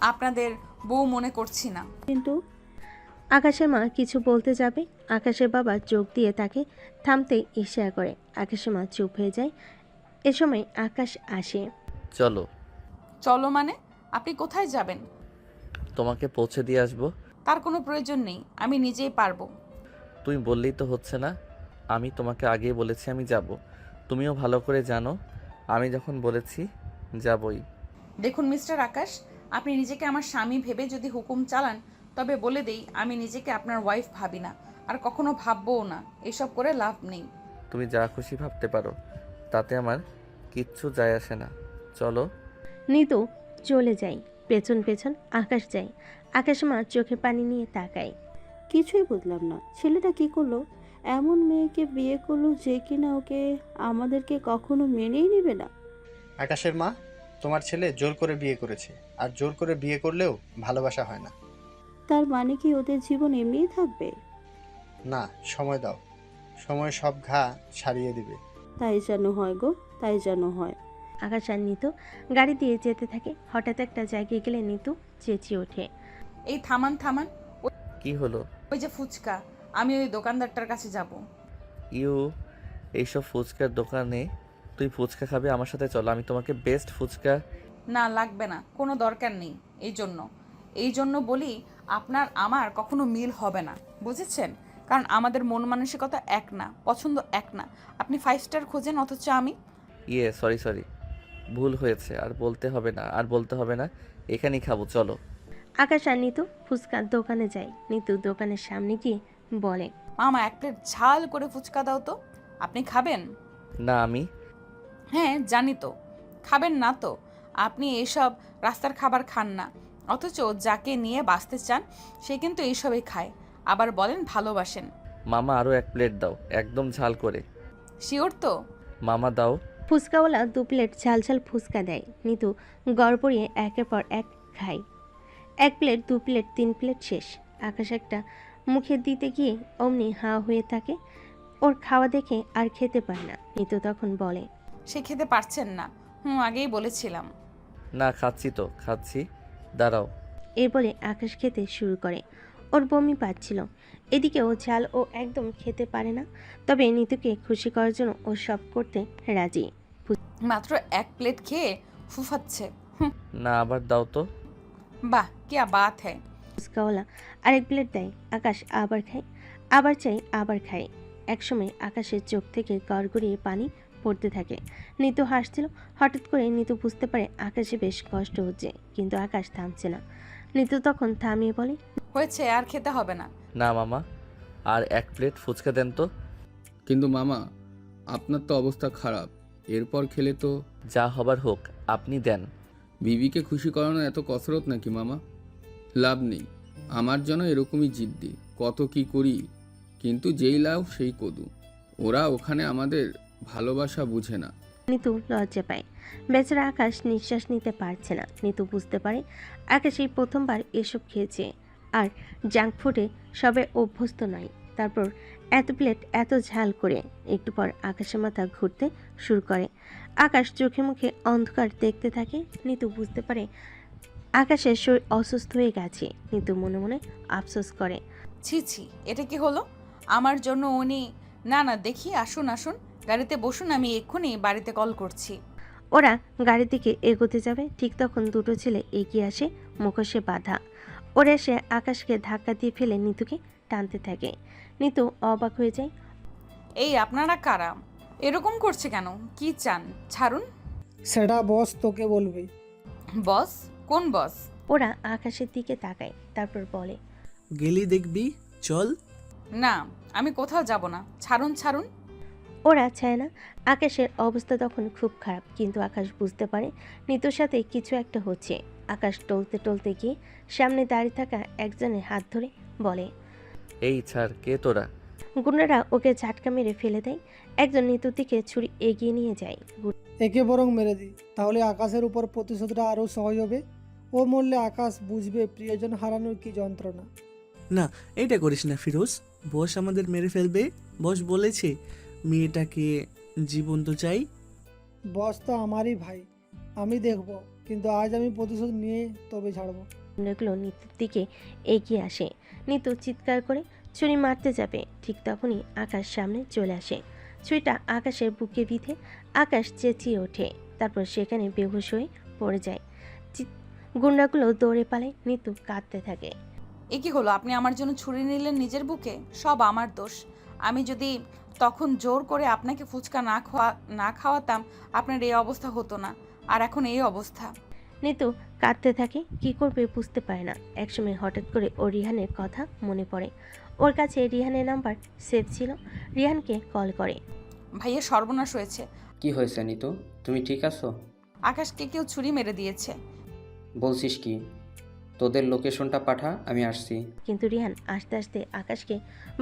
আপনাদের বউ মনে করছি না। কিন্তু আকাশের মা কিছু বলতে যাবে, আকাশের বাবা চোখ দিয়ে তাকে থামতে ইশারা করে। আকাশের মা চুপ হয়ে যায়। এ সময় আকাশ আসে। চলো। চলো মানে? আপনি কোথায় যাবেন? তোমাকে পৌঁছে দিয়ে আসবো। তার কোনো প্রয়োজন নেই, আমি নিজেই পারবো। তুমি বললেই তো হচ্ছে না। আমি তোমাকে আগেই বলেছি আমি যাব, তুমিও ভালো করে জানো আমি যখন বলেছি যাবই। দেখুন মিস্টার আকাশ, আপনি নিজেকে আমার স্বামী ভেবে যদি হুকুম চালান, তবে বলে দেই আমি নিজেকে আপনার ওয়াইফ ভাবি না, আর কখনো ভাববও না। এসব করে লাভ নেই। তুমি যা খুশি ভাবতে পারো, তাতে আমার কিচ্ছু যায় আসে না। চলো। নিতু চলে যায়, পেছন পেছন আকাশ যায়। আকাশের মা চোখে পানি নিয়ে তাকায়। কিছুই বুঝলাম না, ছেলেটা কি করলো? এমন মেয়েকে বিয়ে করলো যে কিনা ওকে আমাদেরকে কখনো মেনেই নেবে না। আকাশের মা, তোমার ছেলে জোর করে বিয়ে করেছে, আর জোর করে বিয়ে করলেও ভালোবাসা হয় না। তার মানে কি ওদের জীবন এমনিই থাকবে? না, সময় দাও, সময় সব ঘা সারিয়ে দিবে। তাই যেন হয় গো, তাই যেন হয়। আকাশ আর নিতু গাড়ি দিয়ে যেতে থাকে। হঠাৎ একটা জায়গায় গেলে নিতু চেঁচিয়ে ওঠে। এই থামান থামান, কি হলো? ওই যে ফুচকা, আমি ওই দোকানদারটার কাছে যাব। ইউ, এইসব ফুচকার দোকানে তুই ফুচকা খাবে? আমার সাথে চলো, আমি তোমাকে বেস্ট ফুচকা। না, লাগবে না, কোনো দরকার নেই। এই জন্য বলি আপনার আমার কখনো মিল হবে না, বুঝেছেন? কারণ আমাদের মন মানসিকতা এক না, পছন্দ এক না। আপনি 5 স্টার খোঁজেন, অথচ আমি। সরি, ভুল হয়েছে, আর বলতে হবে না, এখানেই খাবো, চলো। আকাশ আর নিতু ফুচকার দোকানে যায়। নিতু দোকানের সামনে গিয়ে বলে, মামা 1 প্লেট ঝাল করে ফুচকা দাও তো। আপনি খাবেন? না, আমি। হ্যাঁ জানি তো, খাবেন না তো। আপনি এইসব রাস্তার খাবার খান না, অথচ যাকে নিয়ে বাঁচতে চান সে কিন্তু এইসবই খায়, আবার বলেন ভালোবাসেন। মামা আরও 1 প্লেট দাও, একদম ঝাল করে। শিওর তো? মামা দাও। ফুচকাওয়ালা 2 প্লেট ঝাল ঝাল ফুচকা দেয়। নিতু গড়পড়িয়ে একের পর এক খায়। 1 প্লেট, 2 প্লেট, 3 প্লেট শেষ। আকাশ একটা মুখে দিতে গিয়ে অমনি হাঁ হয়ে থাকে। ওর খাওয়া দেখে আর খেতে পায় না। নিতু তখন বলে, সে খেতে পারছেন না। আগেই বলেছিলাম। না, খাচ্ছি তো, খাচ্ছি, দাঁড়াও। এই বলে আকাশ খেতে শুরু করে। ওর বমি পাচ্ছিল। এদিকে ও ঝাল ও একদম খেতে পারে না, তবে নিতুকে খুশি করার জন্য ও সব করতে রাজি। মাত্র 1 প্লেট খেয়ে ফুফাচ্ছে। না, আবার দাও তো। বাহ, क्या बात है। ফুচকাওয়ালা আরেক প্লেট দেয়। আকাশ আবার খায়, আবার চাই, আবার খায়। একসময় আকাশের চোখ থেকে গড়গড়িয়ে পানি পড়তে থাকে। নিতু হাসছিল। হঠাৎ করে নিতু বুঝতে পারে আকাশে বেশ কষ্ট হচ্ছে, কিন্তু আকাশ থামছে না। নিতু তখন থামিয়ে বলে, হয়েছে, আর খেতে হবে না। না মামা, আর 1 প্লেট ফুচকা দেন তো। কিন্তু মামা, আপনার তো অবস্থা খারাপ, এরপর খেলে তো। যা হবার হোক, আপনি দেন। বিবিকে খুশি করানো এত কসরত নাকি মামা? লাভ নেই, আমার জন্য এরকমই জিদ্দি, কত কি করি, কিন্তু যেই লাভ সেই কদু। ওরা ওখানে আমাদের ভালোবাসা বুঝে না। নিতু লজ্জা পায়। বেচারা আকাশ নিঃশ্বাস নিতে পারছে না। নিতু বুঝতে পারে আকাশ এই প্রথমবার এসব খেয়েছে, আর জাঙ্ক ফুডে সবে অভ্যস্ত নয়। তারপর এত প্লেট এত ঝাল করে। একটু পর আকাশের মাথা ঘুরতে শুরু করে। আকাশ চোখে মুখে অন্ধকার দেখতে থাকে। নিতু বুঝতে পারে আকাশের শরীর অসুস্থ হয়ে গেছে। নিতু মনে মনে আফসোস করে। ছি ছি, এটা কি হলো আমার জন্য উনি? না না, দেখি, আসুন আসুন, গাড়িতে বসুন, আমি এক্ষুনি বাড়িতে কল করছি। ওরা গাড়ির দিকে এগোতে যাবে, ঠিক তখন দুটো ছেলে এগিয়ে আসে, মুখোশে বাঁধা। ওরা এসে আকাশকে ধাক্কা দিয়ে ফেলে নিতুকে টানতে থাকে। নিতু অবাক হয়ে যায়। এই আপনারা কারা? এরকম করছে কেন? কি চান? ছাড়ুন। সেটা বস তোকে বলবে। বস? কোন বস? ওরা আকাশের দিকে তাকায়, তারপর বলে, গেলি দেখবি, চল। না, আমি কোথাও যাব না, ছাড়ুন ছাড়ুন। ওরা চায় না। আকাশের অবস্থা তখন খুব খারাপ, কিন্তু আকাশ বুঝতে পারে নিতুর সাথে কিছু একটা হচ্ছে। আকাশ টলতে টলতে গিয়ে সামনে দাঁড়িয়ে থাকা একজনের হাত ধরে বলে, এই ছাড়, কে তোরা? গুন্ডারা ওকে ঝাটকা মেরে ফেলে দেয়। একজন নিতুর দিকে ছুরি এগিয়ে নিয়ে যায়। একে বরং মেরে দিই, তাহলে আকাশের উপর প্রতিশোধটা আরও সহজ হবে। ও মরলে আকাশ বুঝবে প্রিয়জন হারানোর কি যন্ত্রণা। না, এটা করিস না ফিরোজ, বস আমাদের মেরে ফেলবে। বস বলেছে মেয়েটাকে জীবন্ত চাই। বস তো আমারই ভাই, আমি দেখব, কিন্তু আজ আমি প্রতিশোধ নিয়ে তবে ছাড়বো। গুন্ডাগুলো নিতুর দিকে এগিয়ে আসে। নিতু চিৎকার করে ছুরি মারতে যাবে, ঠিক তখনই আকাশ সামনে চলে আসে। ছুরিটা আকাশের বুকে বিঁধে আকাশ চেঁচিয়ে ওঠে, তারপর সেখানে বেহুশ হয়ে পড়ে যায়। গুন্ডাগুলো দৌড়ে পালায়। নিতু কাঁদতে থাকে। এ কি হলো? আপনি আমার জন্য ছুরি নিলেন নিজের বুকে? সব আমার দোষ। আমি যদি তখন জোর করে আপনাকে ফুচকা না খাওয়াতাম, আপনার এই অবস্থা হতো না। আর এখন এই অবস্থা। নিতু কাঁদতে থাকে, কি করবে বুঝতে পারে না। একসময় হঠাৎ করে ও রিহানের কথা মনে পড়ে। ওর কাছে রিহানের নাম্বার সেভ ছিল। রিহানকে কল করে। ভাইয়া, সর্বনাশ হয়েছে। কি হয়েছে নিতু, তুমি ঠিক আছো? আকাশকে কেউ ছুরি মেরে দিয়েছে। বলছিস কি? তোদের লোকেশনটা পাঠা, আমি আসছি। কিন্তু রিহান আস্তে আস্তে আকাশকে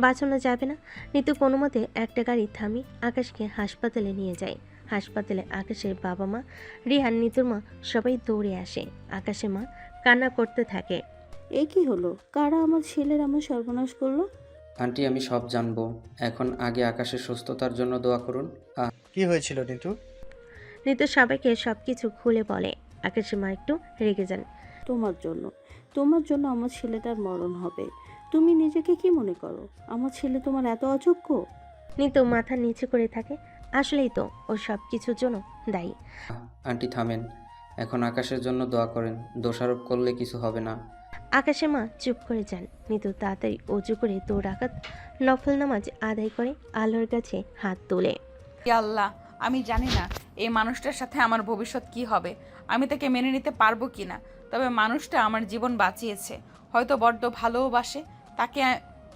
বাঁচানো যাবে না। নিতু কোনো মতে একটা গাড়ি থামিয়ে আকাশকে হাসপাতালে নিয়ে যায়। হাসপাতালে আকাশের বাবা মা, রিহান, নিতুর মা সবাই দৌড়ে আসে। আকাশের মা কান্না করতে থাকে। এ কি হলো? কারা আমার ছেলের আমার সর্বনাশ করলো? আন্টি, আমি সব জানবো, এখন আগে আকাশের সুস্থতার জন্য দোয়া করুন। কি হয়েছিল নিতু? নিতু সবাইকে সবকিছু খুলে বলে। আকাশের মা একটু রেগে যান। তোমার জন্য আমার ছেলেটার মরণ হবে। তুমি নিজেকে কি মনে করো? আমার ছেলে তোমার এত অযোগ্য? নিতু মাথা নিচু করে থাকে। আসলেই তো, ও সব কিছুর জন্য দায়ী। আন্টি থামেন, এখন আকাশের জন্য দোয়া করেন, দোষারোপ করলে কিছু হবে না। আকাশের মা চুপ করে যান। নিতু তাড়াতাড়ি অজু করে 2 রাকাত নফল নামাজ আদায় করে আল্লাহর কাছে হাত তোলে। ইয়া আল্লাহ, আমি জানি না এই মানুষটার সাথে আমার ভবিষ্যৎ কি হবে, আমি তাকে মেনে নিতে পারবো কি না। তবে মানুষটা আমার জীবন বাঁচিয়েছে, হয়তো বড্ড ভালোবাসে। তাকে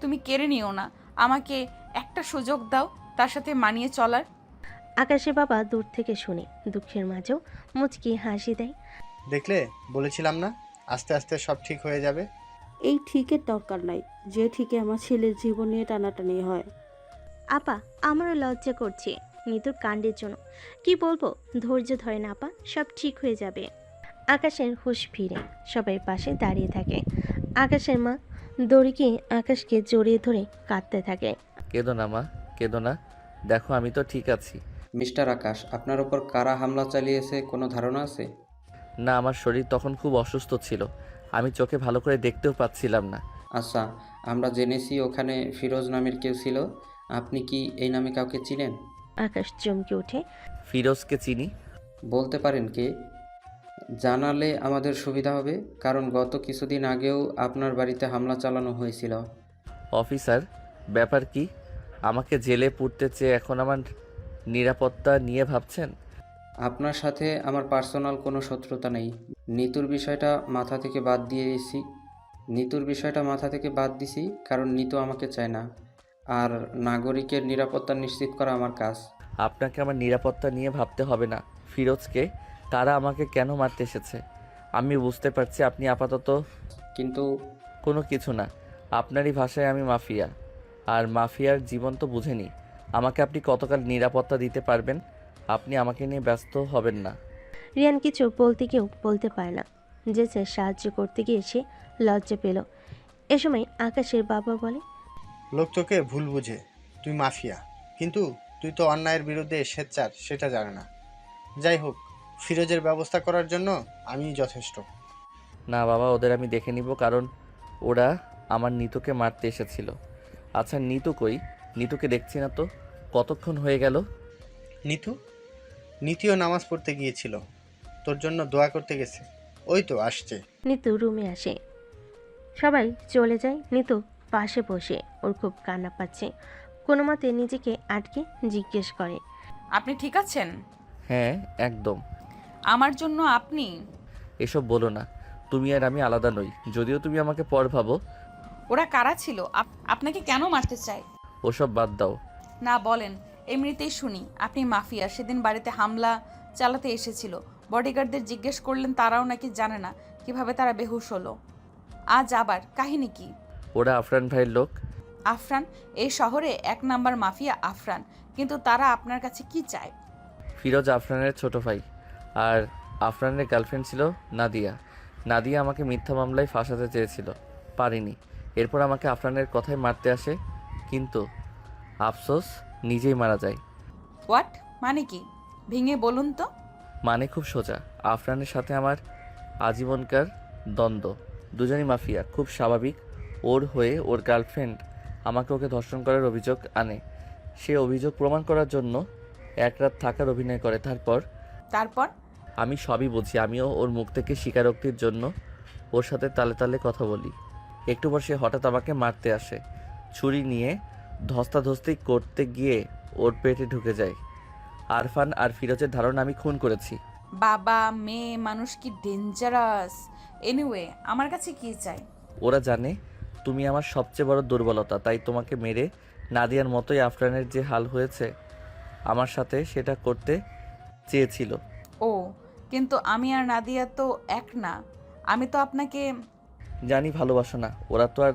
তুমি কেড়ে নিও না, আমাকে একটা সুযোগ দাও তার সাথে মানিয়ে চলার। আকাশের বাবা দূর থেকে শুনে দুঃখের মাঝেও মুচকি হাসি দেয়। দেখলে, বলেছিলাম না, আস্তে আস্তে সব ঠিক হয়ে যাবে। এই ঠিকের দরকার নাই, যে ঠিকে আমার ছেলের জীবন নিয়ে টানাটানি হয়। আপা, আমারও লজ্জা করছে। নিতুর কাণ্ডের জন্য। কি বলবো, ধৈর্য ধরে না আপা, সব ঠিক হয়ে যাবে। আকাশের হুঁশ ফিরে সবাই পাশে দাঁড়িয়ে থাকে। আকাশের মা দড়ি গিয়ে আকাশকে জড়িয়ে ধরে কাঁদতে থাকে। কেঁদো না মা, কেঁদো না, দেখো আমি তো ঠিক আছি। মিস্টার আকাশ, আপনার ওপর কারা হামলা চালিয়েছে কোনো ধারণা আছে? না, আমার শরীর তখন খুব অসুস্থ ছিল, আমি চোখে ভালো করে দেখতেও পাচ্ছিলাম না। আচ্ছা, আমরা জেনেছি ওখানে ফিরোজ নামের কেউ ছিল। আপনি কি এই নামে কাউকে চিনেন? আকাশ চমকে ওঠে। ফিরোজকে চিনি। বলতে পারেন কে? জানালে আমাদের সুবিধা হবে, কারণ গত কিছুদিন আগেও আপনার বাড়িতে হামলা চালানো হয়েছিল। অফিসার, ব্যাপার কি? আমাকে জেলে পুরতে চেয়ে এখন আমার নিরাপত্তা নিয়ে ভাবছেন? আপনার সাথে আমার পার্সোনাল কোনো শত্রুতা নেই। নিতুর বিষয়টা মাথা থেকে বাদ দিছি কারণ নিতু আমাকে চায় না, আর নাগরিকের নিরাপত্তা নিশ্চিত করা আমার কাজ। আপনাকে আমার নিরাপত্তা নিয়ে ভাবতে হবে না। ফিরোজকে, তারা আমাকে কেন মারতে এসেছে আমি বুঝতে পারছি। আপনি আপাতত কিন্তু কোনো কিছু না, আপনারই ভাষায় আমি মাফিয়া, আর মাফিয়ার জীবন তো বুঝেনি। আমাকে আপনি কতকাল নিরাপত্তা দিতে পারবেন? আপনি আমাকে নিয়ে ব্যস্ত হবেন না। রিয়ান কিছু বলতে গিয়েও বলতে পারে না, যে সে সাহায্য করতে গিয়ে সে লজ্জা পেল। এ সময় আকাশের বাবা বলে, লোক তোকে ভুল বুঝে, তুই মাফিয়া, কিন্তু তুই তো অন্যায়ের বিরুদ্ধে সোচ্চার সেটা জানে না। যাই হোক, ফিরোজের ব্যবস্থা করার জন্য আমি যথেষ্ট। না বাবা, ওদের আমি দেখে নিব, কারণ ওরা আমার নিতুকে মারতে এসেছিল। আচ্ছা নিতু কই? নিতুকে দেখছি না তো, কতক্ষণ হয়ে গেল? নিতিও নামাজ পড়তে গিয়েছিল, তোর জন্য দোয়া করতে গেছে, ওই তো আসছে। নিতু রুমে আসে, সবাই চলে যায়। নিতু পাশে বসে, ওর খুব কান্না পাচ্ছে। কোনো মতে নিজেকে আটকে জিজ্ঞেস করে, আপনি ঠিক আছেন? হ্যাঁ একদম। আমার জন্য আপনি? এসব বলো না, তুমি আর আমি আলাদা নই, যদিও তুমি আমাকে পর ভাবো। ওরা কারা ছিল? আপনাকে কেন মারতে চায়? ওসব বাদ দাও। না বলেন, এমনিতেই শুনি আপনি মাফিয়া। সেদিন বাড়িতে হামলা চালাতে এসেছিল, বডিগার্ডদের জিজ্ঞেস করলেন, তারাও নাকি জানে না কিভাবে তারা বেহুশ হলো। আজ আবার কাহিনী কি? ওরা আফরান ভাইয়ের লোক। আফরান? এই শহরে 1 নাম্বার মাফিয়া আফরান, কিন্তু তারা আপনার কাছে কি চায়? ফিরোজ আফরানের ছোট ভাই, আর আফরানের গার্লফ্রেন্ড ছিল নাদিয়া। নাদিয়া আমাকে মিথ্যা মামলায় ফাঁসাতে চেয়েছিল, পারিনি। এরপর আমাকে আফরানের কথায় মারতে আসে, কিন্তু আফসোস নিজেই মারা যায়। হোয়াট মানে কি? ভেঙে বলুন তো। মানে খুব সোজা, আফরানের সাথে আমার আজীবনকার দ্বন্দ্ব। দুজনই মাফিয়া, খুব স্বাভাবিক। ওর হয়ে ওর গার্লফ্রেন্ড আমাকে ওকে ধর্ষণ করার অভিযোগ আনে। সে অভিযোগ প্রমাণ করার জন্য 1 রাত থাকার অভিনয় করে। তারপর আমি সবই বুঝি। আমিও ওর মুখ থেকে স্বীকারোক্তির জন্য ওর সাথে তালে তালে কথা বলি। একটু পর সে হঠাৎ আমাকে মারতে আসে, ছুরি নিয়ে ধস্তাধস্তি করতে গিয়ে ওর পেটে ঢুকে যায়। আরফান আর ফিরোজের ধারণা আমি খুন করেছি। বাবা মেয়ে মানুষ কি ডেঞ্জারাস। এনিওয়ে, আমার কাছে কি চাই? ওরা জানে তুমি আমার সবচেয়ে বড় দুর্বলতা, তাই তোমাকে মেরে নাদিয়ার মতোই আফরানের যে হাল হয়েছে আমার সাথে সেটা করতে চেয়েছিল। ও, কিন্তু আমি আর নাদিয়া তো এক না। আমি তো আপনাকে জানি ভালোবাসো না, ওরা তো আর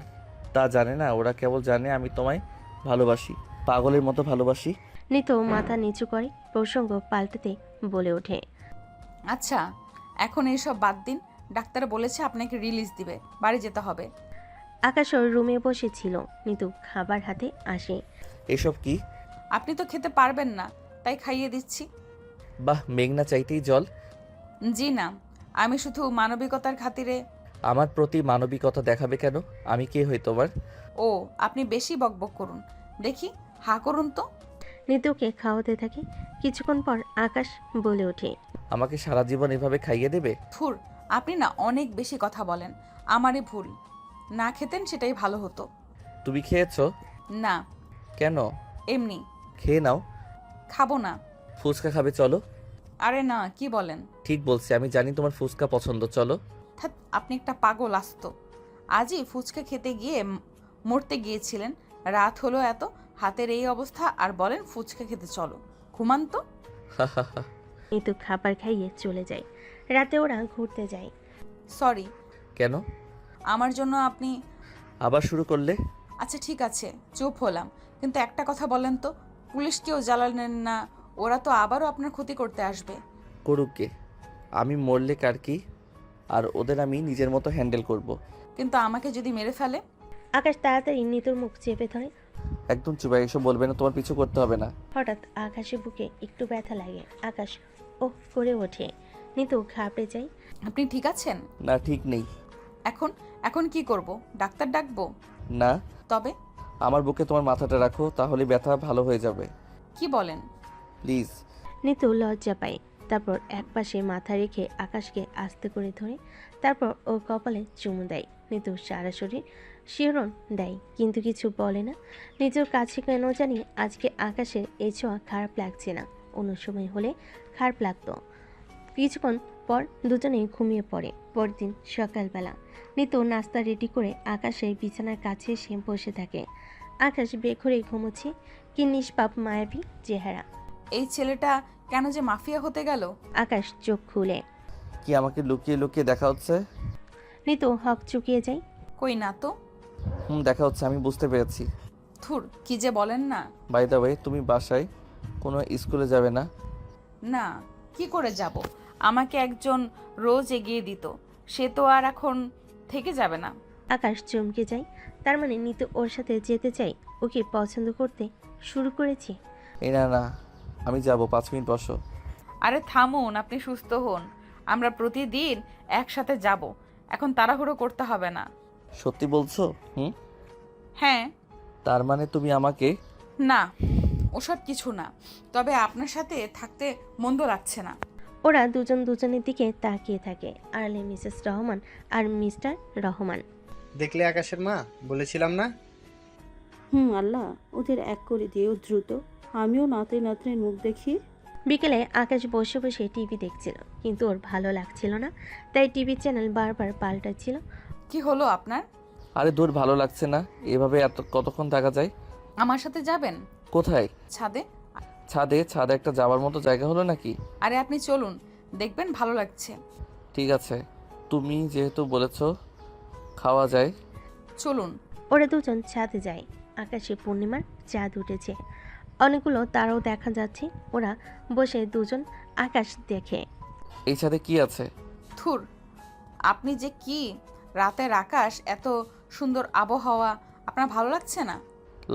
তা জানে না। ওরা কেবল জানে আমি তোমায় ভালোবাসি, পাগলের মতো ভালোবাসি। নিতু মাথা নিচু করে প্রসঙ্গ পাল্টাতে বলে ওঠে, আচ্ছা এখন এসব বাদ দিন। ডাক্তার বলেছে আপনাকে রিলিজ দিবে, বাড়ি যেতে হবে। আকাশ ওর রুমে বসেছিল, নিতু খাবার হাতে আসে। এসব কি? আপনি তো খেতে পারবেন না, তাই খাইয়ে দিচ্ছি। বাহ, মেঘনা চাইতেই জল। জি না, আমি শুধু মানবিকতার খাতিরে। আমার প্রতি মানবিকতা দেখাবে কেন? আমি কে হই তোমার? ও, আপনি বেশি বকবক করুন দেখি, হা করুন তো। নিতুকে খাওয়াতে থাকে। কিছুক্ষণ পর আকাশ বলে ওঠে, আমাকে সারা জীবন এভাবে খাইয়ে দেবে? থুর, আপনি না অনেক বেশি কথা বলেন। আমারই ভুল, না খেতেন সেটাই ভালো হতো। তুমি খেয়েছো? না। কেন? এমনি। খেয়ে নাও। খাবো না। ফুচকা খাবে, চলো। আরে না, কি বলেন? ঠিক বলছি, আমি জানি তোমার ফুচকা পছন্দ, চলো। ধ্যাৎ, আপনি একটা পাগল আসত। আজই ফুচকা খেতে গিয়ে মরতে গিয়েছিলেন, রাত হলো এত, হাতের এই অবস্থা, আর বলেন ফুচকা খেতে চলো। ঘুমান তো। নিতু খাবার খাইয়ে চলে যায়। রাতে ওরা ঘুরতে যায়। সরি। কেন? আমার জন্য আপনি আবার শুরু করলে? আচ্ছা ঠিক আছে, চুপ হলাম, কিন্তু একটা কথা বলেন তো, পুলিশকেও জ্বালালেন না, ওরা তো আবারও আপনার ক্ষতি করতে আসবে। করুক গে, আমি মরলে কার কি, আর ওদের আমি নিজের মতো হ্যান্ডেল করব। কিন্তু আমাকে যদি মেরে ফেলে? আকাশ তাড়াতাড়ি নিতুর মুখ চেপে ধরে। একদম চুবাই, এসব বলবে না, তোমার পিছু করতে হবে না। হঠাৎ আকাশের বুকে একটু ব্যথা লাগে। আকাশ ওহ করে ওঠে। নিতু ঘাবড়ে যায়। আপনি ঠিক আছেন? না, ঠিক নেই। এখন এখন কি করব? ডাক্তার ডাকবো? না, তবে আমার বুকে তোমার মাথাটা রাখো, তাহলে ব্যথা ভালো হয়ে যাবে। কি বলেন? প্লিজ। নিতু লজ্জা পায়। তারপর একপাশে মাথা রেখে আকাশকে আস্তে করে ধরে তারপর ওর কপালে চুমু দেয়। নিতু সারা শরীর শিহরণ দেয়, কিন্তু কিছু বলে না। নিজের কাছে কেন জানি আজকে আকাশের এই ছোঁয়া খারাপ লাগছে না। অন্য সময় হলে খারাপ লাগতো। কিছুক্ষণ পর দুজনেই ঘুমিয়ে পড়ে। পরদিন সকালবেলা নিতু নাস্তা রেডি করে আকাশের বিছানার কাছে এসে বসে থাকে। আকাশ বেঘরে ঘুমোচ্ছে, কি নিষ্পাপ মায়াবী চেহারা। এই ছেলেটা কেন যে মাফিয়া হতে গেল? আকাশ চোখ খুলে। কি আমাকে লুকিয়ে লুকিয়ে দেখা হচ্ছে? নিতু হক চুকিয়ে যায়। কই না তো। দেখা হচ্ছে, আমি বুঝতে পেরেছি। থুর, কি যে বলেন না। বাই দ্য ওয়ে, তুমি বাসায় কোনো স্কুলে যাবে না? না, কি করে যাব? আমাকে একজন রোজ এগিয়ে দিত, সে তো আর এখন থেকে যাবে না। আকাশ চমকে যায়। তার মানে নিতু ওর সাথে যেতে চাই, ওকে পছন্দ করতে শুরু করেছে। এই না না, আমি যাব, 5 মিনিট বসো। আরে থামুন, আপনি সুস্থ হন, আমরা প্রতিদিন একসাথে যাব। এখন তাড়াহুড়ো করতে হবে না। সত্যি বলছো? হ্যাঁ। তার মানে তুমি আমাকে... না, ওসব কিছু না, তবে আপনার সাথে থাকতে মন্দ লাগছে না। ওরা দুজন দুজনের দিকে তাকিয়ে থাকে। আড়ালে মিসেস রহমান আর মিস্টার রহমান। দেখলে আকাশের মা, বলেছিলাম না। আল্লাহ ওদের এক করে দিও দ্রুত। আমিও নাতনি নাতনির মুখ দেখি। বিকেলে আকাশ বসে বসে টিভি দেখছিল, কিন্তু ওর ভালো লাগছিল না, তাই টিভি চ্যানেল বারবার পাল্টাচ্ছিল। কি হলো আপনার? আরে দূর, ভালো লাগছে না, এভাবে কতক্ষণ থাকা যায়? আমার সাথে যাবেন? কোথায়? ছাদে। ছাদে? ছাদে একটা যাওয়ার মতো জায়গা হলো নাকি? আরে আপনি চলুন, দেখবেন ভালো লাগছে। ঠিক আছে, তুমি যেহেতু বলেছো, খাওয়া যায়। চলুন। ওরা দুজন ছাদে যায়। আকাশে পূর্ণিমার চাঁদ উঠেছে, অনেকগুলো তারাও দেখা যাচ্ছে। ওরা বসে দুজন আকাশ দেখে। এই ছাদে কি আছে? থুর, আপনি যে কি, রাতের আকাশ, এত সুন্দর আবহাওয়া, আপনার ভালো লাগছে না?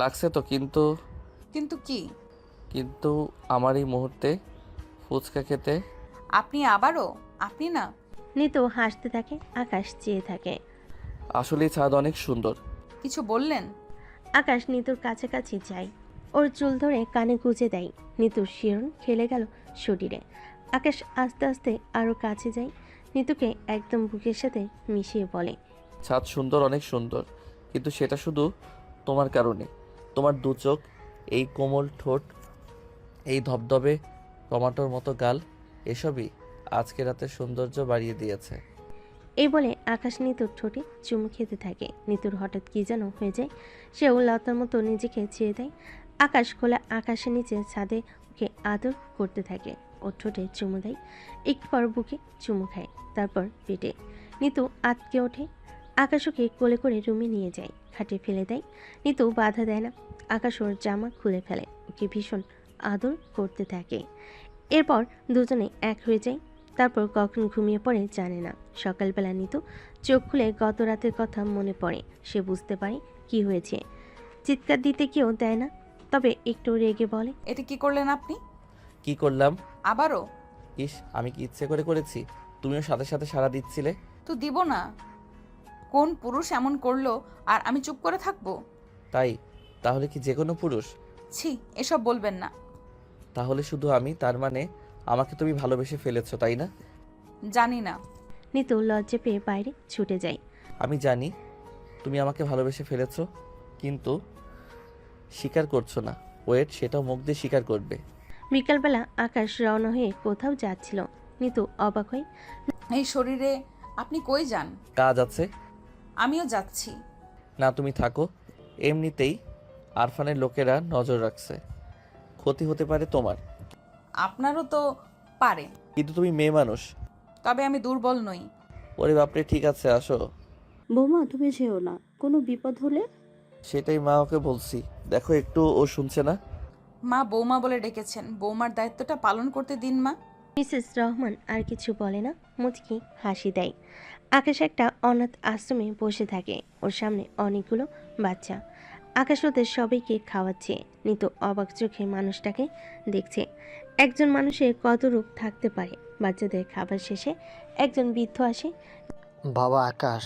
লাগছে তো, কিন্তু... কিন্তু কি? কিন্তু আমার এই মুহূর্তে ফুচকা খেতে... আপনি আবারও? আপনি না। নিতু হাসতে থাকে, আকাশ চেয়ে থাকে। আসলে ছাদ অনেক সুন্দর। কিছু বললেন? আকাশ নিতুর কাছাকাছি যায়, ওর চুল ধরে কানে গুজে দেয়। নিতুর শিহরণ খেলে গেল শরীরে। আকাশ আস্তে আস্তে আরও কাছে যায়, নিতুকে একদম বুকের সাথে মিশিয়ে বলে, ছাদ সুন্দর, অনেক সুন্দর, কিন্তু সেটা শুধু তোমার কারণে। তোমার দু চোখ, এই কোমল ঠোঁট, এই ধবধবে টমাটোর মতো গাল, এসবই আজকে রাতের সৌন্দর্য বাড়িয়ে দিয়েছে। এই বলে আকাশ নিতুর ঠোঁটে চুমু খেতে থাকে। নিতুর হঠাৎ কি যেন হয়ে যায়, সেও লতার মতো নিজেকে ছেড়ে দেয়। আকাশ খোলা আকাশের নিচে ছাদে ওকে আদর করতে থাকে। ওর ঠোঁটে চুমু দেয়, একটু পর বুকে চুমু খায়, তারপর পেটে। নিতু আটকে ওঠে। আকাশ ওকে কোলে করে রুমে নিয়ে যায়, খাটে ফেলে দেয়। নিতু বাধা দেয় না। আকাশ ওর জামা খুলে ফেলে, ওকে ভীষণ আদর করতে থাকে। এরপর দুজনে এক হয়ে যায়। তারপর কখন ঘুমিয়ে পড়ে জানে না। সকালবেলা নিতু চোখ খুলে গত রাতের কথা মনে পড়ে। সে বুঝতে পারে কি হয়েছে। চিৎকার দিতে কেউ দেয় না, তবে একটু রেগে বলে, এটা কি করলেন আপনি? কি করলাম? আবারও? ইস, আমি কি ইচ্ছে করে করেছি? তুমিও সাথে সাথে সাড়া দিচ্ছিলে। তো দিব না? কোন পুরুষ এমন করলো আর আমি চুপ করে থাকবো? তাই? তাহলে কি যে কোনো পুরুষ? ছি, এসব বলবেন না। তাহলে শুধু আমি? তার মানে আমাকে তুমি ভালোবেসে ফেলেছো, তাই না? জানি না। নিতু লজ্জা পেয়ে বাইরে ছুটে যায়। আমি জানি তুমি আমাকে ভালোবেসে ফেলেছো, কিন্তু স্বীকার করছো না। ওয়েট, সেটাও মুখ দিয়ে স্বীকার করবে। বিকালবেলা আকাশ রওনা হয়ে কোথাও যাচ্ছিল। নিতু অবাক হয়। এই শরীরে আপনি কই যান? কাজ আছে। আমিও যাচ্ছি। না, তুমি থাকো। এমনিতেই আরফানের লোকেরা নজর রাখছে, ক্ষতি হতে পারে তোমার। আপনারও তো পারে, কিন্তু তুমি মেয়ে মানুষ। তবে আমি দুর্বল নই। ওরে বাপরে, ঠিক আছে, আসো। বৌমা তুমি যেও না, কোনো বিপদ হলে। সেটাই মা ওকে বলছি, দেখো একটু ও শুনছে না। মা বৌমা বলে ডেকেছেন, বৌমার দায়িত্বটা পালন করতে দিন মা। মিসেস রহমান আর কিছু বলে না, মুচকি হাসি দেয়। আকাশ একটা অনাথ আশ্রমে বসে থাকে, ওর সামনে অনেকগুলো বাচ্চা। আকাশ ওদের সবাইকে খাওয়াচ্ছে। নিতু অবাক চোখে মানুষটাকে দেখছে। একজন মানুষের কত রূপ থাকতে পারে। বাচ্চাদের খাবার শেষে একজন বৃদ্ধ আসে। বাবা আকাশ।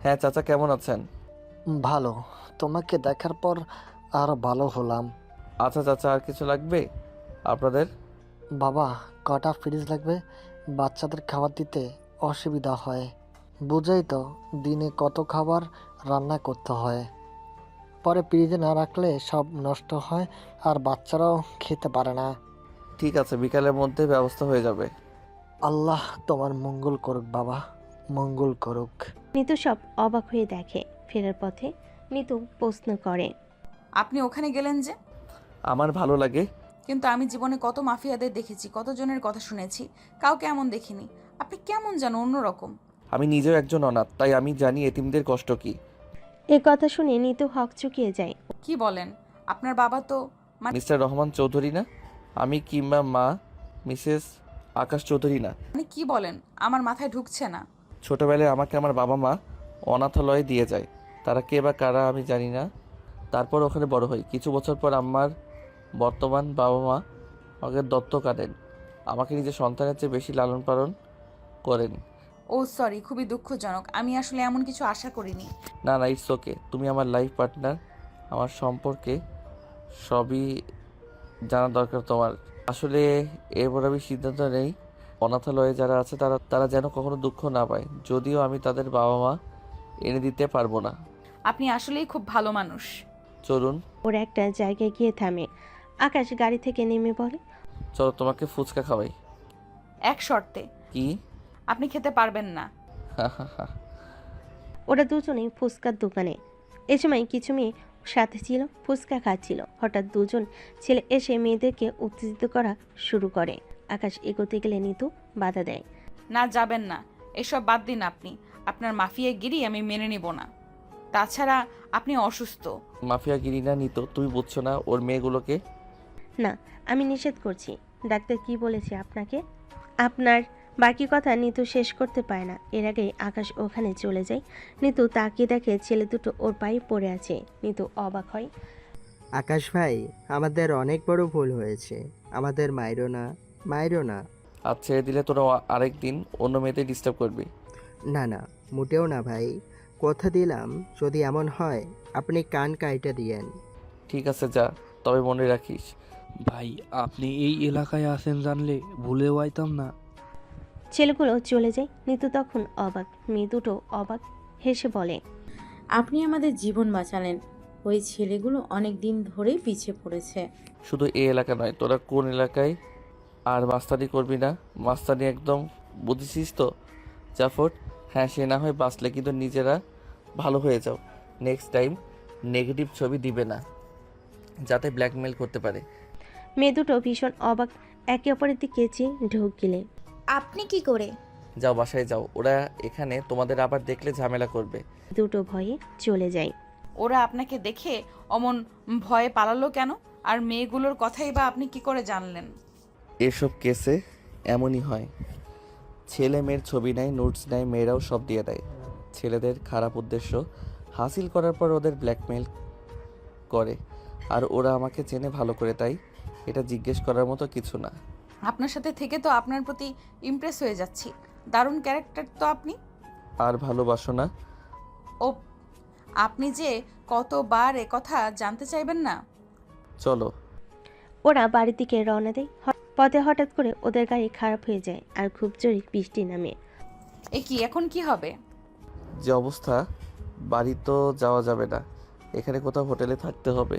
হ্যাঁ চাচা, কেমন আছেন? ভালো, তোমাকে দেখার পর আরো ভালো হলাম। আচ্ছা চাচা, আর কিছু লাগবে আপনাদের? বাবা, কটা ফ্রিজ লাগবে? বাচ্চাদের খাবার দিতে অসুবিধা হয়, বুঝেই তো, দিনে কত খাবার রান্না করতে হয়, পরে ফ্রিজে না রাখলে সব নষ্ট হয় আর বাচ্চারাও খেতে পারে না। ঠিক আছে, বিকালের মধ্যে ব্যবস্থা হয়ে যাবে। আল্লাহ তোমার মঙ্গল করুক বাবা, মঙ্গল করুক। নিতু সব অবাক হয়ে দেখে। ফেরার পথে নিতু প্রশ্ন করে, আপনি ওখানে গেলেন যে? আমার ভালো লাগে। কিন্তু আমি জীবনে কত মাফিয়াদের দেখেছি, কতজনের কথা শুনেছি, কাউকে এমন দেখিনি। আপনি কেমন যেন অন্যরকম। আমি নিজেও একজন অনাথ, তাই আমি জানি এতিমদের কষ্ট কি। এ কথা শুনে নিতু হক চুকিয়ে যায়। কি বলেন? আপনার বাবা তো মিস্টার রহমান চৌধুরী না? আমি কিংবা মা মিসেস আকাশ চৌধুরী না? মানে কি বলেন? আমার মাথায় ঢুকছে না। ছোটবেলায় আমাকে আমার বাবা মা অনাথালয়ে দিয়ে যায়। তারা কে বা কারা আমি জানি না। তারপর ওখানে বড় হই। কিছু বছর পর আমার বর্তমান বাবা মা আমাকে দত্তক আনেন। আমাকে নিজের সন্তানের চেয়ে বেশি লালন পালন করেন। ও সরি, খুবই দুঃখজনক। আমি আসলে এমন কিছু আশা করিনি। না না, ইটস ওকে। তুমি আমার লাইফ পার্টনার, আমার সম্পর্কে সবই জানা দরকার তোমার। আসলে এরপর আমি সিদ্ধান্ত নেই, অনাথালয়ে যারা আছে তারা তারা যেন কখনো দুঃখ না পায়, যদিও আমি তাদের বাবা মা এনে দিতে পারবো না। আপনি আসলেই খুব ভালো মানুষ। চলুন। ওরা একটা জায়গায় গিয়ে থামে। আকাশ গাড়ি থেকে নেমে বলে, চলো তোমাকে ফুচকা খাওয়াই। এক শর্তে। কি? আপনি খেতে পারবেন না। ওরা দুজনেই ফুচকার দোকানে। এ সময় কিছু মেয়ে সাথে ছিল, ফুচকা খাচ্ছিল। হঠাৎ দুজন ছেলে এসে মেয়েদেরকে উত্তেজিত করা শুরু করে। আকাশ এগোতে গেলে নিতু বাধা দেয়। না, যাবেন না। এসব বাদ দিন আপনি। আপনার মাফিয়াগিরি আমি মেনে নিব না। তাছাড়া আপনি অসুস্থ। মাফিয়াগিরি না নিত, তুমি বুঝছো না ওর মেয়েগুলোকে। না, আমি নিষেধ করছি। ডাক্তার কি বলেছে আপনাকে? আপনার বাকি কথা নিতু শেষ করতে পারে না। এর আগেই আকাশ ওখানে চলে যায়। নিতু তাকিয়ে দেখে ছেলে দুটো ওর পায়ে পড়ে আছে। নিতু অবাক হয়। আকাশ ভাই, আমাদের অনেক বড় ভুল হয়েছে, আমাদের মাইরো না, মাইরো না। আর ছেড়ে দিলে তোরা আরেকদিন অন্য মেয়েদের ডিস্টার্ব করবি। না না, মোটেও না ভাই, কথা দিলাম যদি এমন হয় আপনি কান কাইটা দিয়েন। ঠিক আছে যা, তবে মনে রাখিস। ভাই, আপনি এই এলাকায় আছেন জানলে ভুলেও আইতাম না। ছেলেগুলো চলে যায়। নিতু তখন অবাক, মেয়ে দুটো অবাক, হেসে বলে, আপনি আমাদের জীবন বাঁচালেন। ওই ছেলেগুলো অনেক দিন ধরেই পিছিয়ে পড়েছে। শুধু এই এলাকা নয়, তোরা কোন এলাকায় আর মাস্তানি করবি না। মাস্তানি একদম বুঝেছিস তো জাফর? হ্যাঁ, সে না হয় বাঁচলে, কিন্তু নিজেরা ভালো হয়ে যাও। নেক্সট টাইম নেগেটিভ ছবি দিবে না, যাতে ব্ল্যাকমেল করতে পারে। মেয়ে দুটো ভীষণ অবাক, একে অপরের দিকে চেয়ে ঢোক গিলে। আপনি কি করে? যাও, বাসায় যাও। ওরা এখানে তোমাদের আবার দেখলে ঝামেলা করবে। দুটো ভয়ে চলে যায়। ওরা আপনাকে দেখে অমন ভয়ে পালালো কেন? আর মেয়েগুলোর কথাই বা আপনি কি করে জানলেন? এসব কেসে এমনই হয়। ছেলে মেয়ের ছবি নেয়, নোটস নেয়, মেয়েরাও সব দিয়ে দেয়। ছেলেদের খারাপ উদ্দেশ্য হাসিল করার পর ওদের ব্ল্যাকমেল করে। আর ওরা আমাকে চেনে ভালো করে, তাই এটা জিজ্ঞেস করার মতো কিছু না। আপনার সাথে থেকে তো আপনার প্রতি ইমপ্রেস হয়ে যাচ্ছি। দারুণ ক্যারেক্টার তো আপনি। আর ভালোবাসো না? ও, আপনি যে কতবার কথা জানতে চাইবেন না। চলো। ওরা বাড়ির দিকে রওনা দেয়। পথে হঠাৎ করে ওদের গাড়ি খারাপ হয়ে যায় আর খুব জোরে বৃষ্টি নামে। এ কি, এখন কি হবে? যে অবস্থা, বাড়ি তো যাওয়া যাবে না, এখানে কোথাও হোটেলে থাকতে হবে।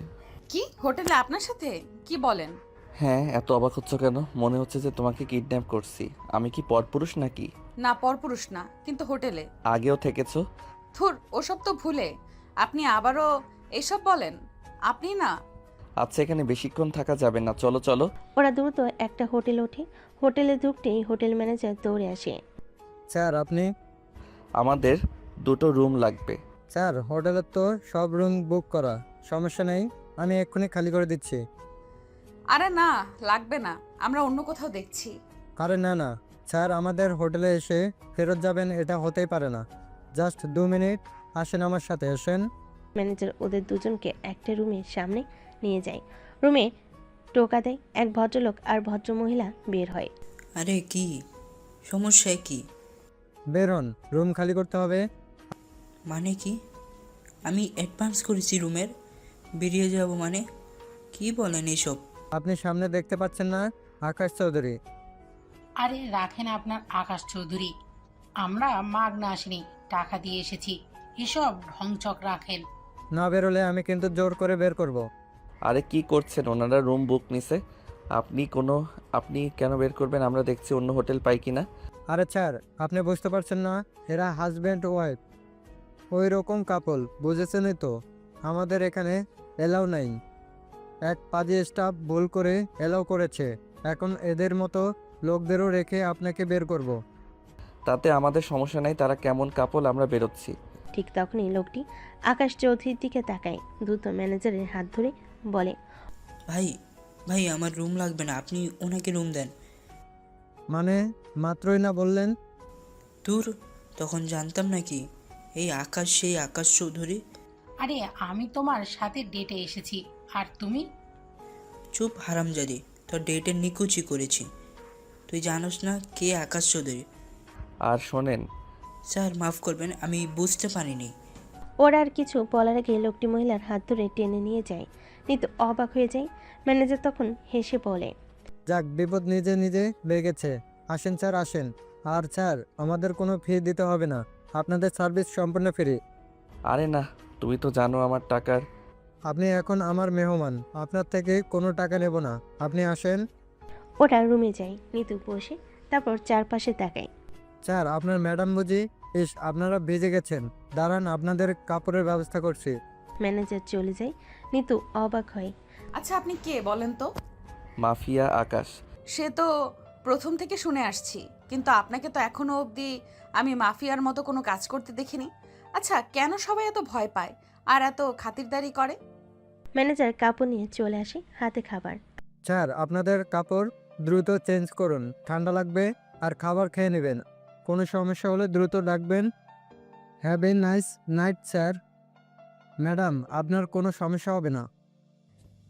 কি, হোটেলে আপনার সাথে? কি বলেন? হ্যাঁ, এত অবাক হচ্ছ কেন? মনে হচ্ছে যে তোমাকে কিডন্যাপ করছি। আমি কি পরপুরুষ নাকি? না, পরপুরুষ না, কিন্তু হোটেলে আগেও থেকেছো? থুর, ওসব তো ভুলে আপনি আবারও এসব বলেন। আপনি না। আচ্ছা, এখানে বেশিক্ষণ থাকা যাবে না, চলো চলো। ওরা দ্রুত একটা হোটেল ওঠে। হোটেলে ঢুকতেই হোটেল ম্যানেজার দৌড়ে আসে। স্যার, আপনি? আমাদের দুটো রুম লাগবে। স্যার, হোটেলের তো সব রুম বুক করা, সমস্যা নেই, আমি এক্ষুনি খালি করে দিচ্ছি। আরে না, লাগবে না, আমরা অন্য কোথাও দেখছি। আরে না না স্যার, আমাদের হোটেলে এসে ফেরত যাবেন এটা হতেই পারে না। জাস্ট 2 মিনিট, আসেন আমার সাথে আসেন। ম্যানেজার ওদের দুজনকে একটা রুমের সামনে নিয়ে যায়। রুমে টোকা দেয়। এক ভদ্রলোক আর ভদ্রমহিলা বের হয়। আরে কি সমস্যা কি? বের হন, রুম খালি করতে হবে। মানে কি? আমি অ্যাডভান্স করেছি রুমের, বেরিয়ে যাব মানে? কি বলেন এসব? আপনি সামনে দেখতে পাচ্ছেন না, আকাশ চৌধুরী। আরে রাখেন আপনার আকাশ চৌধুরী, আমরা মাগনা আসিনি, টাকা দিয়ে এসেছি, এসব ঢংচক রাখেন। না বেরোলে আমি কিন্তু জোর করে বের করব। আরে কি করছেন? ওনারা রুম বুক নিছে, আপনি কেন বের করবেন? আমরা দেখছি অন্য হোটেল পাই কিনা। আরে স্যার, আপনি বুঝতে পারছেন না, এরা হাজব্যান্ড ওয়াইফ, ওই রকম কাপল, বুঝেছেনই তো। আমাদের এখানে এলাও নাই। এক পাজি স্টাফ ভুল করে এলাও করেছে, এখন এদের মতো লোকদেরও রেখে আপনাকে বের করব। তাতে আমাদের সমস্যা নাই, তারা কেমন কাপল, আমরা বেরোচ্ছি। ঠিক তখনই লোকটি আকাশ চৌধুরীর দিকে তাকায়, দ্রুত ম্যানেজারের হাত ধরে বলে, ভাই ভাই আমার রুম লাগবে না, আপনি ওনাকে রুম দেন। মানে মাত্রই না বললেন? দূর, তখন জানতাম নাকি এই আকাশ সেই আকাশ চৌধুরী? আরে আমি তোমার সাথে ডেটে এসেছি, আর তুমি? চুপ হারামজাদি, তোর ডেটের নিকুচি করেছি। তুই জানোস না কে আকাশ চৌধুরী? আর শোনেন স্যার, মাফ করবেন, আমি বুঝতে পারিনি। ওরা আর কিছু বলার আগে লোকটি মহিলার হাত ধরে টেনে নিয়ে যায়। নিতু অবাক হয়ে যায়। ম্যানেজার তখন হেসে বলে, যাক, বিপদ নিজে নিজে লেগেছে। আসেন স্যার, আসেন। আর স্যার, আমাদের কোনো ফি দিতে হবে না, আপনাদের সার্ভিস সম্পূর্ণ ফ্রি। আরে না, তুমি তো জানো আমার টাকার। আপনি এখন আমার মেহমান, আপনার থেকে কোনো টাকা নেব না, আপনি আসেন। ওরা রুমে যায়। নিতু বসে, তারপর চারপাশে তাকায়। স্যার, আপনার ম্যাডাম বুঝি? ইস, আপনারা ভিজে গেছেন, দাঁড়ান আপনাদের কাপড়ের ব্যবস্থা করছি। ম্যানেজার চলে যায়। নিতু অবাক হয়। আচ্ছা, আপনি কে বলেন তো? মাফিয়া আকাশ। সে তো প্রথম থেকে শুনে আসছি, কিন্তু আপনাকে তো এখনো অবধি আমি মাফিয়ার মতো কোনো কাজ করতে দেখিনি। আচ্ছা, কেন সবাই এত ভয় পায় আর এত খাতিরদারি করে? ম্যানেজার কাপড় নিয়ে চলে আসে, হাতে খাবার। স্যার, আপনাদের কাপড় দ্রুত চেঞ্জ করুন, ঠান্ডা লাগবে, আর খাবার খেয়ে নেবেন। কোনো সমস্যা হলে দ্রুত ডাকবেন। Have a nice night sir. Madam, আপনার কোনো সমস্যা হবে না।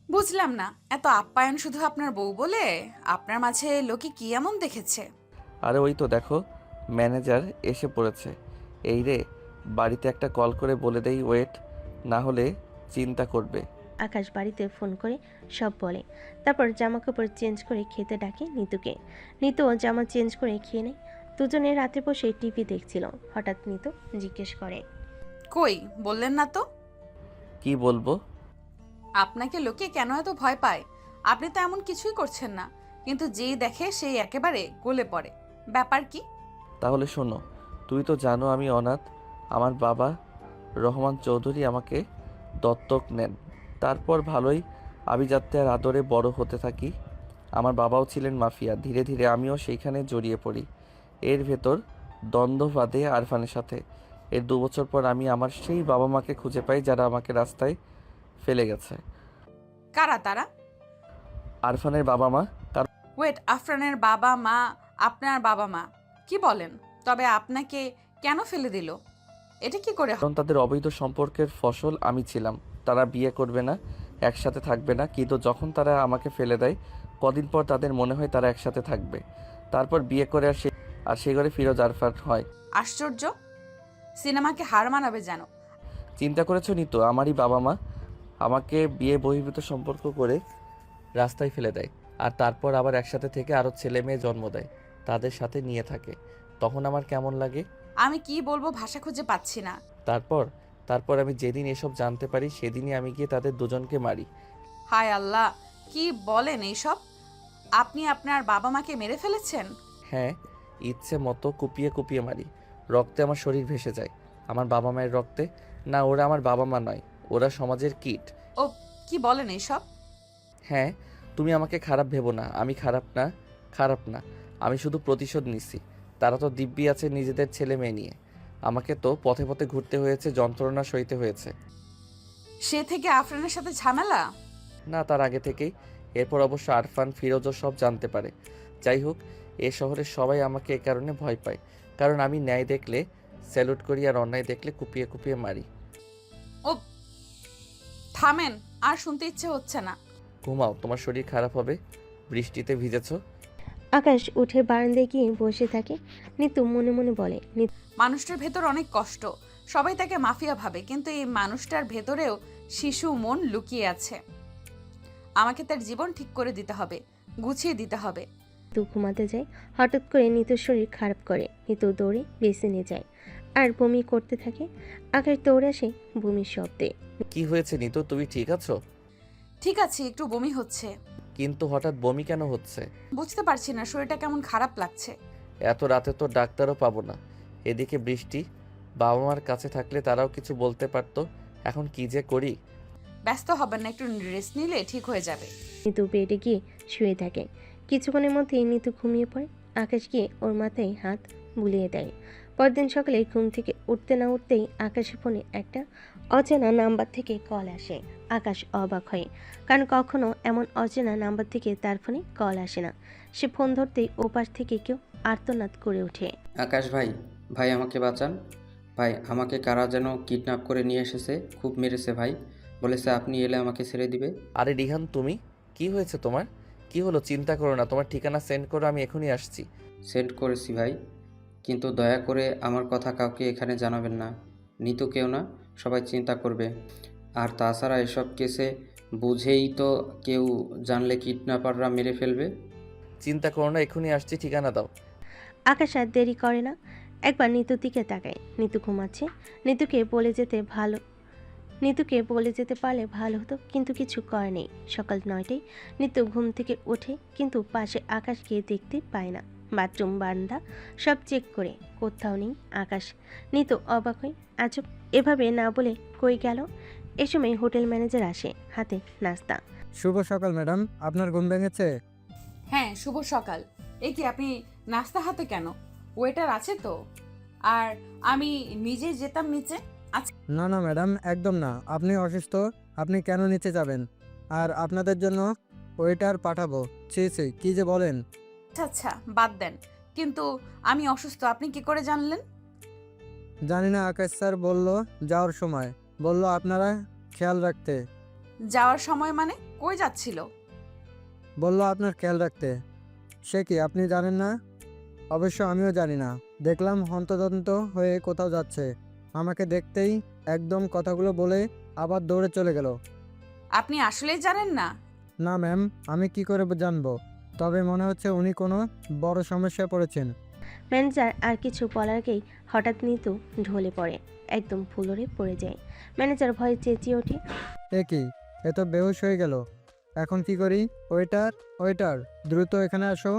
বুঝলাম না, এত আপ্যায়ন শুধু আপনার বউ বলে? আপনার মাঝে লোকে কি এমন দেখেছে? আরে ওই তো দেখো, ম্যানেজার এসে পড়েছে। এই রে, বাড়িতে একটা কল করে বলে দেই ওয়েট, না হলে চিন্তা করবে। আকাশ বাড়িতে ফোন করে সব বলে। তারপর জামা কাপড় চেঞ্জ করে খেতে ডাকে নিতুকে। নিতুও জামা চেঞ্জ করে খেয়ে নেয়। দুজনে রাতে বসে টিভি দেখছিল। হঠাৎ নিতু জিজ্ঞেস করে, কই বললেন না তো? কি বলবো? আপনাকে লোকে কেন এত ভয় পায়? আপনি তো এমন কিছুই করছেন না, কিন্তু যেই দেখে সেই একেবারে গলে পড়ে। ব্যাপার কি? তাহলে শোনো, তুই তো জানো আমি অনাথ। আমার বাবা রহমান চৌধুরী আমাকে দত্তক নেন। তারপর ভালোই আভিজাত্যে আর আদরে বড় হতে থাকি। আমার বাবাও ছিলেন মাফিয়া, ধীরে ধীরে আমিও সেইখানে জড়িয়ে পড়ি। এর ভেতর দ্বন্দ্ব বাঁধে আরফানের সাথে। এর 2 বছর পর আমি আমার সেই বাবা মাকে খুঁজে পাই, যারা আমাকে রাস্তায় ফেলে গেছে। কারা তারা? আরফানের বাবা মা। ওয়েট, আফরানের বাবা মা? আপনার বাবা মা? কি বলেন? তবে আপনাকে কেন ফেলে দিল? এটা কি করে? কারণ তাদের অবৈধ সম্পর্কের ফসল আমি ছিলাম। তারা বিয়ে করবে না, একসাথে থাকবে না, কিন্তু যখন তারা আমাকে ফেলে দেয়, কদিন পর তাদের মনে হয় তারা একসাথে থাকবে। তারপর বিয়ে করে আর সে ঘরে ফিরোজ আরফান হয়। আশ্চর্য, সিনেমাকে হার মানাবে যেন। চিন্তা করেছো নিতো, আমারই বাবা মা আমাকে বিয়ে বহির্ভূত সম্পর্ক করে রাস্তায় ফেলে দেয়, আর তারপর আবার একসাথে থেকে আরও ছেলে মেয়ে জন্ম দেয়, তাদের সাথে নিয়ে থাকে। তখন আমার কেমন লাগে আমি কি বলবো, ভাষা খুঁজে পাচ্ছি না। তারপর আমি যেদিন এসব জানতে পারি, সেদিনই আমি গিয়ে তাদের দুজনকে মারি। হায় আল্লাহ, কি বলেন এইসব? আপনি আপনার বাবা মাকে মেরে ফেলেছেন? হ্যাঁ, ইচ্ছে মতো কুপিয়ে কুপিয়ে মারি। রক্তে আমার শরীর ভেসে যায়। আমার বাবা মায়ের রক্তে না, ওরা আমার বাবা মা নয়, ওরা সমাজের কীট। ও কি বলেন এইসব? হ্যাঁ, তুমি আমাকে খারাপ ভেবো না, আমি খারাপ না, আমি শুধু প্রতিশোধ নিচ্ছি। তারা তো দিব্যি আছে নিজেদের ছেলে মেয়ে নিয়ে, আমাকে তো পথে পথে ঘুরতে হয়েছে, যন্ত্রণা সইতে হয়েছে। সে থেকে আফরানের সাথে ঝামেলা? না, তার আগে থেকেই। এরপর অবশ্য আরফান ফিরোজও সব জানতে পারে। যাই হোক, এ শহরের সবাই আমাকে এ কারণে ভয় পায়, কারণ আমি ন্যায় দেখলে স্যালুট করি আর অন্যায় দেখলে কুপিয়ে কুপিয়ে মারি। ও থামেন, আর শুনতে ইচ্ছে হচ্ছে না। ঘুমাও, তোমার শরীর খারাপ হবে, বৃষ্টিতে ভিজেছো। আকাশ উঠে বারান্দায় গিয়ে বসে থাকে। নিতু মনে মনে বলে, মানুষটার ভেতর অনেক কষ্ট, সবাই তাকে মাফিয়া ভাবে, কিন্তু এই মানুষটার ভেতরেও শিশু মন লুকিয়ে আছে। আমাকে তার জীবন ঠিক করে দিতে হবে, গুছিয়ে দিতে হবে। নিতু ঘুমাতে যায়। হঠাৎ করে নিতুর শরীর খারাপ করে। নিতু দৌড়ে বেসিনে যায় আর বমি করতে থাকে। আকাশ দৌড়ে আসে বমির শব্দে। কি হয়েছে নিতু, তুমি ঠিক আছো? ঠিক আছে, একটু বমি হচ্ছে। কিন্তু হঠাৎ বমি কেন হচ্ছে? বুঝতে পারছি না, শরীরটা কেমন খারাপ লাগছে। এত রাতে তো ডাক্তারও পাবো না, এদিকে বৃষ্টি। বাবা মার কাছে থাকলে তারাও কিছু বলতে পারতো। এখন কি যে করি। ব্যস্ত হবেন না, একটু রেস্ট নিলে ঠিক হয়ে যাবে। নিতু বেডে গিয়ে শুয়ে থাকে। কিছুক্ষণের মধ্যেই নিতু ঘুমিয়ে পড়ে। আকাশ গিয়ে ওর মাথায় হাত বুলিয়ে দেয়। পরদিন সকালে ঘুম থেকে উঠতে না উঠতেই আকাশের ফোনে একটা অচেনা নাম্বার থেকে কল আসে। আকাশ অবাক হয়, কারণ কখনো এমন অচেনা নাম্বার থেকে তার ফোনে কল আসে না। সে ফোন ধরতেই ওপাশ থেকে কেউ আর্তনাদ করে ওঠে। আকাশ ভাই, ভাই আমাকে বাঁচান। ভাই, আমাকে কারা যেন কিডন্যাপ করে নিয়ে এসেছে, খুব মেরেছে ভাই। বলেছে আপনি এলে আমাকে ছেড়ে দিবে। আরে রিহান, তুমি কি হয়েছে তোমার? কি হলো? চিন্তা করো না, তোমার ঠিকানা সেন্ড করো, আমি এখনই আসছি। সেন্ড করেছি ভাই, কিন্তু দয়া করে আমার কথা কাউকে এখানে জানাবেন না। নিতু কেউ না, সবাই চিন্তা করবে। আর তাছাড়া এসব কেসে বুঝেই তো কেউ জানলে কিডন্যাপাররা মেরে ফেলবে। চিন্তা করো না, এখনই আসছি, ঠিকানা দাও। আকাশ আর দেরি করে না, একবার নিতুর দিকে তাকায়। নিতু ঘুমাচ্ছে। নিতুকে বলে যেতে পারলে ভালো হতো, কিন্তু কিছু করে নেই। সকাল 9টায় নিতু ঘুম থেকে ওঠে, কিন্তু পাশে আকাশকে দেখতে পায় না। বাথরুম, বারান্দা সব চেক করে কোথাও নেই আকাশ। নিতু অবাক হয়, আজব, এভাবে না বলে কই গেল। এ সময় হোটেল ম্যানেজার আসে, হাতে নাস্তা। শুভ সকাল ম্যাডাম, আপনার ঘুম ভেঙেছে? হ্যাঁ, শুভ সকাল। এই কি, আপনি নাস্তা হাতে কেন? ওয়েটার আছে তো? আর আমি নিজে যেতাম নিচে। আচ্ছা না না ম্যাডাম, একদম না। আপনি অসুস্থ, আপনি কেন নিচে যাবেন? আর আপনাদের জন্য ওয়েটার পাঠাবো? ছি ছি, কি যে বলেন। আচ্ছা, বাদ দেন, কিন্তু আমি অসুস্থ আপনি কি করে জানলেন? জানি না, আকাশ স্যার বলল যাওয়ার সময়, বলল আপনারা খেয়াল রাখতে। যাওয়ার সময় মানে কই যাচ্ছিল? বলল আপনার খেয়াল রাখতে। সে কি আপনি জানেন না? অবশ্য আমিও জানি না। দেখলাম হন্তদন্ত হয়ে কোথাও যাচ্ছে। আমাকে দেখতেই একদম কথাগুলো বলে আবার দৌড়ে চলে গেল। আপনি আসলেই জানেন না? না ম্যাম, আমি কি করে জানবো? তবে মনে হচ্ছে উনি কোনো বড় সমস্যায় পড়েছেন। ম্যানেজার আর কিছু বলার আগেই হঠাৎ নিতু ঢলে পড়ে, একদম ফুলরে পড়ে যায়। ম্যানেজার ভয়ে চেঁচিয়ে ওঠে, এ কি, এ তো বেহুশ হয়ে গেল। এখন কি করি? ওয়েটার, ওয়েটার, দ্রুত এখানে আসো।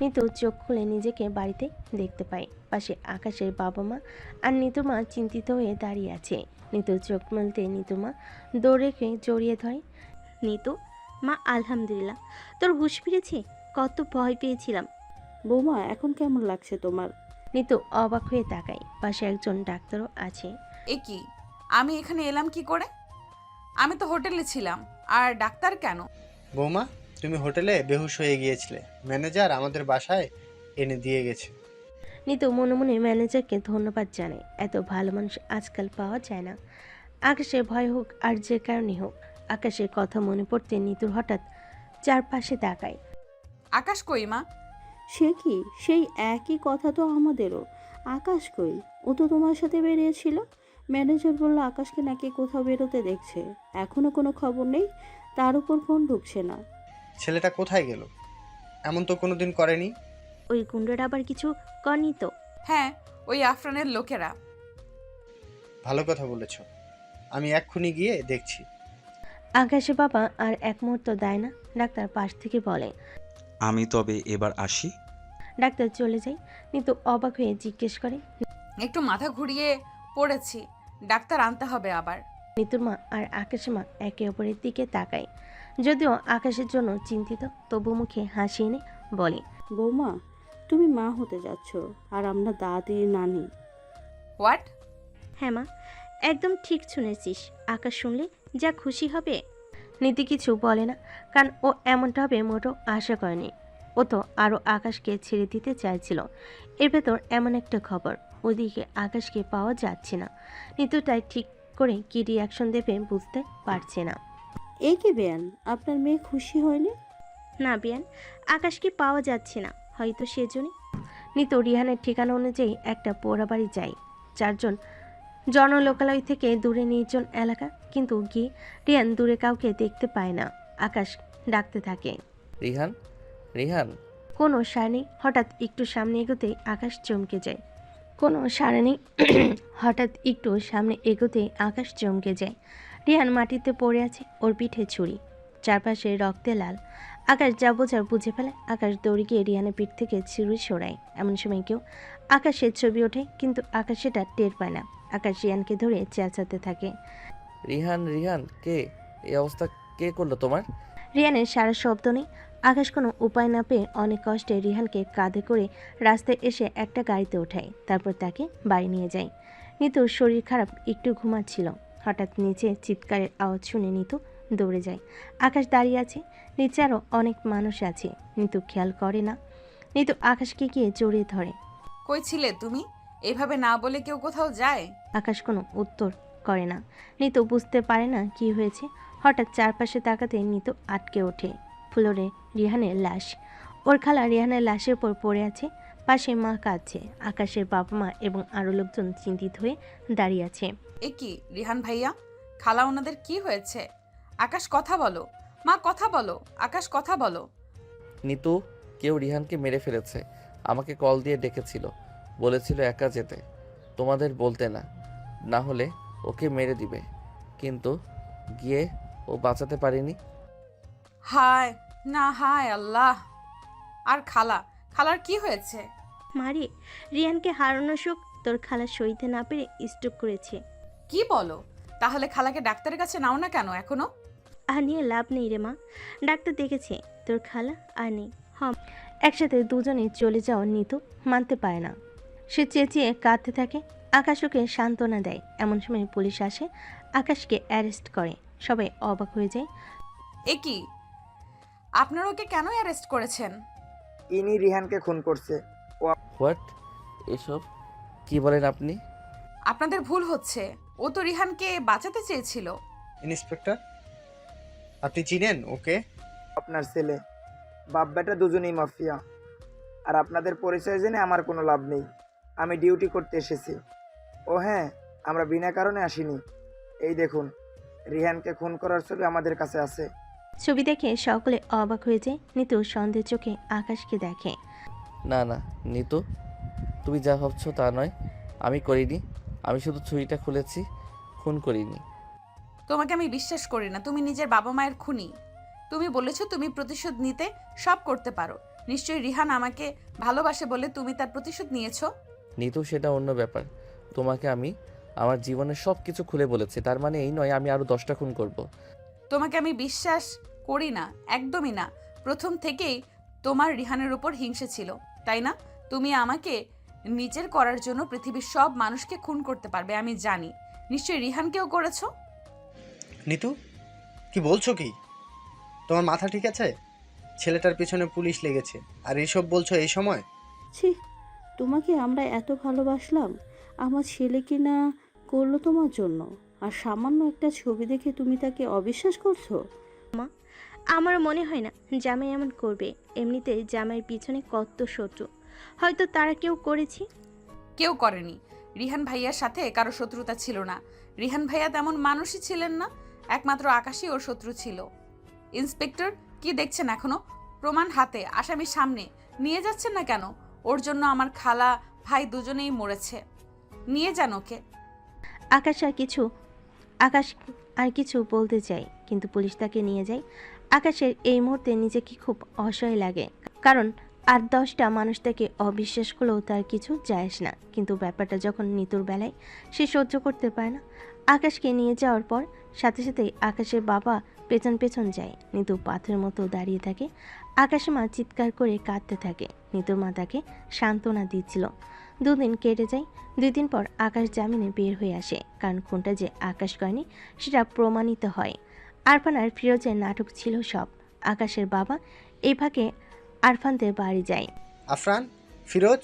নিতু চোখ খুলে নিজেকে বাড়িতে দেখতে পায়। পাশে আকাশের বাবা মা আর নিতুর মা চিন্তিত হয়ে দাঁড়িয়ে আছে। নিতু চোখ মেলতে নিতুর মা দৌড়ে জড়িয়ে ধরে। নিতু, মা আলহামদুলিল্লাহ, তোর হুঁশ ফিরেছে? কত ভয় পেয়েছিলাম। বৌমা, এখন কেমন লাগছে তোমার? নিতু অবাক হয়ে তাকায়। পাশে একজন ডাক্তারও আছে। এ কি, আমি এখানে এলাম কি করে? আমি তো হোটেলে ছিলাম, আর ডাক্তার কেন? বৌমা, তুমি হোটেলে বেহুশ হয়ে গিয়েছিলে, ম্যানেজার আমাদের বাসায় এনে দিয়ে গেছে। নিতু মনে মনে ম্যানেজারকে ধন্যবাদ জানায়। এত ভালো মানুষ আজকাল পাওয়া যায় না। আকাশের ভয় হোক আর যে কারণে হোক, আকাশের কথা মনে পড়তে নিতুর হঠাৎ চারপাশে তাকায়। আকাশ কই মা? সে কি, সেই একই কথা তো আমাদেরও। আকাশ কই? ও তো তোমার সাথে বেরিয়েছিল। ম্যানেজার বলল আকাশকে নাকি কোথাও বেরোতে দেখছে। এখনো কোনো খবর নেই, তার উপর ফোন ঢুকছে না। ছেলেটা কোথায় গেল? এমন তো কোনোদিন করেনি। ওই গুন্ডারা আবার কিছু করনি তো? হ্যাঁ, ওই আফরানের লোকেরা। ভালো কথা বলেছ, আমি এক্ষুনি গিয়ে দেখছি। আকাশের বাবা আর এক মুহূর্ত দেয় না। ডাক্তার পাশ থেকে বলে, আমি তবে এবার আসি। ডাক্তার চলে যায়। নিতু অবাক হয়ে জিজ্ঞেস করে, একটু মাথা ঘুরিয়ে পড়েছি, ডাক্তার আনতে হবে আবার। নিতুর মা আর আকাশের মা একে অপরের দিকে তাকায়। যদিও আকাশের জন্য চিন্তিত, তবু মুখে হাসি এনে বলে, বৌমা, তুমি মা হতে যাচ্ছ, আর আমরা দাদি নানি। হোয়াট? হ্যাঁ মা, একদম ঠিক শুনেছিস। আকাশ শুনলে যা খুশি হবে। নীতি কিছু বলে না, কারণ ও এমনটা হবে মোটো আশা করেনি। ও তো আরও আকাশকে ছেড়ে দিতে চাইছিল। এর ভেতর এমন একটা খবর, ওদিকে আকাশকে পাওয়া যাচ্ছে না। নিতু তাই ঠিক করে কি রিয়াকশন দেবে বুঝতে পারছে না। এ কি বেয়ান, আপনার মেয়ে খুশি হয়নি? না বিয়ান, আকাশকে পাওয়া যাচ্ছে না, হয়তো সেজন্যই। নিতু রিহানের ঠিকানা অনুযায়ী একটা পোড়া বাড়ি যায়, 4 জন জনলোকালয় থেকে দূরে নির্জন এলাকা। কিন্তু গিয়ে রিহান দূরে কাউকে দেখতে পায় না। আকাশ ডাকতে থাকে, রিহান, রিহান। কোনো সাড়া নেই। হঠাৎ একটু সামনে এগোতেই আকাশ চমকে যায়। কোনো সাড়া নেই। হঠাৎ একটু সামনে এগোতেই আকাশ চমকে যায়। রিহান মাটিতে পড়ে আছে, ওর পিঠে ছুরি, চারপাশে রক্তে লাল। আকাশ যা বোঝার বুঝে ফেলে। আকাশ দৌড়ে গিয়ে রিহানের পিঠ থেকে ছুরি সরায়। এমন সময় কেউ আকাশের ছবি ওঠে, কিন্তু আকাশ সেটা টের পায় না। আকাশ রিহানকে ধরে চেঁচাতে থাকে, রিহান, রিহান, কে? এই অবস্থা কে করলো তোমার? রিহানের সারা শব্দ নেই। আকাশ কোনো উপায় না পেয়ে অনেক কষ্টে রিহানকে কাঁধে করে রাস্তায় এসে একটা গাড়িতে ওঠায়, তারপর তাকে বাড়ি নিয়ে যায়। নিতুর শরীর খারাপ, একটু ঘুমাচ্ছিল। হঠাৎ নিচে চিৎকারের আওয়াজ শুনে নিতু দৌড়ে যায়। আকাশ দাঁড়িয়ে আছে, নিচে আরও অনেক মানুষ আছে। নিতু খেয়াল করে না। নিতু আকাশকে গিয়ে জড়িয়ে ধরে। কই ছিলে তুমি? এভাবে না বলে কেউ কোথাও যায়? আকাশ কোনো উত্তর করে না। নিতু বুঝতে পারে না কি হয়েছে। হঠাৎ চারপাশে তাকাতে নিতু আটকে ওঠে। ফ্লোরে রিহানের লাশ। ওর খালা রিহানের লাশের উপর পড়ে আছে, পাশে মা কাঁদছে। আকাশের বাবা মা এবং আরও লোকজন চিন্তিত হয়ে দাঁড়িয়ে আছে। এ কি রিহান ভাইয়া, খালা ওনাদের কি হয়েছে? আকাশ কথা বলো, মা কথা বলো, আকাশ কথা বলো। নিতু, কেউ রিহানকে মেরে ফেলেছে। আমাকে কল দিয়ে ডেকেছিল, বলেছিল একা যেতে, তোমাদের বলতে না, না হলে ওকে মেরে দিবে। কিন্তু গিয়ে ও বাঁচাতে পারেনি। হায় না, হায় আল্লাহ। আর খালার কি হয়েছে? মারি, রিয়ানকে হারানোর শোক তোর খালা সইতে না পেরে স্ট্রোক করেছে। কি বলো? তাহলে খালাকে ডাক্তারের কাছে নাও না কেন এখনো? আর নিয়ে লাভ নেই রে মা, ডাক্তার দেখেছে, তোর খালা আর নেই। একসাথে দুজনে চলে যাওয়া নিতু মানতে পারে না। সে চেঁচিয়ে কাঁদতে থাকে। আকাশ ওকে সান্ত্বনা দেয়। এমন সময় পুলিশ আসে, আকাশকে অ্যারেস্ট করে। সবাই অবাক হয়ে যায়। এ কি, আপনারা ওকে কেন অ্যারেস্ট করেছেন? ইনি রিহানকে খুন করছে। হোয়াট? এসব কি বলেন আপনি? আপনাদের ভুল হচ্ছে, ও তো রিহানকে বাঁচাতে চেয়েছিল। ইন্সপেক্টর, আপনি চিনেন ওকে? আপনার ছেলে, বাপ বেটা দুজনেই মাফিয়া। আর আপনাদের পরিচয় জেনে আমার কোনো লাভ নেই। আমি ডিউটি করতে এসেছি। ও হ্যাঁ, আমরা বিনা কারণে আসিনি। এই দেখুন, রিহানকে খুন করার ছবি আমাদের কাছে আছে। ছবি দেখে সকলে অবাক হয়ে যায়। নিতু সন্দেহ চোখে আকাশকে দেখে। না না নিতু, তুমি যা ভাবছো তা নয়। আমি করিনি, আমি শুধু ছুরিটা খুলেছি, খুন করিনি। তোমাকে আমি বিশ্বাস করি না, তুমি নিজের বাবা মায়ের খুনি। তুমি বলেছো তুমি প্রতিশোধ নিতে সব করতে পারো। নিশ্চয়ই রিহান আমাকে ভালোবাসে বলে তুমি তার প্রতিশোধ নিয়েছো। নিতু, সেটা অন্য ব্যাপার। তোমাকে আমি আমার জীবনের সব কিছু খুলে বলেছি, তার মানে এই নয় আমি আরও 10টা খুন করব। তোমাকে আমি বিশ্বাস করি না, একদমই না। প্রথম থেকেই তোমার রিহানের উপর হিংসে ছিল, তাই না? তুমি আমাকে নিজের করার জন্য পৃথিবীর সব মানুষকে খুন করতে পারবে, আমি জানি। নিশ্চয়ই রিহানকেও করেছো। নিতু, কি বলছো কি? তোমার মাথা ঠিক আছে? ছেলেটার পিছনে পুলিশ লেগেছে, আর এসব বলছো এই সময়? ছি, তোমাকে আমরা এত ভালোবাসলাম, আমার ছেলে কি না করলো তোমার জন্য, আর সামান্য একটা ছবি দেখে তুমি তাকে অবিশ্বাস করছো? মা, আমার মনে হয় না জামাই এমন করবে। এমনিতে জামাইয়ের পিছনে কত শত্রু, হয়তো তারা কেউ করেছে। কেউ করেনি। রিহান ভাইয়ার সাথে কারো শত্রুতা ছিল না। রিহান ভাইয়া তেমন মানুষই ছিলেন না, একমাত্র আকাশই ওর শত্রু ছিল। ইন্সপেক্টর, কি দেখছেন এখনো? প্রমাণ হাতে, আসামি সামনে, নিয়ে যাচ্ছেন না কেন? ওর জন্য আমার খালা ভাই দুজনেই মরেছে। নিয়ে যান ওকে। আকাশ আর কিছু বলতে চায়, কিন্তু পুলিশ তাকে নিয়ে যায়। আকাশের এই মুহূর্তে নিজেকে খুব অসহায় লাগে, কারণ আর 10টা মানুষ তাকে অবিশ্বাস করলেও তার কিছু যায় আসে না। কিন্তু ব্যাপারটা যখন নিতুর বেলায়, সে সহ্য করতে পারে না। আকাশকে নিয়ে যাওয়ার পর সাথে সাথেই আকাশের বাবা পেছন পেছন যায়। নিতু পাথরের মতো দাঁড়িয়ে থাকে। আকাশের মা চিৎকার করে কাঁদতে থাকে। নিতুর মা তাকে সান্ত্বনা দিচ্ছিল। 2 দিন কেটে যায়। 2 দিন পর আকাশ জামিনে বের হয়ে আসে, কারণ খুনটা যে আকাশ করেনি সেটা প্রমাণিত হয়। আরফান আর ফিরোজের নাটক ছিল সব। আকাশের বাবা এই ফাঁকে আরফানদের বাড়ি যায়। আফরান, ফিরোজ,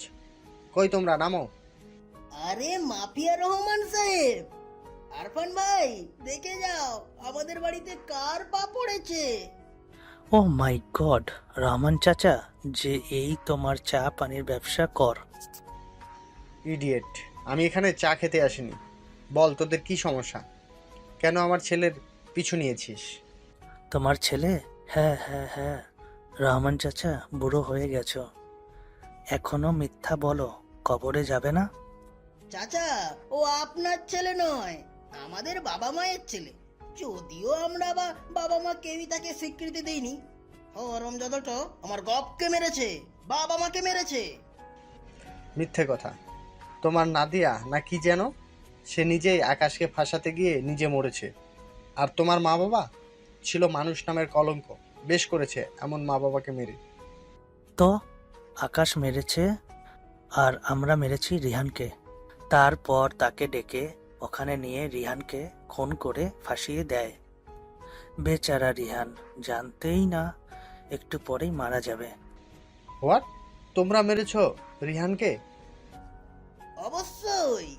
কই তোমরা, নামো। আরে মাফিয়া রহমান সাহেব, আরফান ভাই দেখে যাও আমাদের বাড়িতে কার পা পড়েছে। ও মাই গড, রহমান চাচা যে এই তোমার চা পানির ব্যবসা কর। ইডিয়েট, আমি এখানে চা খেতে আসিনি। বল তোদের কি সমস্যা, কেন আমার ছেলের পিছু নিয়েছিস? তোমার ছেলে? হ্যাঁ হ্যাঁ হ্যাঁ, রহমান চাচা বুড়ো হয়ে গেছো, এখনো মিথ্যা বলো, কবরে যাবে না? চাচা, ও আপনার ছেলে নয়, আমাদের বাবা মায়ের ছেলে। যদিও আমরা বাবা মা কেউই তাকে স্বীকৃতি দেইনি। হরমজাদাটা আমার গপকে মেরেছে, বাবা মাকে মেরেছে। মিথ্যে কথা। তোমার নাদিয়া না কি যেন, সে নিজেই আকাশকে ফাঁসাতে গিয়ে নিজে মরেছে। আর তোমার মা বাবা ছিল মানুষ নামের কলঙ্ক, বেশ করেছে এমন মা বাবাকে মেরে। তো আকাশ মেরেছে আর আমরা মেরেছি রিহানকে। তারপর তাকে ডেকে ওখানে নিয়ে রিহানকে খুন করে ফাঁসিয়ে দেয়। বেচারা রিহান জানতেই না একটু পরেই মারা যাবে। হোয়াট? তোমরা মেরেছো রিহানকে? অবশ্যই,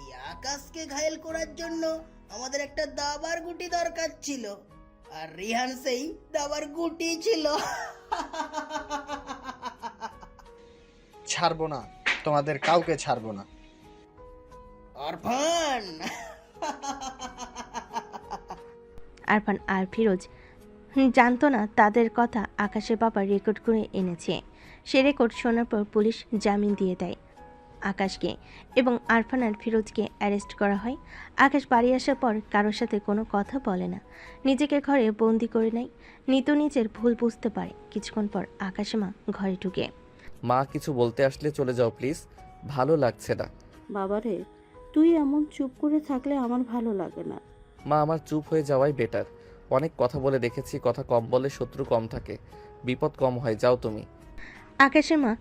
এই আকাশকে ঘায়েল করার জন্য আমাদের একটা দাবার গুটি দরকার ছিল, আর রিহান সেই দাবার গুটি ছিল। ছাড়বো না, তোমাদের কাউকে ছাড়বো না। আরফান, আরফান আর ফিরোজ জানতো না তাদের কথা আকাশের বাবা রেকর্ড করে এনেছে। সে রেকর্ড শোনার পর পুলিশ জামিন দিয়ে দেয় আকাশকে এবং আরফান আর ফিরোজকে অ্যারেস্ট করা হয়। আকাশ বাড়ি আসার পর কারোর সাথে কোনো কথা বলে না, নিজেকে ঘরে বন্দি করে নেয়। নিতু নিজের ভুল বুঝতে পারে। কিছুক্ষণ পর আকাশে মা ঘরে ঢুকে। মা, কিছু বলতে আসলে চলে যাও প্লিজ, ভালো লাগছে না। বাবারে, তুই এমন চুপ করে থাকলে আমার ভালো লাগে না। মা, আমার চুপ হয়ে যাওয়াই বেটার। অনেক কথা বলে দেখেছি, কথা কম বলে শত্রু কম থাকে, বিপদ কম হয়। যাও তুমি। আকাশের মা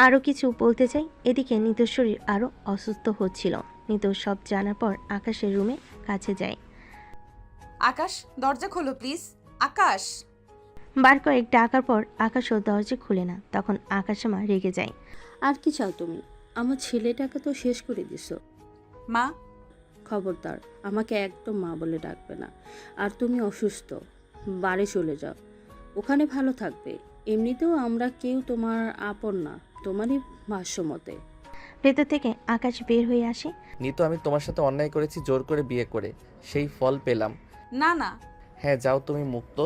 আরও কিছু বলতে চাই, এদিকে নিতুর শরীর আরও অসুস্থ হচ্ছিল। নিতু সব জানার পর আকাশের রুমে কাছে যায়। আকাশ, দরজা খোলো প্লিজ। আকাশ। বার কয়েক ডাকার পর আকাশও দরজা খুলে না। তখন আকাশের মা রেগে যায়। আর কি চাও তুমি? আমার ছেলেটাকে তো শেষ করে দিছো। মা, খবরদার, আমাকে একদম মা বলে ডাকবে না। আর তুমি অসুস্থ, বাড়ি চলে যাও, ওখানে ভালো থাকবে। এমনিতেও আমরা কেউ তোমার আপন না, তোমারই ভাষ্য মতে। ভেতর থেকে আকাশ বের হয়ে আসে। নিতু, আমি তোমার সাথে অন্যায় করেছি, জোর করে বিয়ে করে, সেই ফল পেলাম। না না। হ্যাঁ, যাও তুমি মুক্ত।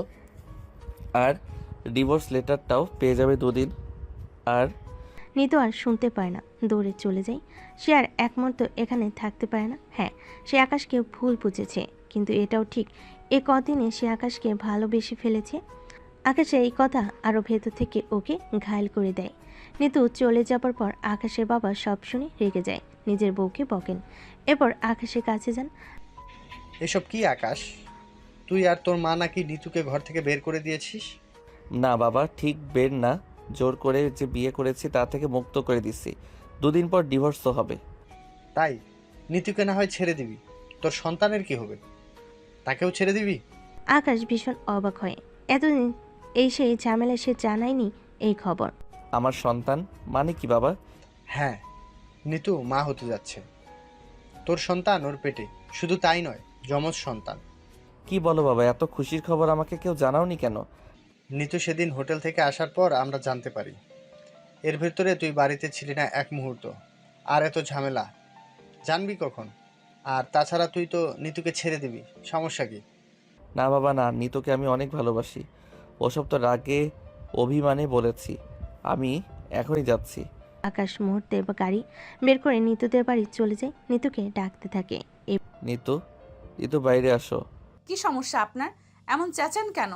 আর ডিভোর্স লেটারটাও পেয়ে যাবে দুদিন। আর নিতু আর শুনতে পায় না, দৌড়ে চলে যায়। সে আর এক মুহূর্ত এখানে থাকতে পারে না। হ্যাঁ, সে আকাশকে ভুল বুঝেছে, কিন্তু এটাও ঠিক এ কদিনে সে আকাশকে ভালোবেসে ফেলেছে। আকাশের এই কথা আরও ভেতর থেকে ওকে ঘায়েল করে দেয়। নিতু চলে যাবার পর আকাশের বাবা সব শুনে রেগে যায়, নিজের বউকে বকেন। এরপর আকাশের কাছে যান। এসব কি আকাশ? তুই আর তোর মা নাকি নিতুকে ঘর থেকে বের করে দিয়েছিস? না বাবা, ঠিক বের না, জোর করে যে বিয়ে করেছি তা থেকে মুক্ত করে দিচ্ছি। দুদিন পর ডিভোর্স তো হবে। তাই নিতুকে না হয় ছেড়ে দিবি, তোর সন্তানের কি হবে? তাকেও ছেড়ে দিবি? আকাশ ভীষণ অবাক হয়। এতদিন এই সেই ঝামেলা সে জানায়নি এই খবর। আমার সন্তান মানে কি বাবা? হ্যাঁ, নিতু মা হতে যাচ্ছে। তোর সন্তান ওর পেটে, শুধু তাই নয়, যমজ সন্তান। কি বলো বাবা, এত খুশির খবর আমাকে কেউ জানাওনি কেন? নিতু সেদিন হোটেল থেকে আসার পর আমরা জানতে পারি। এর ভেতরে তুই বাড়িতে ছিলি না এক মুহূর্ত। আর এত ঝামেলা জানবি কখন? আর তাছাড়া তুই তো নিতুকে ছেড়ে দিবি, সমস্যা কি? না বাবা না, নিতুকে আমি অনেক ভালোবাসি। ওসব তো রাগে অভিমানে বলেছি। আমি এখনই যাচ্ছি। আকাশ মুহূর্তে গাড়ি বের করে নিতুদের বাড়ি চলে যায়, নিতুকে ডাকতে থাকে। নিতু, নিতু বাইরে আসো। কি সমস্যা আপনার? এমন চেঁচান কেন?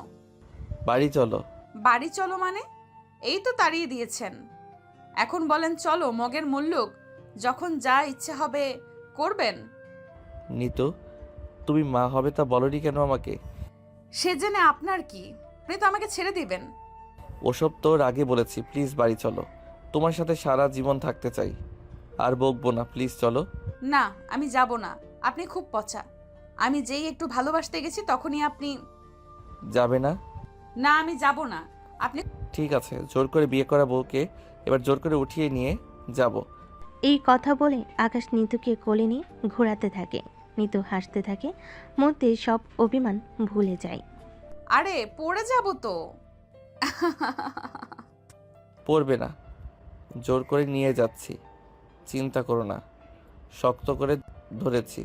বাড়ি চলো। বাড়ি চলো মানে? এই তো তাড়িয়ে দিয়েছেন, এখন বলেন চলো মগের মুল্লুক, যখন যা ইচ্ছে হবে করবেন। নিতু, তুমি মা হবে তা বলনি কেন আমাকে? সে জেনে আপনার কি? আপনি তো আমাকে ছেড়ে দিবেন। ওসব তোর আগে বলেছি, প্লিজ বাড়ি চলো। তোমার সাথে সারা জীবন থাকতে চাই, আর বকবো না, প্লিজ চলো। না, আমি যাব না। আপনি খুব পচা, আমি যেই একটু ভালোবাসতে গেছি তখনই আপনি। যাবে না? না, আমি যাব না। আপনি ঠিক আছে, জোর করে বিয়ে করা বউকে এবার জোর করে উঠিয়ে নিয়ে যাব। এই কথা বলে আকাশ নিতুকে কোলে নিয়ে ঘোরাতে থাকে। নিতু হাসতে থাকে, মধ্যে সব অভিমান ভুলে যায়। আরে পড়ে যাব তো। পড়বে না, জোর করে নিয়ে যাচ্ছি, চিন্তা করো না, শক্ত করে ধরেছি।